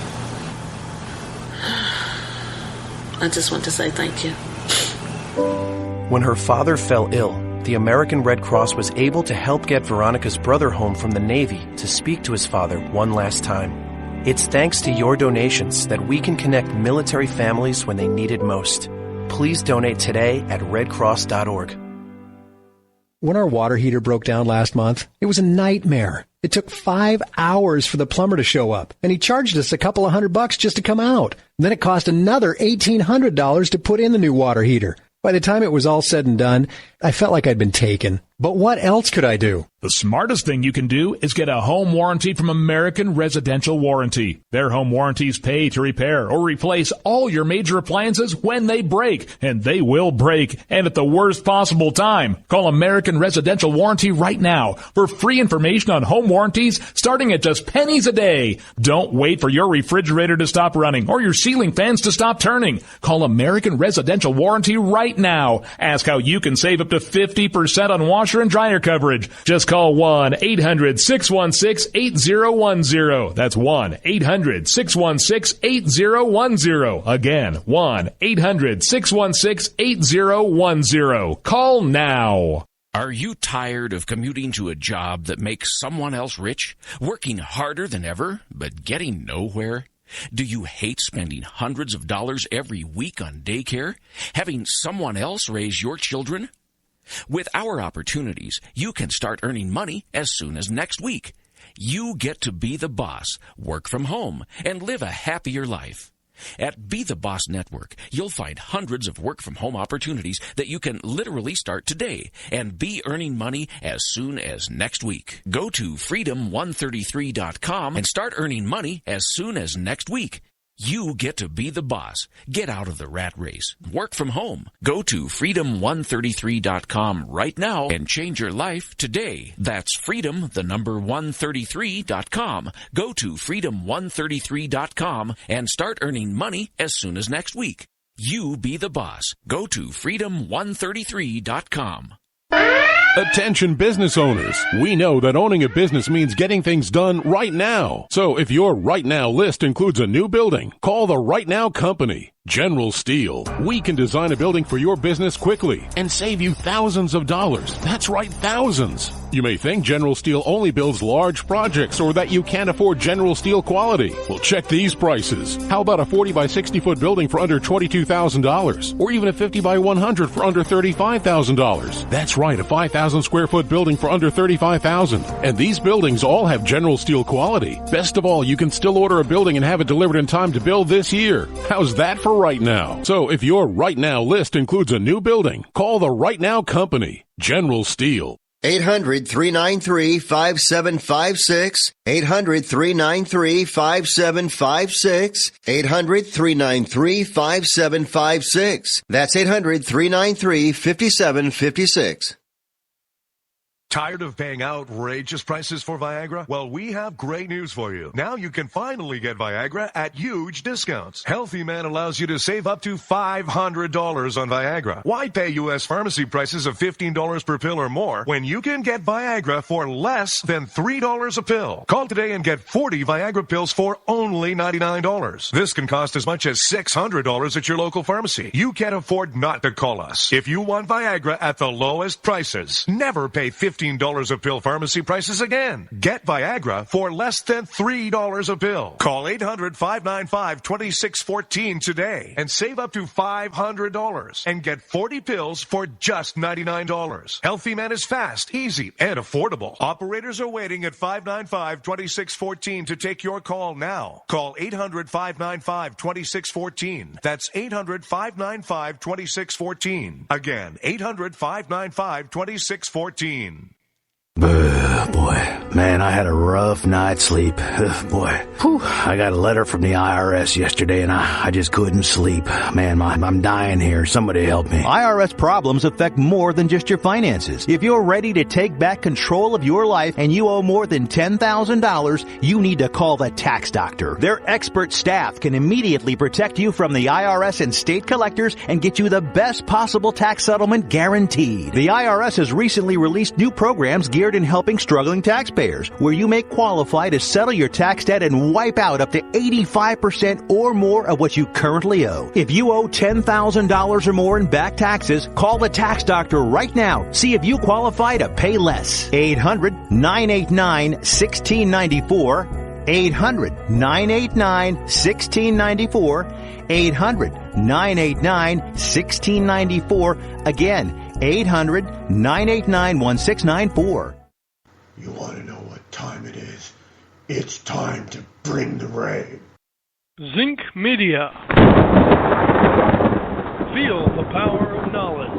I just want to say thank you. When her father fell ill, the American Red Cross was able to help get Veronica's brother home from the Navy to speak to his father one last time. It's thanks to your donations that we can connect military families when they need it most. Please donate today at redcross.org. When our water heater broke down last month, it was a nightmare. It took 5 hours for the plumber to show up, and he charged us a couple of $100 just to come out. And then it cost another $1,800 to put in the new water heater. By the time it was all said and done, I felt like I'd been taken. But what else could I do? The smartest thing you can do is get a home warranty from American Residential Warranty. Their home warranties pay to repair or replace all your major appliances when they break, and they will break, and at the worst possible time. Call American Residential Warranty right now for free information on home warranties starting at just pennies a day. Don't wait for your refrigerator to stop running or your ceiling fans to stop turning. Call American Residential Warranty right now. Ask how you can save up to 50% on washer and dryer coverage. Just call 1-800-616-8010. That's 1-800-616-8010. Again, 1-800-616-8010. Call now. Are you tired of commuting to a job that makes someone else rich? Working harder than ever, but getting nowhere? Do you hate spending hundreds of dollars every week on daycare? Having someone else raise your children? With our opportunities, you can start earning money as soon as next week. You get to be the boss, work from home, and live a happier life. At Be the Boss Network, you'll find hundreds of work-from-home opportunities that you can literally start today and be earning money as soon as next week. Go to freedom133.com and start earning money as soon as next week. You get to be the boss. Get out of the rat race. Work from home. Go to freedom133.com right now and change your life today. That's freedom133.com. Go to freedom133.com and start earning money as soon as next week. You be the boss. Go to freedom133.com. Attention business owners. We know that owning a business means getting things done right now. So if your right now list includes a new building, call the Right Now Company. General Steel. We can design a building for your business quickly and save you thousands of dollars. That's right, thousands. You may think General Steel only builds large projects or that you can't afford General Steel quality. Well, check these prices. How about a 40 by 60 foot building for under $22,000? Or even a 50 by 100 for under $35,000? That's right, a 5,000 square foot building for under $35,000. And these buildings all have General Steel quality. Best of all, you can still order a building and have it delivered in time to build this year. How's that for right now? So if your right now list includes a new building, call the Right Now Company, General Steel. 800-393-5756. 800-393-5756. 800-393-5756. That's 800-393-5756. Tired of paying outrageous prices for Viagra? Well, we have great news for you. Now you can finally get Viagra at huge discounts. Healthy Man allows you to save up to $500 on Viagra. Why pay U.S. pharmacy prices of $15 per pill or more when you can get Viagra for less than $3 a pill? Call today and get 40 Viagra pills for only $99. This can cost as much as $600 at your local pharmacy. You can't afford not to call us. If you want Viagra at the lowest prices, never pay $15 a pill pharmacy prices again. Get Viagra for less than $3 a pill. Call 800-595-2614 today and save up to $500 and get 40 pills for just $99. Healthy Man is fast, easy, and affordable. Operators are waiting at 595-2614 to take your call now. Call 800-595-2614. That's 800-595-2614. Again, 800-595-2614. Boy, man, I had a rough night's sleep. Boy, I got a letter from the IRS yesterday and I just couldn't sleep. Man, I'm dying here. Somebody help me. IRS problems affect more than just your finances. If you're ready to take back control of your life and you owe more than $10,000, you need to call the Tax Doctor. Their expert staff can immediately protect you from the IRS and state collectors and get you the best possible tax settlement guaranteed. The IRS has recently released new programs geared in helping struggling taxpayers, where you may qualify to settle your tax debt and wipe out up to 85% or more of what you currently owe. If you owe $10,000 or more in back taxes, call the Tax Doctor right now. See if you qualify to pay less. 800-989-1694. 800-989-1694. 800-989-1694. Again, 800-989-1694. You want to know what time it is? It's time to bring the rain. Zinc Media. Feel the power of knowledge.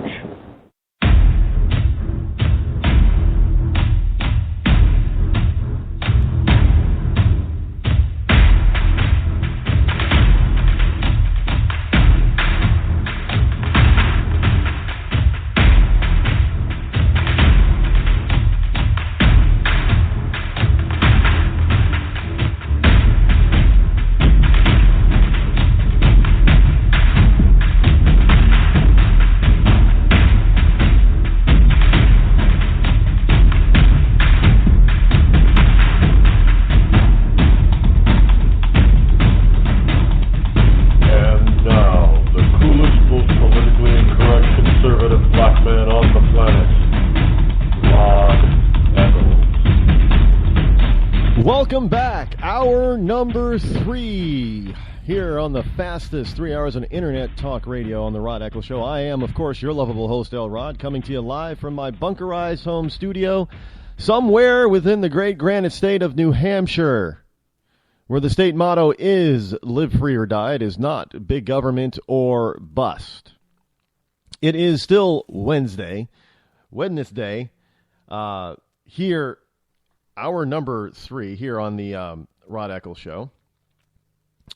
Welcome back. Hour number 3 here on the fastest 3 hours on internet talk radio on the Rod Eccles Show. I am, of course, your lovable host, El Rod, coming to you live from my bunkerized home studio somewhere within the great granite state of New Hampshire, where the state motto is live free or die. It is not big government or bust. It is still Wednesday here. Hour number 3 here on the Rod Eccles Show.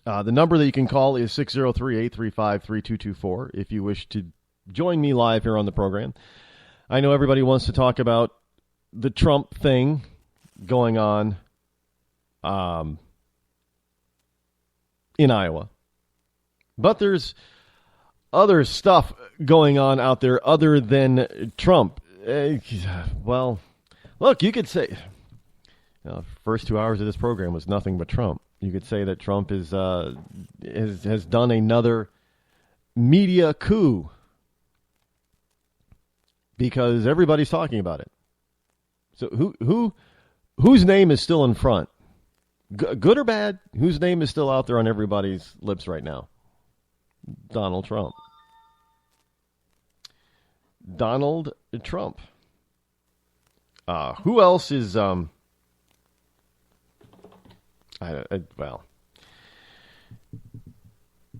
The number that you can call is 603-835-3224 if you wish to join me live here on the program. I know everybody wants to talk about the Trump thing going on in Iowa. But there's other stuff going on out there other than Trump. Well, look, you could say... first 2 hours of this program was nothing but Trump. You could say that Trump has done another media coup because everybody's talking about it. So whose name is still in front? Good or bad? Whose name is still out there on everybody's lips right now? Donald Trump. Donald Trump. Who else is well,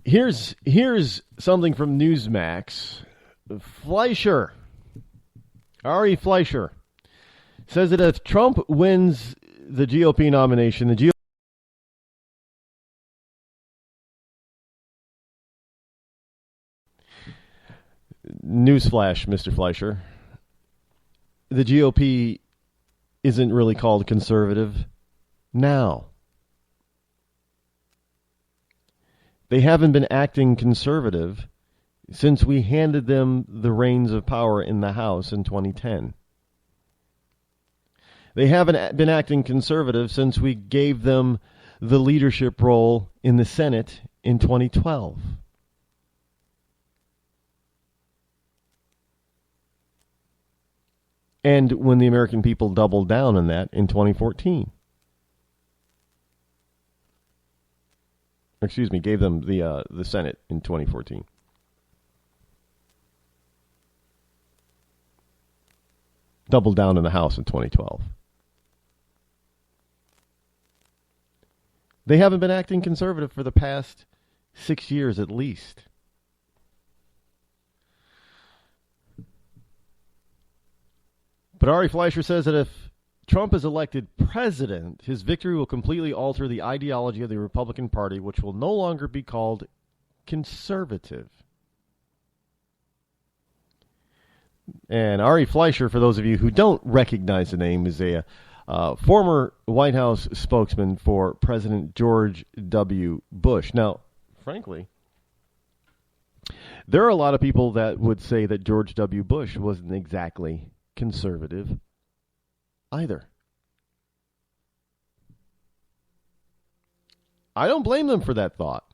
here's something from Newsmax. Fleischer, Ari Fleischer, says that if Trump wins the GOP nomination, the GOP Newsflash, Mr. Fleischer, the GOP isn't really called conservative now. They haven't been acting conservative since we handed them the reins of power in the House in 2010. They haven't been acting conservative since we gave them the leadership role in the Senate in 2012. And when the American people doubled down on that in 2014. Excuse me, gave them the Senate in 2014. Doubled down in the House in 2012. They haven't been acting conservative for the past 6 years at least. But Ari Fleischer says that if Trump is elected president, his victory will completely alter the ideology of the Republican Party, which will no longer be called conservative. And Ari Fleischer, for those of you who don't recognize the name, is a former White House spokesman for President George W. Bush. Now, frankly, there are a lot of people that would say that George W. Bush wasn't exactly conservative either. I don't blame them for that thought.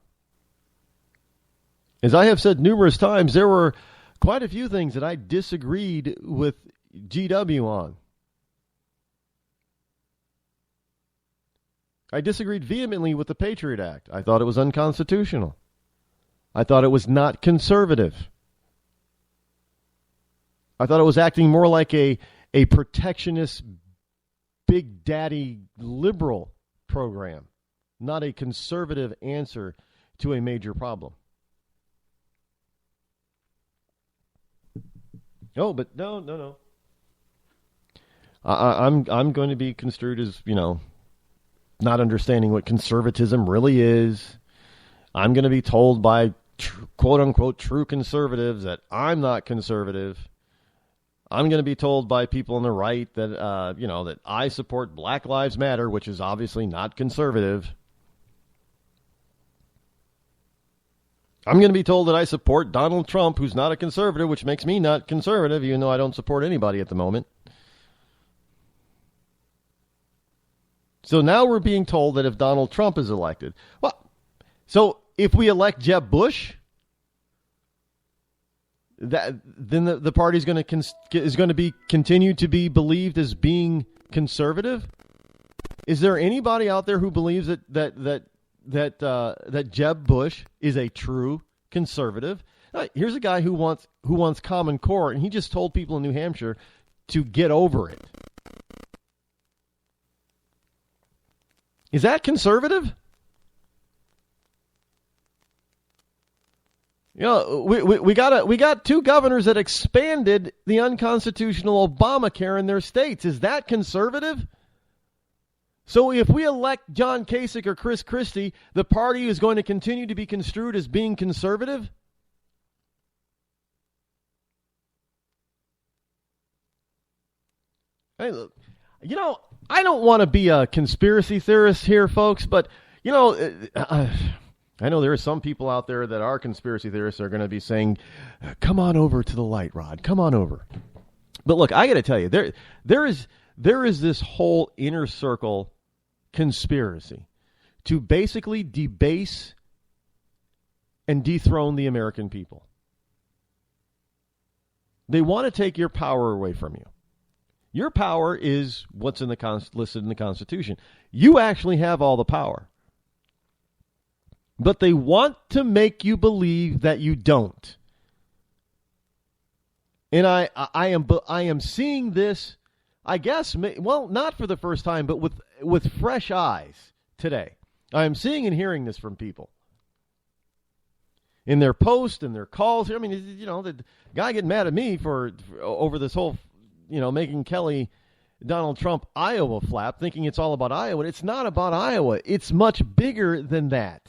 As I have said numerous times, there were quite a few things that I disagreed with GW on. I disagreed vehemently with the Patriot Act. I thought it was unconstitutional. I thought it was not conservative. I thought it was acting more like a protectionist, big daddy liberal program, not a conservative answer to a major problem. Oh, but no. I'm going to be construed as, not understanding what conservatism really is. I'm going to be told by quote unquote true conservatives that I'm not conservative. I'm going to be told by people on the right that, that I support Black Lives Matter, which is obviously not conservative. I'm going to be told that I support Donald Trump, who's not a conservative, which makes me not conservative, even though I don't support anybody at the moment. So now we're being told that if Donald Trump is elected, so if we elect Jeb Bush, then the party's going to be continued to be believed as being conservative. Is there anybody out there who believes that Jeb Bush is a true conservative? Here's a guy who wants Common Core, and he just told people in New Hampshire to get over it. Is that conservative? We got two governors that expanded the unconstitutional Obamacare in their states. Is that conservative? So if we elect John Kasich or Chris Christie, the party is going to continue to be construed as being conservative? Hey, look, I don't want to be a conspiracy theorist here, folks, but, I know there are some people out there that are conspiracy theorists that are going to be saying, come on over to the light, Rod. Come on over. But look, I got to tell you, there is this whole inner circle conspiracy to basically debase and dethrone the American people. They want to take your power away from you. Your power is what's in the listed in the Constitution. You actually have all the power. But they want to make you believe that you don't. And I am seeing this, I guess, well, not for the first time, but with fresh eyes today. I am seeing and hearing this from people. In their posts and their calls. I mean, the guy getting mad at me for over this whole, making Kelly Donald Trump Iowa flap, thinking it's all about Iowa. It's not about Iowa. It's much bigger than that.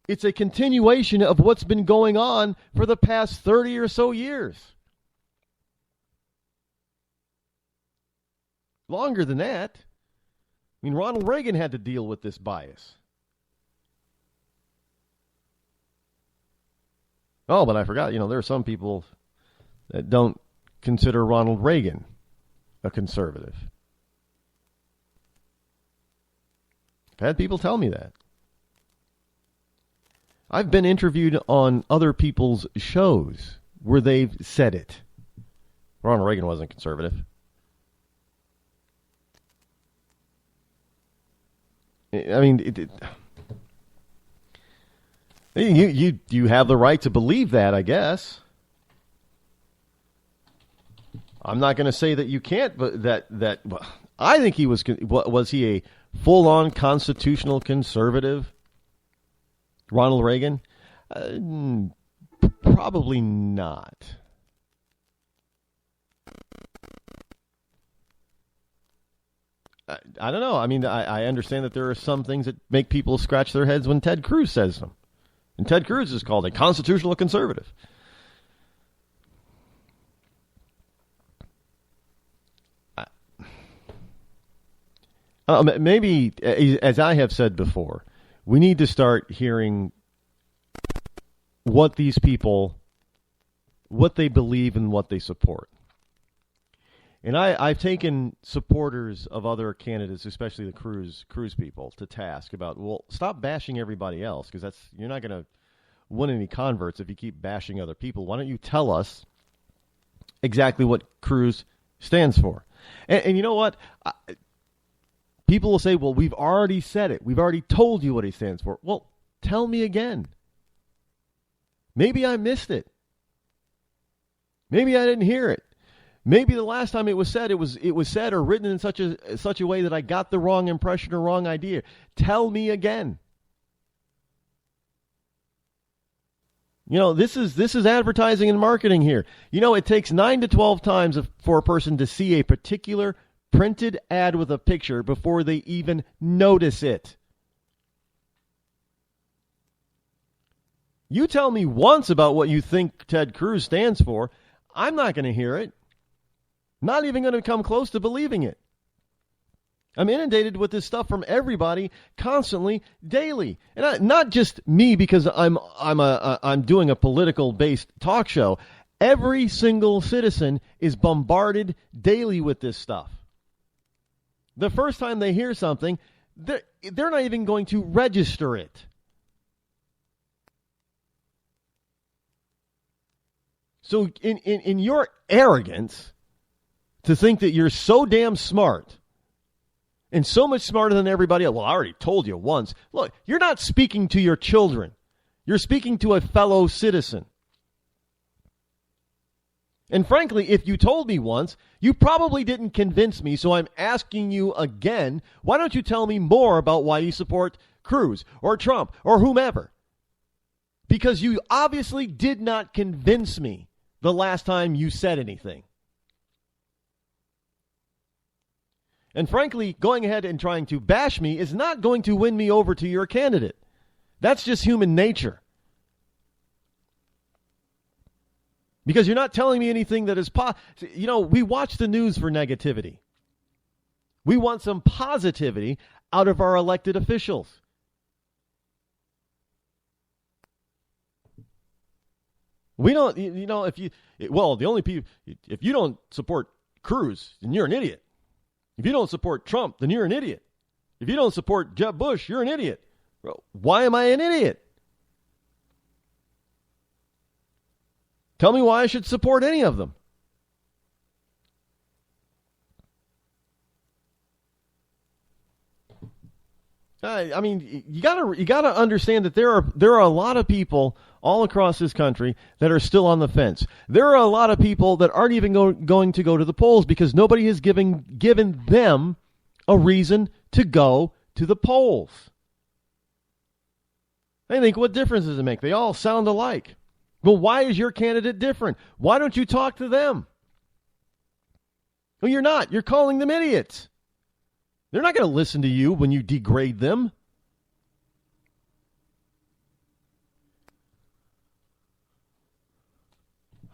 It's a continuation of what's been going on for the past 30 or so years. Longer than that. I mean, Ronald Reagan had to deal with this bias. Oh, but I forgot, there are some people that don't consider Ronald Reagan a conservative. I've had people tell me that. I've been interviewed on other people's shows where they've said it. Ronald Reagan wasn't conservative. I mean, you have the right to believe that, I guess. I'm not going to say that you can't, but well, I think he was he a full-on constitutional conservative, Ronald Reagan? Probably not. I don't know. I mean, I understand that there are some things that make people scratch their heads when Ted Cruz says them. And Ted Cruz is called a constitutional conservative. Maybe, as I have said before, we need to start hearing what these people, what they believe and what they support. And I've taken supporters of other candidates, especially the Cruz people, to task about, well, stop bashing everybody else, because you're not going to win any converts if you keep bashing other people. Why don't you tell us exactly what Cruz stands for? And you know what? People will say, well, we've already said it. We've already told you what he stands for. Well, tell me again. Maybe I missed it. Maybe I didn't hear it. Maybe the last time it was said, it was said or written in such a way that I got the wrong impression or wrong idea. Tell me again. This is advertising and marketing here. It takes 9 to 12 times for a person to see a particular printed ad with a picture before they even notice it. You tell me once about what you think Ted Cruz stands for, I'm not going to hear it. Not even going to come close to believing it. I'm inundated with this stuff from everybody constantly, daily. And not just me, because I'm doing a political-based talk show. Every single citizen is bombarded daily with this stuff. The first time they hear something, they're not even going to register it. So in your arrogance to think that you're so damn smart and so much smarter than everybody else. Well, I already told you once. Look, you're not speaking to your children. You're speaking to a fellow citizen. And frankly, if you told me once, you probably didn't convince me, so I'm asking you again, why don't you tell me more about why you support Cruz or Trump or whomever? Because you obviously did not convince me the last time you said anything. And frankly, going ahead and trying to bash me is not going to win me over to your candidate. That's just human nature. Because you're not telling me anything that is we watch the news for negativity. We want some positivity out of our elected officials. We don't, if you don't support Cruz, then you're an idiot. If you don't support Trump, then you're an idiot. If you don't support Jeb Bush, you're an idiot. Why am I an idiot? Tell me why I should support any of them. I mean, you gotta understand that there are a lot of people all across this country that are still on the fence. There are a lot of people that aren't even going to go to the polls because nobody has given them a reason to go to the polls. They think, what difference does it make? They all sound alike. Well, why is your candidate different? Why don't you talk to them? Well, you're not. You're calling them idiots. They're not going to listen to you when you degrade them.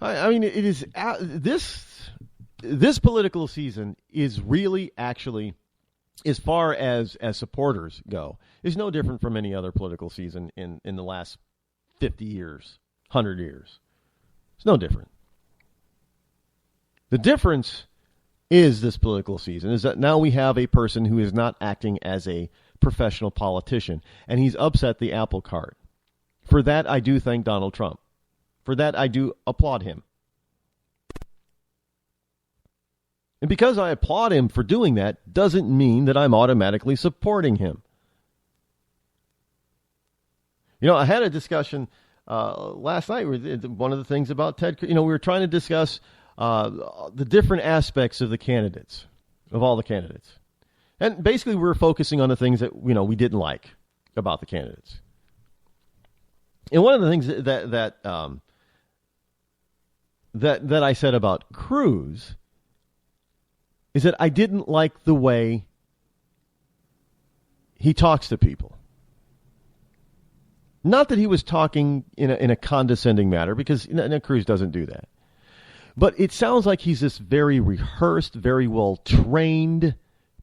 I mean, it is this political season is really actually, as far as supporters go, is no different from any other political season in the last 50 years, 100 years. It's no different. The difference is this political season is that now we have a person who is not acting as a professional politician, and he's upset the apple cart. For that, I do thank Donald Trump. For that, I do applaud him. And because I applaud him for doing that, doesn't mean that I'm automatically supporting him. You know, I had a discussion last night. One of the things about Ted, we were trying to discuss the different aspects of the candidates, of all the candidates. And basically we were focusing on the things that, we didn't like about the candidates. And one of the things that I said about Cruz is that I didn't like the way he talks to people. Not that he was talking in a condescending manner, because Cruz doesn't do that. But it sounds like he's this very rehearsed, very well-trained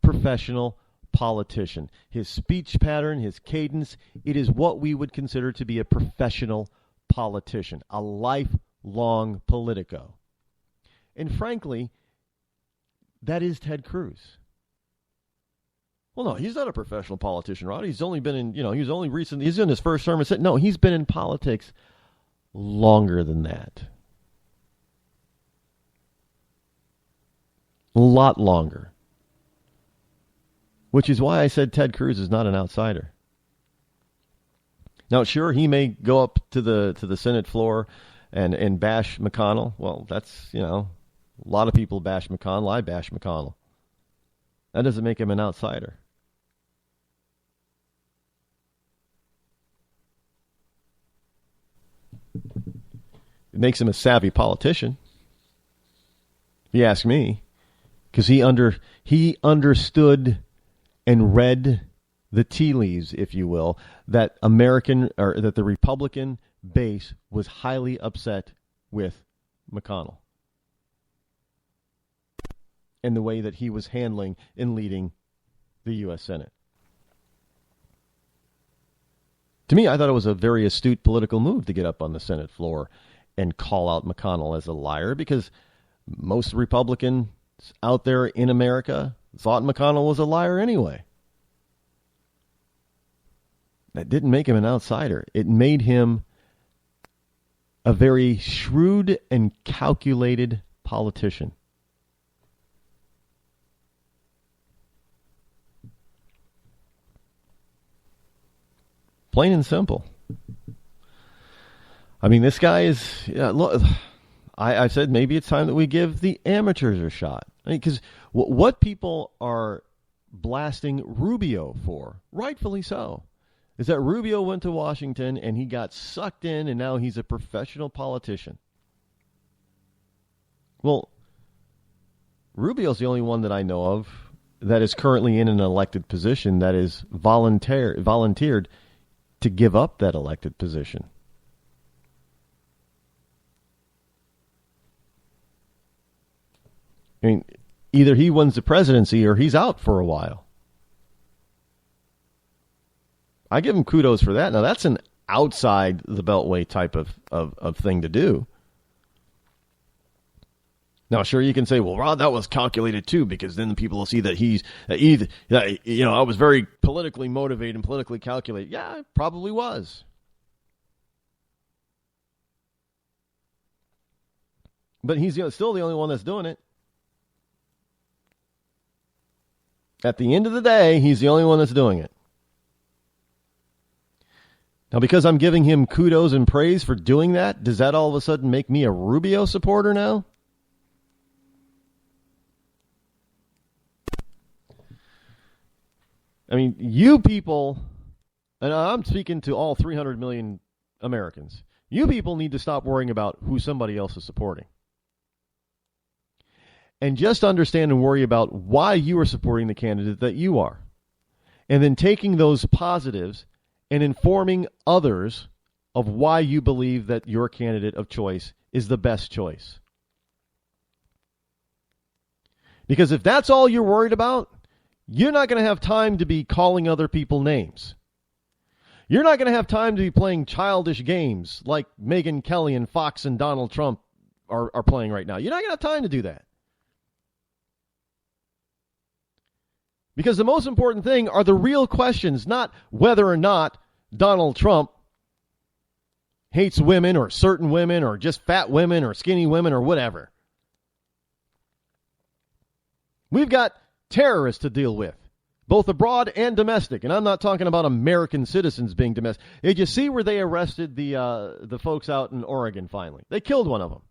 professional politician. His speech pattern, his cadence, it is what we would consider to be a professional politician, a lifelong politico. And frankly, that is Ted Cruz. Well, no, he's not a professional politician, Rod. He's only been in, he's in his first term. No, he's been in politics longer than that. A lot longer. Which is why I said Ted Cruz is not an outsider. Now, sure, he may go up to the Senate floor and bash McConnell. Well, that's, a lot of people bash McConnell. I bash McConnell. That doesn't make him an outsider. It makes him a savvy politician, if you ask me. Because he understood and read the tea leaves, if you will, that that the Republican base was highly upset with McConnell and the way that he was handling and leading the U.S. Senate. To me, I thought it was a very astute political move to get up on the Senate floor and call out McConnell as a liar, because most Republicans out there in America thought McConnell was a liar anyway. That didn't make him an outsider. It made him a very shrewd and calculated politician. Plain and simple. I mean, this guy is... look, I've said maybe it's time that we give the amateurs a shot. Because what people are blasting Rubio for, rightfully so, is that Rubio went to Washington and he got sucked in and now he's a professional politician. Well, Rubio's the only one that I know of that is currently in an elected position that is volunteered to give up that elected position. I mean, either he wins the presidency or he's out for a while. I give him kudos for that. Now, that's an outside the Beltway type of thing to do. Now, sure, you can say, well, Rod, that was calculated too, because then people will see that I was very politically motivated and politically calculated. Yeah, it probably was. But he's still the only one that's doing it. At the end of the day, he's the only one that's doing it. Now, because I'm giving him kudos and praise for doing that, does that all of a sudden make me a Rubio supporter now? I mean, you people, and I'm speaking to all 300 million Americans, you people need to stop worrying about who somebody else is supporting. And just understand and worry about why you are supporting the candidate that you are. And then taking those positives and informing others of why you believe that your candidate of choice is the best choice. Because if that's all you're worried about, you're not going to have time to be calling other people names. You're not going to have time to be playing childish games like Megyn Kelly and Fox and Donald Trump are playing right now. You're not going to have time to do that. Because the most important thing are the real questions, not whether or not Donald Trump hates women or certain women or just fat women or skinny women or whatever. We've got terrorists to deal with, both abroad and domestic. And I'm not talking about American citizens being domestic. Did you see where they arrested the folks out in Oregon finally? They killed one of them.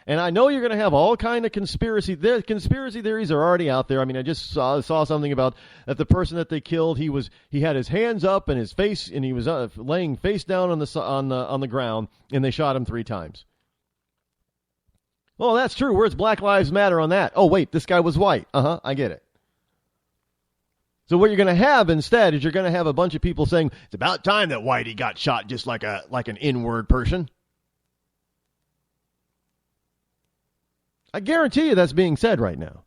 And I know you're going to have all kind of conspiracy. The conspiracy theories are already out there. I mean, I just saw something about that the person that they killed. He had his hands up and his face, and he was laying face down on the ground, and they shot him 3 times. Well, that's true. Where's Black Lives Matter on that? Oh, wait, this guy was white. I get it. So what you're going to have instead is you're going to have a bunch of people saying it's about time that Whitey got shot, just like an N-word person. I guarantee you that's being said right now.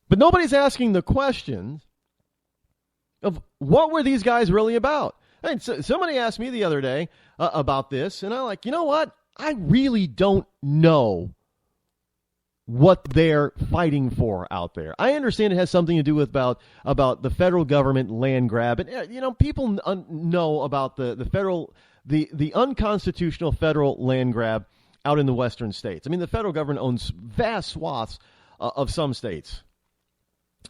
But nobody's asking the questions of what were these guys really about. And somebody asked me the other day about this, and I'm like, you know what? I really don't know what they're fighting for out there. I understand it has something to do with about the federal government land grab. And, people know about the unconstitutional federal land grab out in the western states. I mean, the federal government owns vast swaths of some states.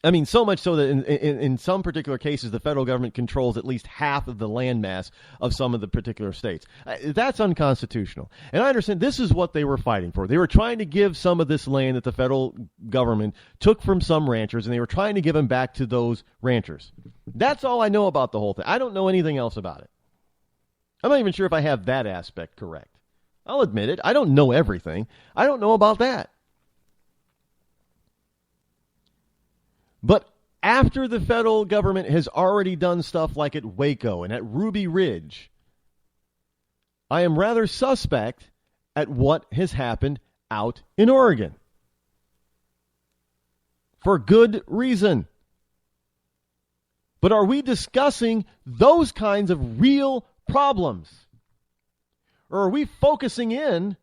I mean, so much so that in some particular cases, the federal government controls at least half of the landmass of some of the particular states. That's unconstitutional. And I understand this is what they were fighting for. They were trying to give some of this land that the federal government took from some ranchers, and they were trying to give them back to those ranchers. That's all I know about the whole thing. I don't know anything else about it. I'm not even sure if I have that aspect correct. I'll admit it. I don't know everything. I don't know about that. But after the federal government has already done stuff like at Waco and at Ruby Ridge, I am rather suspect at what has happened out in Oregon. For good reason. But are we discussing those kinds of real problems? Or are we focusing in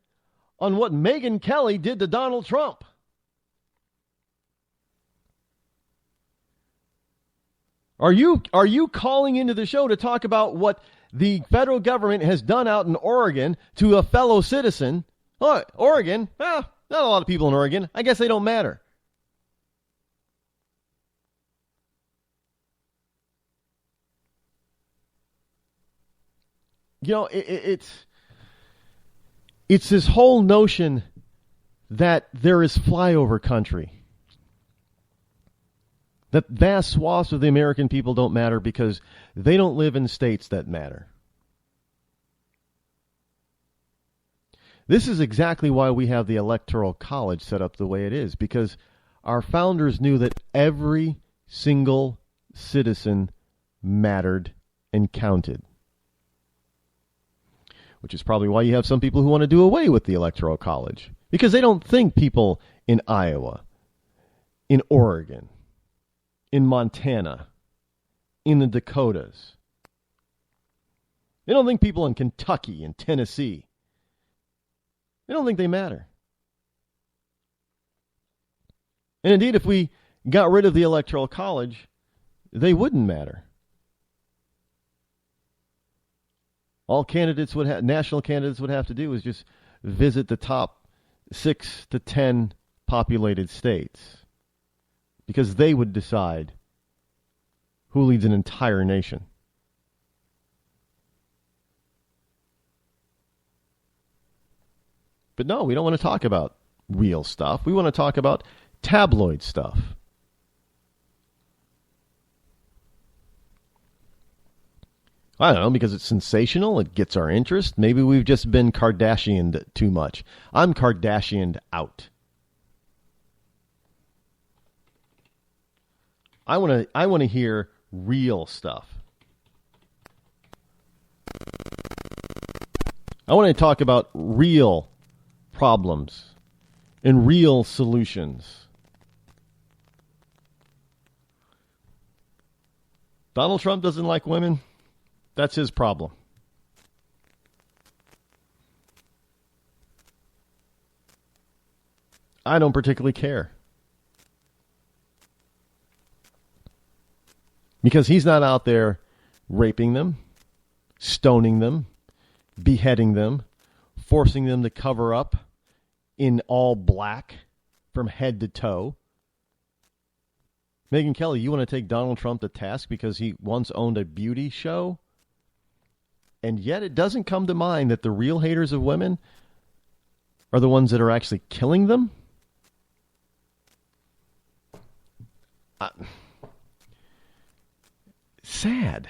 on what Megyn Kelly did to Donald Trump? Are you calling into the show to talk about what the federal government has done out in Oregon to a fellow citizen? Oh, Oregon? Well, not a lot of people in Oregon. I guess they don't matter. It's this whole notion that there is flyover country. That vast swaths of the American people don't matter because they don't live in states that matter. This is exactly why we have the Electoral College set up the way it is, because our founders knew that every single citizen mattered and counted. Which is probably why you have some people who want to do away with the Electoral College, because they don't think people in Iowa, in Oregon, in Montana, in the Dakotas. They don't think people in Kentucky and Tennessee. They don't think they matter. And indeed, if we got rid of the Electoral College, they wouldn't matter. All national candidates would have to do is just visit the top 6 to 10 populated states, because they would decide who leads an entire nation. But no, we don't want to talk about real stuff. We want to talk about tabloid stuff. I don't know, because it's sensational, it gets our interest. Maybe we've just been Kardashianed too much. I'm Kardashianed out. I want to hear real stuff. I want to talk about real problems and real solutions. Donald Trump doesn't like women. That's his problem. I don't particularly care. Because he's not out there raping them, stoning them, beheading them, forcing them to cover up in all black from head to toe. Megyn Kelly, you want to take Donald Trump to task because he once owned a beauty show? And yet it doesn't come to mind that the real haters of women are the ones that are actually killing them? Sad.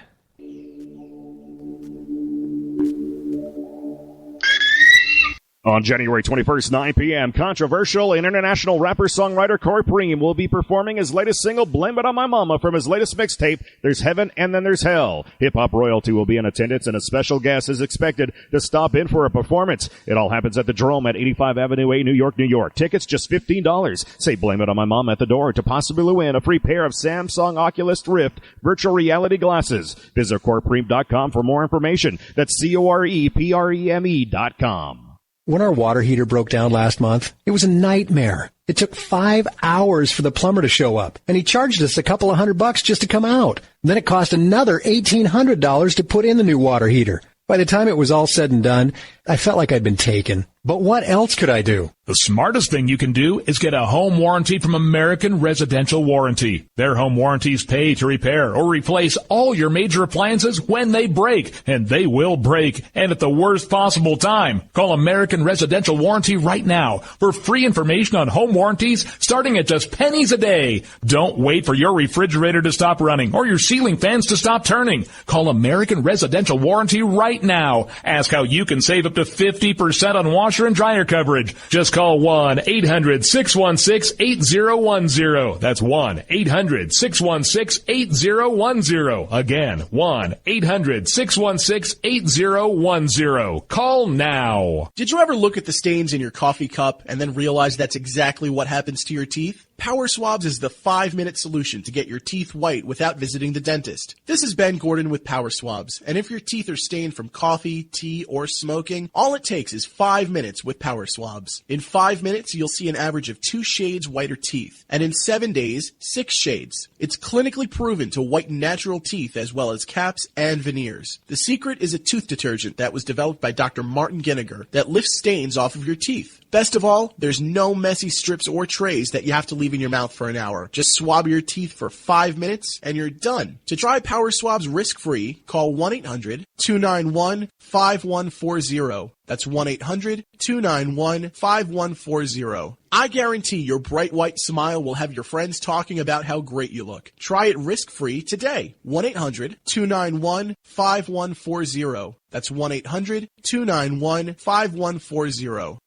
On January 21st, 9 p.m., controversial and international rapper-songwriter Corey Preem will be performing his latest single, Blame It On My Mama, from his latest mixtape, There's Heaven and Then There's Hell. Hip-hop royalty will be in attendance, and a special guest is expected to stop in for a performance. It all happens at the Drome at 85 Avenue A, New York, New York. Tickets just $15. Say Blame It On My Mama at the door to possibly win a free pair of Samsung Oculus Rift virtual reality glasses. Visit CoreyPreem.com for more information. That's CoreyPreme.com. When our water heater broke down last month, it was a nightmare. It took 5 hours for the plumber to show up, and he charged us a couple of $100 just to come out. Then it cost another $1,800 to put in the new water heater. By the time it was all said and done, I felt like I'd been taken. But what else could I do? The smartest thing you can do is get a home warranty from American Residential Warranty. Their home warranties pay to repair or replace all your major appliances when they break, and they will break, and at the worst possible time. Call American Residential Warranty right now for free information on home warranties starting at just pennies a day. Don't wait for your refrigerator to stop running or your ceiling fans to stop turning. Call American Residential Warranty right now. Ask how you can save up to 50% on washer and dryer coverage. Just call 1-800-616-8010. That's 1-800-616-8010. Again, 1-800-616-8010. Call now. Did you ever look at the stains in your coffee cup and then realize that's exactly what happens to your teeth? Power Swabs is the 5-minute solution to get your teeth white without visiting the dentist. This is Ben Gordon with Power Swabs, and if your teeth are stained from coffee, tea, or smoking, all it takes is 5 minutes with Power Swabs. In 5 minutes, you'll see an average of 2 shades whiter teeth, and in 7 days, 6 shades. It's clinically proven to whiten natural teeth as well as caps and veneers. The secret is a tooth detergent that was developed by Dr. Martin Ginniger that lifts stains off of your teeth. Best of all, there's no messy strips or trays that you have to leave in your mouth for an hour. Just swab your teeth for 5 minutes and you're done. To try Power Swabs risk-free, call 1-800-291-5140. That's 1-800-291-5140. I guarantee your bright white smile will have your friends talking about how great you look. Try it risk-free today. 1-800-291-5140. That's 1-800-291-5140.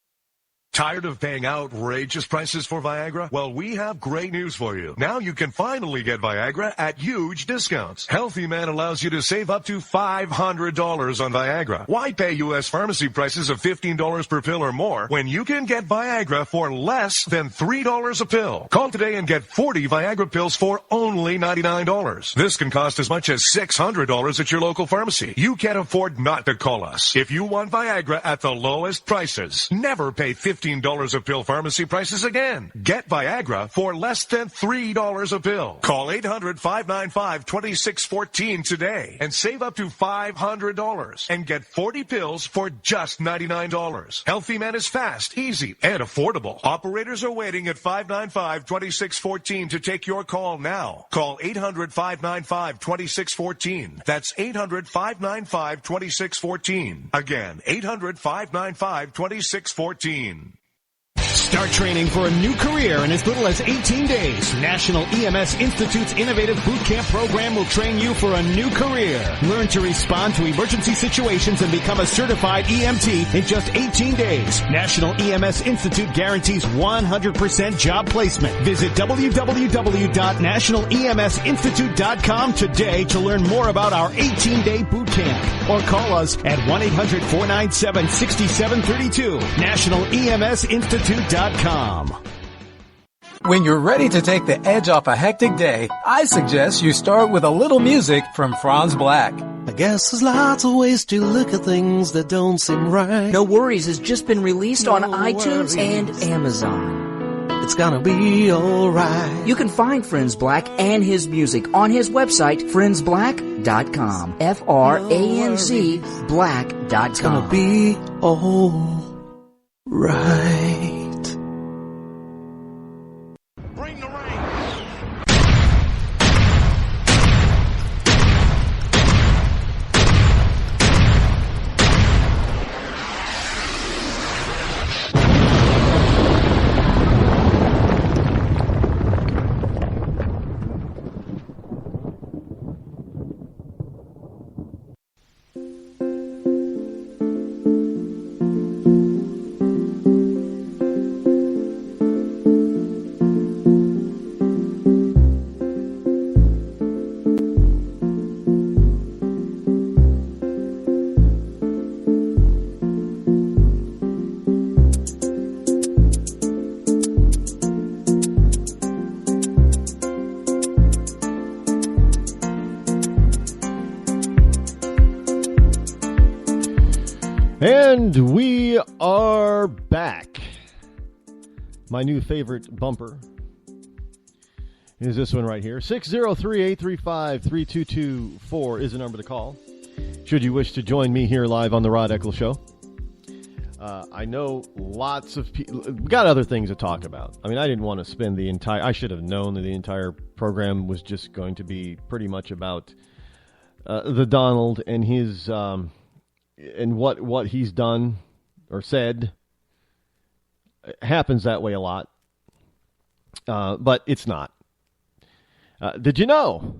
Tired of paying outrageous prices for Viagra? Well, we have great news for you. Now you can finally get Viagra at huge discounts. Healthy Man allows you to save up to $500 on Viagra. Why pay U.S. pharmacy prices of $15 per pill or more when you can get Viagra for less than $3 a pill? Call today and get 40 Viagra pills for only $99. This can cost as much as $600 at your local pharmacy. You can't afford not to call us. If you want Viagra at the lowest prices, never pay $15 $15 a pill pharmacy prices again. Get Viagra for less than $3 a pill. Call 800-595-2614 today and save up to $500 and get 40 pills for just $99. Healthy Man is fast, easy, and affordable. Operators are waiting at 595-2614 to take your call now. Call 800-595-2614. That's 800-595-2614. Again, 800-595-2614. Start training for a new career in as little as 18 days. National EMS Institute's innovative boot camp program will train you for a new career. Learn to respond to emergency situations and become a certified EMT in just 18 days. National EMS Institute guarantees 100% job placement. Visit www.nationaleMSinstitute.com today to learn more about our 18-day boot camp. Or call us at 1-800-497-6732. NationalEMSInstitute.com. When you're ready to take the edge off a hectic day, I suggest you start with a little music from Franz Black. I guess there's lots of ways to look at things that don't seem right. No Worries has just been released on iTunes and Amazon. It's gonna be alright. You can find Franz Black and his music on his website, FranzBlack.com. F-R-A-N-Z Black.com. It's gonna be alright. And we are back. My new favorite bumper is this one right here. 603-835-3224 is the number to call should you wish to join me here live on the Rod Eccles Show. I know lots of people. We got other things to talk about. I mean, I didn't want to spend the entire... I should have known that the entire program was just going to be pretty much about the Donald and his... and what he's done or said. It happens that way a lot. But it's not. Did you know?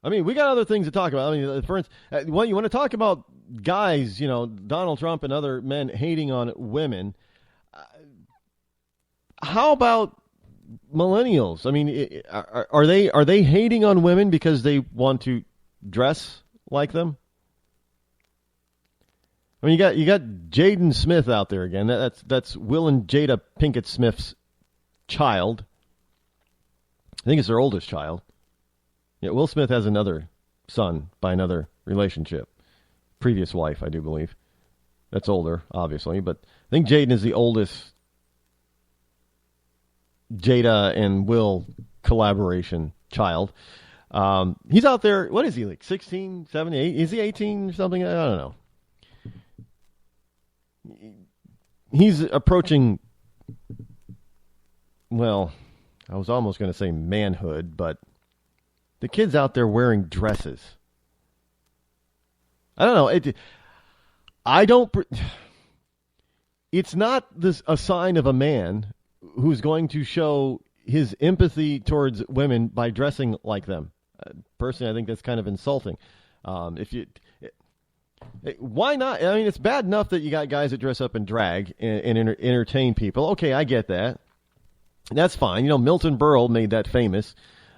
I mean, we got other things to talk about. I mean, for instance, when you want to talk about guys, Donald Trump and other men hating on women, how about millennials? I mean, are they hating on women because they want to dress like them? I mean, you got Jaden Smith out there again. That's Will and Jada Pinkett Smith's child. I think it's their oldest child. Yeah, Will Smith has another son by another relationship. Previous wife, I do believe. That's older, obviously, but I think Jaden is the oldest Jada and Will collaboration child. He's out there, what is he, like 16, 17, is he 18 or something? I don't know. He's approaching, well, I was almost going to say manhood, but the kid's out there wearing dresses. I don't know. It's not a sign of a man who's going to show his empathy towards women by dressing like them. Personally, I think that's kind of insulting. Why not? I mean, it's bad enough that you got guys that dress up in drag and entertain people. Okay, I get that. That's fine. Milton Berle made that famous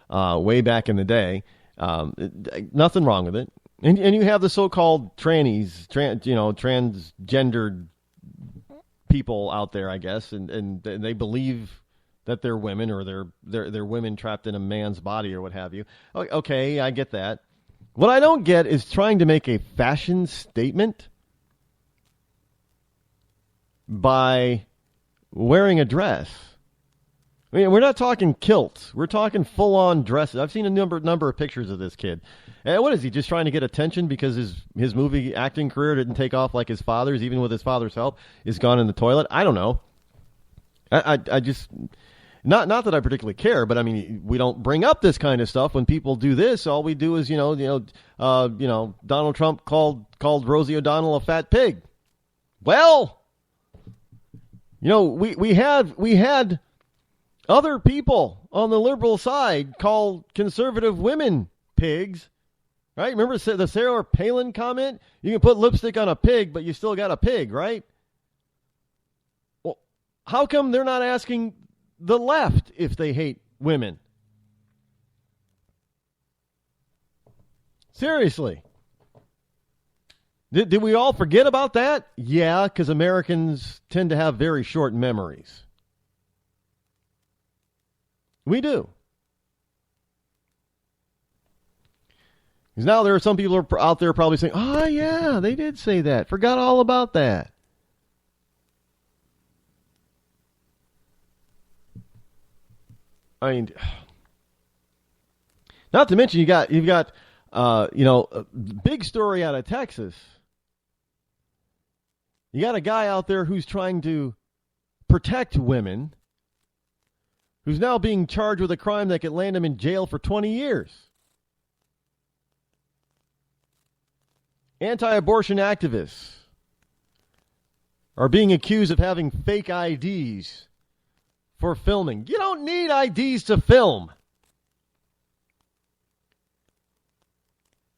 way back in the day. Nothing wrong with it. And you have the so-called trannies, transgendered people out there, I guess, and they believe that they're women or they're women trapped in a man's body or what have you. Okay, I get that. What I don't get is trying to make a fashion statement by wearing a dress. I mean, we're not talking kilts. We're talking full-on dresses. I've seen a number of pictures of this kid. And what is he, just trying to get attention because his movie acting career didn't take off like his father's, even with his father's help, is gone in the toilet? I don't know. I just... Not that I particularly care, but I mean, we don't bring up this kind of stuff when people do this. All we do is, Donald Trump called Rosie O'Donnell a fat pig. Well, we had other people on the liberal side call conservative women pigs, right? Remember the Sarah Palin comment? You can put lipstick on a pig, but you still got a pig, right? Well, how come they're not asking the left if they hate women? Seriously. Did we all forget about that? Yeah, because Americans tend to have very short memories. We do. Because now there are some people out there probably saying, oh, yeah, they did say that. Forgot all about that. I mean, not to mention you've got a big story out of Texas. You got a guy out there who's trying to protect women, who's now being charged with a crime that could land him in jail for 20 years. Anti-abortion activists are being accused of having fake IDs for filming. You don't need IDs to film.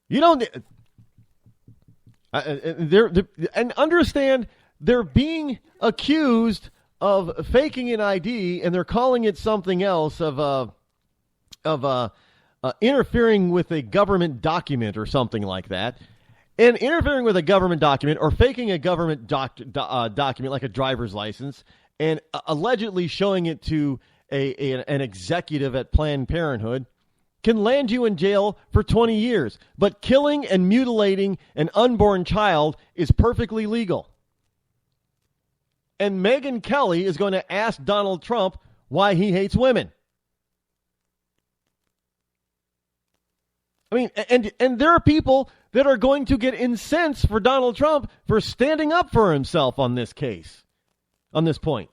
You don't. And understand they're being accused of faking an ID, and they're calling it something else of interfering with a government document or something like that. And interfering with a government document or faking a government document like a driver's license and allegedly showing it to an executive at Planned Parenthood can land you in jail for 20 years. But killing and mutilating an unborn child is perfectly legal. And Megyn Kelly is going to ask Donald Trump why he hates women. I mean, and there are people that are going to get incensed for Donald Trump for standing up for himself on this case, on this point.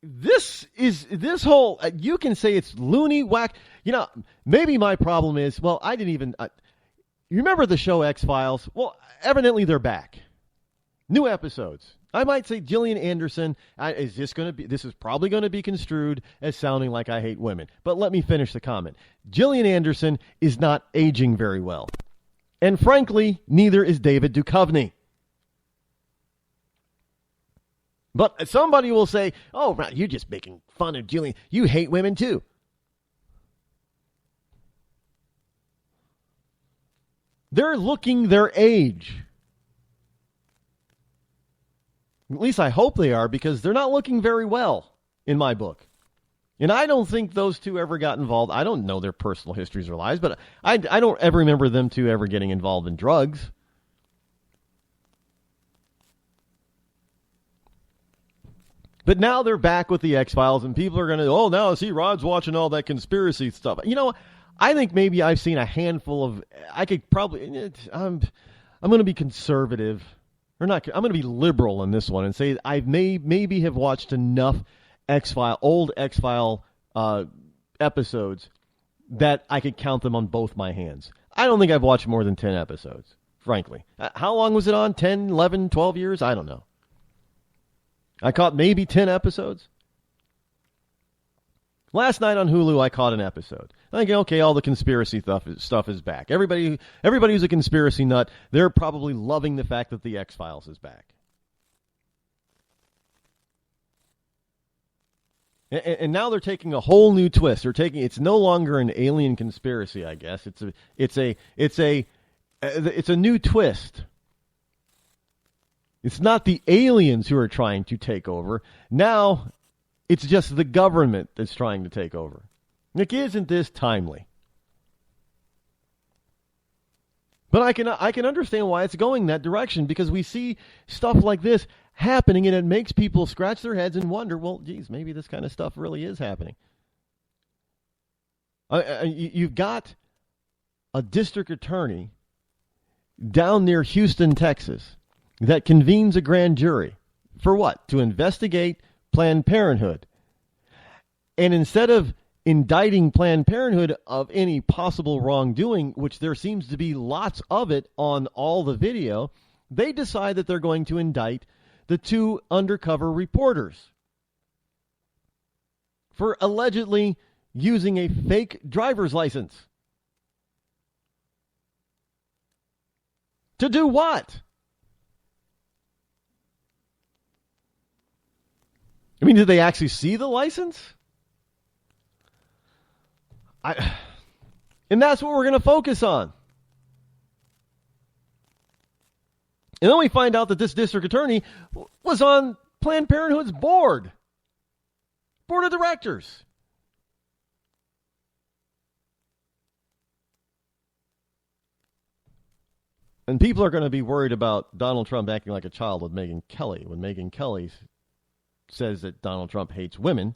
This whole, you can say it's loony whack. Maybe my problem is, well, I didn't even, you remember the show X-Files? Well, evidently they're back. New episodes. I might say Gillian Anderson, this is probably going to be construed as sounding like I hate women. But let me finish the comment. Gillian Anderson is not aging very well. And frankly, neither is David Duchovny. But somebody will say, oh, Rod, you're just making fun of Gillian. You hate women too. They're looking their age. At least I hope they are, because they're not looking very well in my book. And I don't think those two ever got involved. I don't know their personal histories or lives, but I don't ever remember them two ever getting involved in drugs. But now they're back with the X-Files, and people are going to, now, see, Rod's watching all that conspiracy stuff. I think maybe I've seen a handful of, I'm going to be conservative. I'm going to be liberal in this one and say I maybe have watched enough old X-File episodes that I could count them on both my hands. I don't think I've watched more than 10 episodes, frankly. How long was it on? 10, 11, 12 years? I don't know. I caught maybe 10 episodes. Last night on Hulu, I caught an episode. I'm thinking, okay, all the conspiracy stuff is back. Everybody who's a conspiracy nut, they're probably loving the fact that the X-Files is back. And now they're taking a whole new twist. It's no longer an alien conspiracy, I guess. It's a new twist. It's not the aliens who are trying to take over. Now it's just the government that's trying to take over. Nick, isn't this timely? But I can understand why it's going that direction, because we see stuff like this happening, and it makes people scratch their heads and wonder, well, geez, maybe this kind of stuff really is happening. You've got a district attorney down near Houston, Texas, that convenes a grand jury for what? To investigate Planned Parenthood. And instead of indicting Planned Parenthood of any possible wrongdoing, which there seems to be lots of it on all the video, they decide that they're going to indict the two undercover reporters for allegedly using a fake driver's license. To do what? I mean, did they actually see the license? And that's what we're going to focus on. And then we find out that this district attorney was on Planned Parenthood's board of directors. And people are going to be worried about Donald Trump acting like a child with Megyn Kelly, when Megyn Kelly says that Donald Trump hates women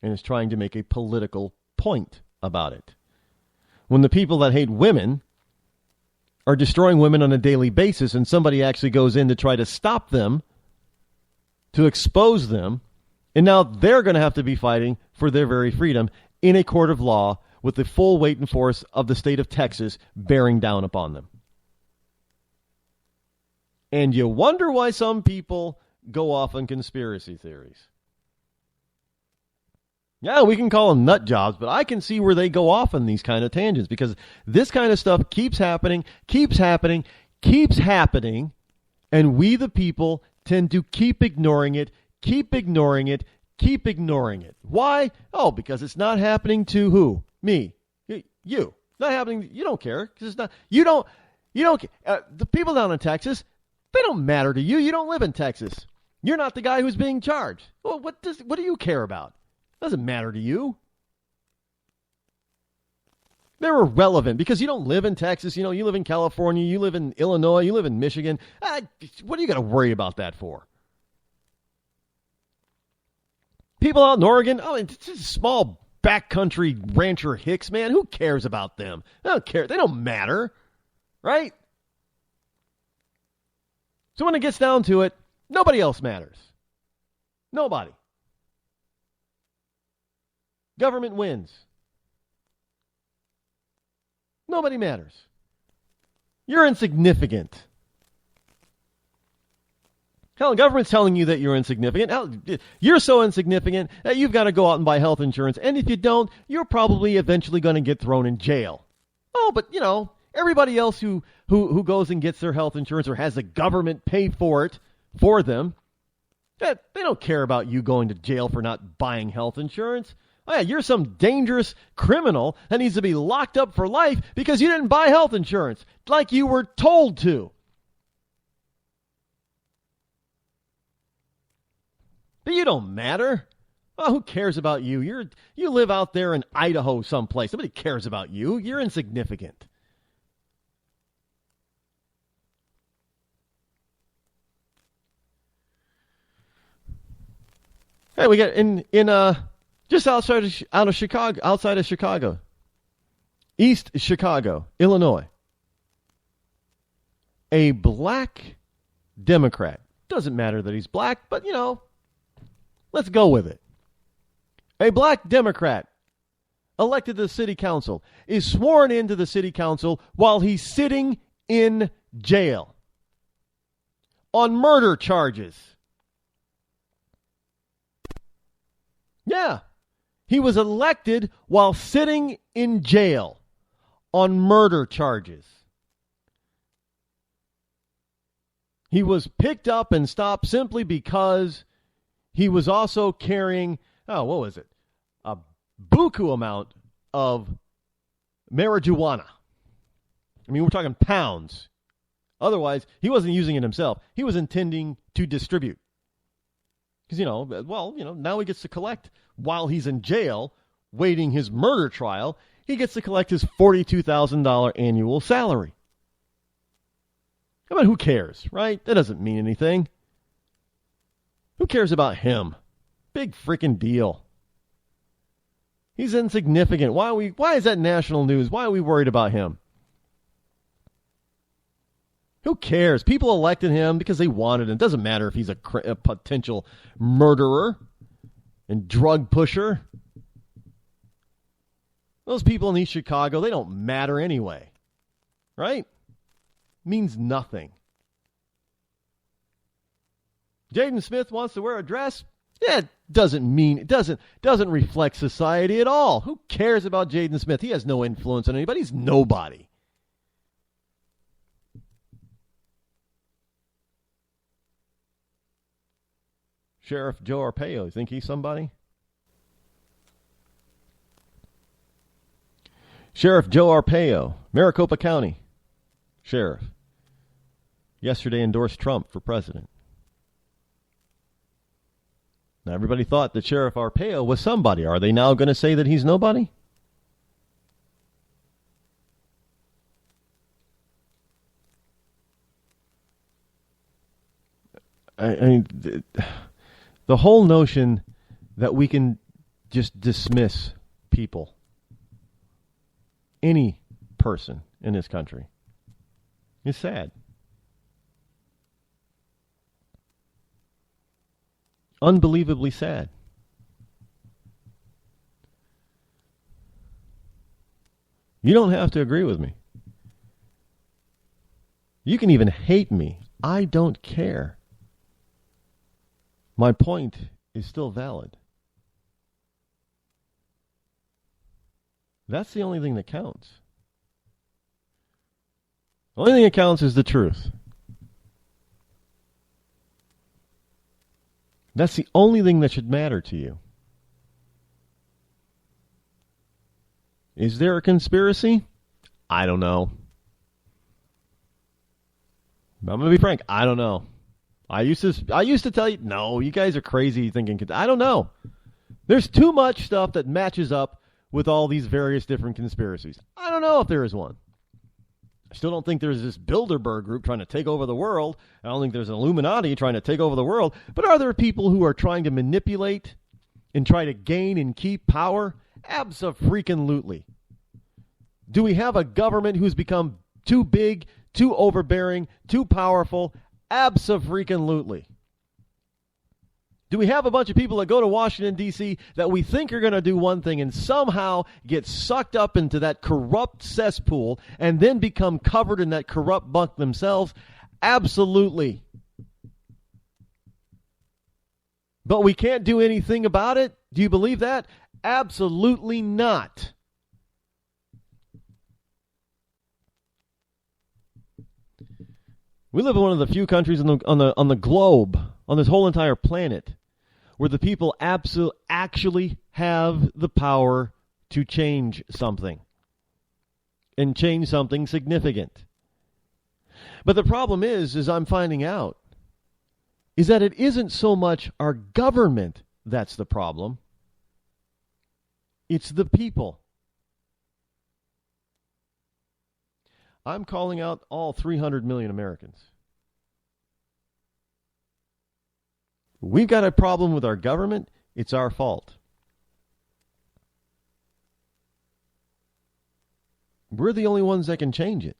and is trying to make a political point about it. When the people that hate women are destroying women on a daily basis, and somebody actually goes in to try to stop them, to expose them, and now they're going to have to be fighting for their very freedom in a court of law with the full weight and force of the state of Texas bearing down upon them. And you wonder why some people go off on conspiracy theories. Yeah, we can call them nut jobs, but I can see where they go off on these kind of tangents, because this kind of stuff keeps happening, and we the people tend to keep ignoring it. Why? Oh, because it's not happening to who? Me. You. Not happening. You don't care. Because it's not. You don't. The people down in Texas, they don't matter to you. You don't live in Texas. You're not the guy who's being charged. Well, what do you care about? Doesn't matter to you. They're irrelevant because you don't live in Texas. You live in California. You live in Illinois. You live in Michigan. What do you got to worry about that for? People out in Oregon, it's just small backcountry rancher hicks, man. Who cares about them? They don't care. They don't matter, right? So when it gets down to it, nobody else matters. Nobody. Government wins. Nobody matters. You're insignificant. Hell, the government's telling you that you're insignificant. Hell, you're so insignificant that you've got to go out and buy health insurance. And if you don't, you're probably eventually going to get thrown in jail. Oh, but, everybody else who goes and gets their health insurance or has the government pay for it for them, they don't care about you going to jail for not buying health insurance. Oh, yeah, you're some dangerous criminal that needs to be locked up for life because you didn't buy health insurance like you were told to. But you don't matter. Oh, who cares about you? You live out there in Idaho someplace. Nobody cares about you. You're insignificant. Hey, we got in just outside of Chicago, East Chicago, Illinois, a black Democrat. Doesn't matter that he's black, but let's go with it. A black Democrat elected to the city council is sworn into the city council while he's sitting in jail on murder charges. Yeah, he was elected while sitting in jail on murder charges. He was picked up and stopped simply because he was also carrying, a buku amount of marijuana. I mean, we're talking pounds. Otherwise, he wasn't using it himself. He was intending to distribute. Because, now he gets to collect while he's in jail, waiting his murder trial. He gets to collect his $42,000 annual salary. I mean, who cares, right? That doesn't mean anything. Who cares about him? Big freaking deal. He's insignificant. Why is that national news? Why are we worried about him? Who cares? People elected him because they wanted him. It doesn't matter if he's a potential murderer and drug pusher. Those people in East Chicago, they don't matter anyway. Right? Means nothing. Jaden Smith wants to wear a dress. Yeah, it doesn't reflect society at all. Who cares about Jaden Smith? He has no influence on anybody. He's nobody. Sheriff Joe Arpaio, you think he's somebody? Sheriff Joe Arpaio, Maricopa County Sheriff, yesterday endorsed Trump for president. Now, everybody thought that Sheriff Arpaio was somebody. Are they now going to say that he's nobody? I mean, the whole notion that we can just dismiss people, any person in this country, is sad. Unbelievably sad. You don't have to agree with me. You can even hate me. I don't care. My point is still valid. That's the only thing that counts. The only thing that counts is the truth. That's the only thing that should matter to you. Is there a conspiracy? I don't know. I'm going to be frank. I don't know. I used to tell you, no, you guys are crazy thinking. I don't know. There's too much stuff that matches up with all these various different conspiracies. I don't know if there is one. I still don't think there's this Bilderberg group trying to take over the world. I don't think there's an Illuminati trying to take over the world. But are there people who are trying to manipulate and try to gain and keep power? Abso-freaking-lutely. Do we have a government who's become too big, too overbearing, too powerful? Abso-freaking-lutely. Do we have a bunch of people that go to Washington, D.C. that we think are going to do one thing and somehow get sucked up into that corrupt cesspool and then become covered in that corrupt muck themselves? Absolutely. But we can't do anything about it? Do you believe that? Absolutely not. We live in one of the few countries on the globe, on this whole entire planet, where the people actually have the power to change something, and change something significant. But the problem is I'm finding out, is that it isn't so much our government that's the problem. It's the people. I'm calling out all 300 million Americans. We've got a problem with our government. It's our fault. We're the only ones that can change it.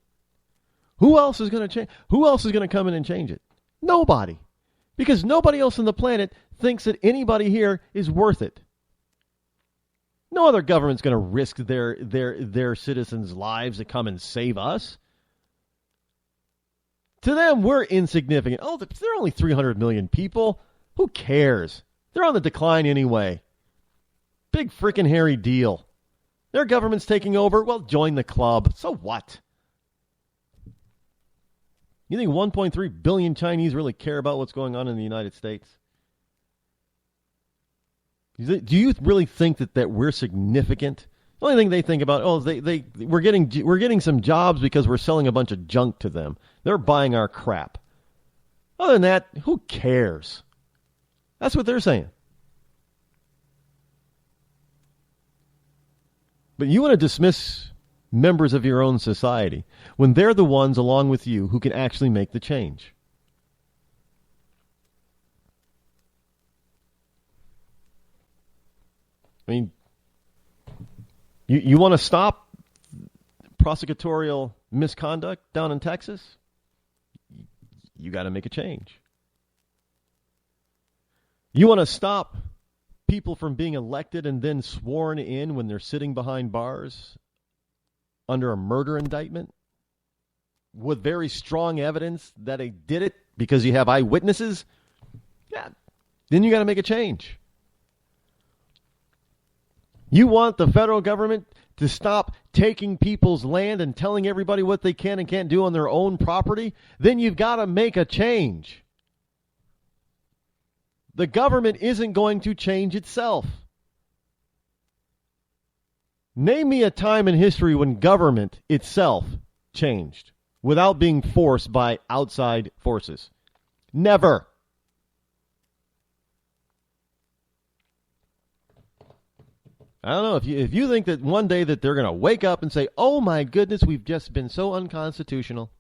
Who else is going to change? Who else is going to come in and change it? Nobody. Because nobody else on the planet thinks that anybody here is worth it. No other government's going to risk their citizens' lives to come and save us. To them, we're insignificant. Oh, there are only 300 million people. Who cares? They're on the decline anyway. Big frickin' hairy deal. Their government's taking over. Well, join the club. So what? You think 1.3 billion Chinese really care about what's going on in the United States? Do you really think that we're significant? The only thing they think about, we're getting some jobs because we're selling a bunch of junk to them. They're buying our crap. Other than that, who cares? That's what they're saying. But you want to dismiss members of your own society, when they're the ones, along with you, who can actually make the change. I mean, you want to stop prosecutorial misconduct down in Texas? You got to make a change. You want to stop people from being elected and then sworn in when they're sitting behind bars under a murder indictment with very strong evidence that they did it because you have eyewitnesses? Yeah, then you got to make a change. You want the federal government to stop taking people's land and telling everybody what they can and can't do on their own property? Then you've got to make a change. The government isn't going to change itself. Name me a time in history when government itself changed without being forced by outside forces. Never. I don't know, if you think that one day that they're going to wake up and say, oh my goodness, we've just been so unconstitutional.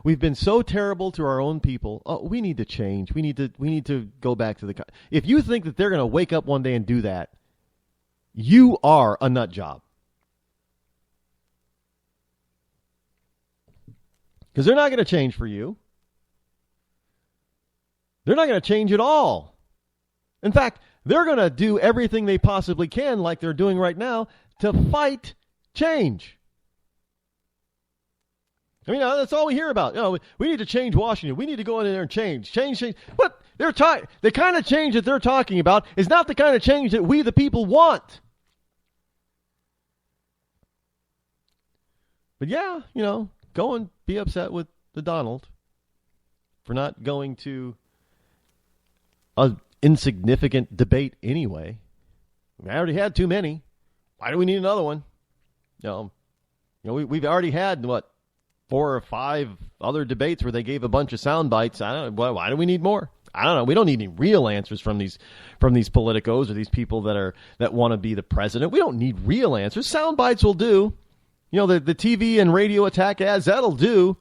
We've been so terrible to our own people. Oh, we need to change. We need to go back to the... If you think that they're going to wake up one day and do that, you are a nut job. Because they're not going to change for you. They're not going to change at all. In fact, they're going to do everything they possibly can, like they're doing right now, to fight change. I mean, that's all we hear about. You know, we need to change Washington. We need to go in there and change. What the kind of change that they're talking about is not the kind of change that we, the people, want. But yeah, go and be upset with the Donald for not going to a insignificant debate anyway. I already had too many. Why do we need another one? We've already had 4 or 5 other debates where they gave a bunch of sound bites. I don't know. Why do we need more? I don't know. We don't need any real answers from these politicos or these people that want to be the president. We don't need real answers. Sound bites will do. The TV and radio attack ads, that'll do.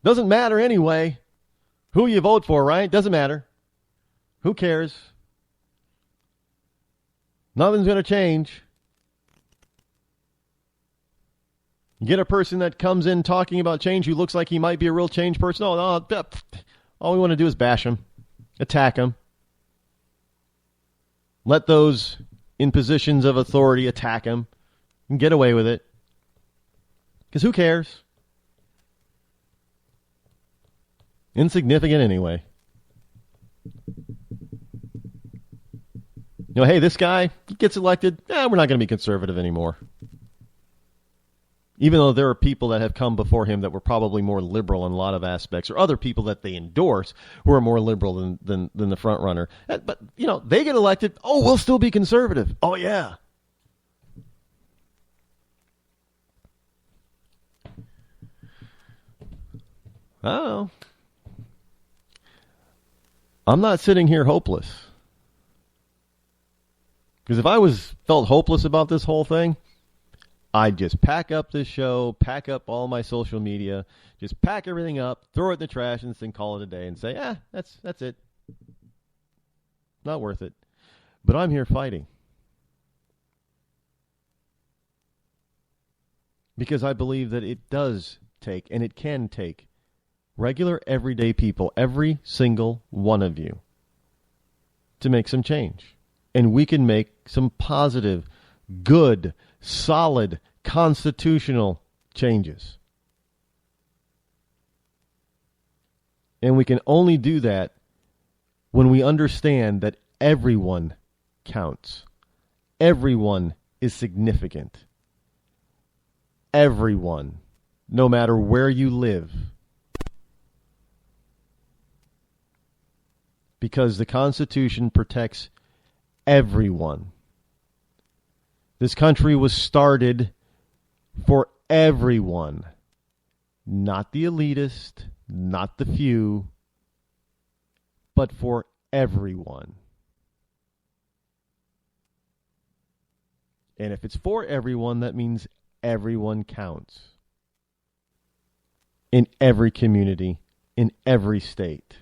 Doesn't matter anyway. Who you vote for, right? Doesn't matter. Who cares? Nothing's going to change. You get a person that comes in talking about change who looks like he might be a real change person. All we want to do is bash him, attack him. Let those in positions of authority attack him and get away with it. Because who cares? Insignificant anyway. Hey, this guy gets elected. We're not going to be conservative anymore. Even though there are people that have come before him that were probably more liberal in a lot of aspects, or other people that they endorse who are more liberal than the front runner. But, they get elected. Oh, we'll still be conservative. Oh, yeah. I don't know. I'm not sitting here hopeless. Because if I felt hopeless about this whole thing, I'd just pack up this show, pack up all my social media, just pack everything up, throw it in the trash, and then call it a day and say, that's it. Not worth it. But I'm here fighting. Because I believe that it does take, and it can take, regular, everyday people, every single one of you, to make some change. And we can make some positive, good, solid, constitutional changes. And we can only do that when we understand that everyone counts. Everyone is significant. Everyone, no matter where you live. Because the Constitution protects everyone. This country was started for everyone. Not the elitist, not the few, but for everyone. And if it's for everyone, that means everyone counts. In every community, in every state.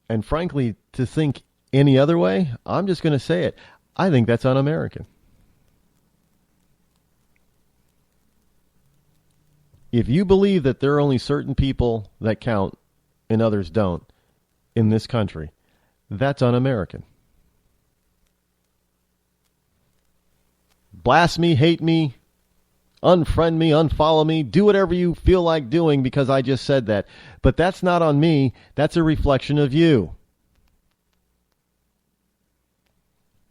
And frankly, to think any other way, I'm just going to say it. I think that's un-American. If you believe that there are only certain people that count and others don't in this country, that's un-American. Blast me, hate me, unfriend me, unfollow me, do whatever you feel like doing because I just said that. But that's not on me. That's a reflection of you.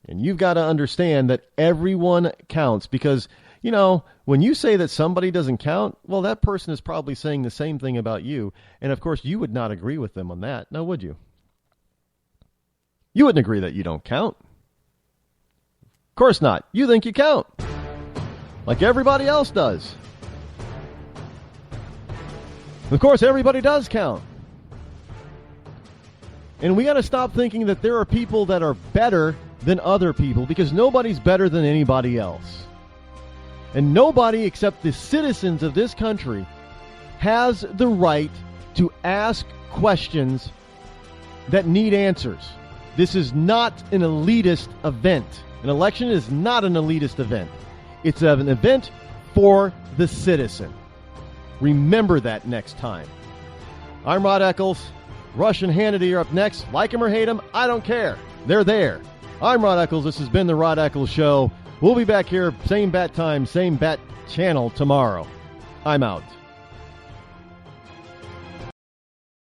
And you've got to understand that everyone counts because, you know, when you say that somebody doesn't count, well, that person is probably saying the same thing about you. And, of course, you would not agree with them on that. Now, would you? You wouldn't agree that you don't count. Of course not. You think you count. Like everybody else does. Of course, everybody does count. And we got to stop thinking that there are people that are better than other people because nobody's better than anybody else. And nobody except the citizens of this country has the right to ask questions that need answers. This is not an elitist event. An election is not an elitist event. It's an event for the citizen. Remember that next time. I'm Rod Eccles. Rush and Hannity are up next. Like them or hate them, I don't care. They're there. I'm Rod Eccles. This has been the Rod Eccles Show. We'll be back here, same bat time, same bat channel tomorrow. I'm out.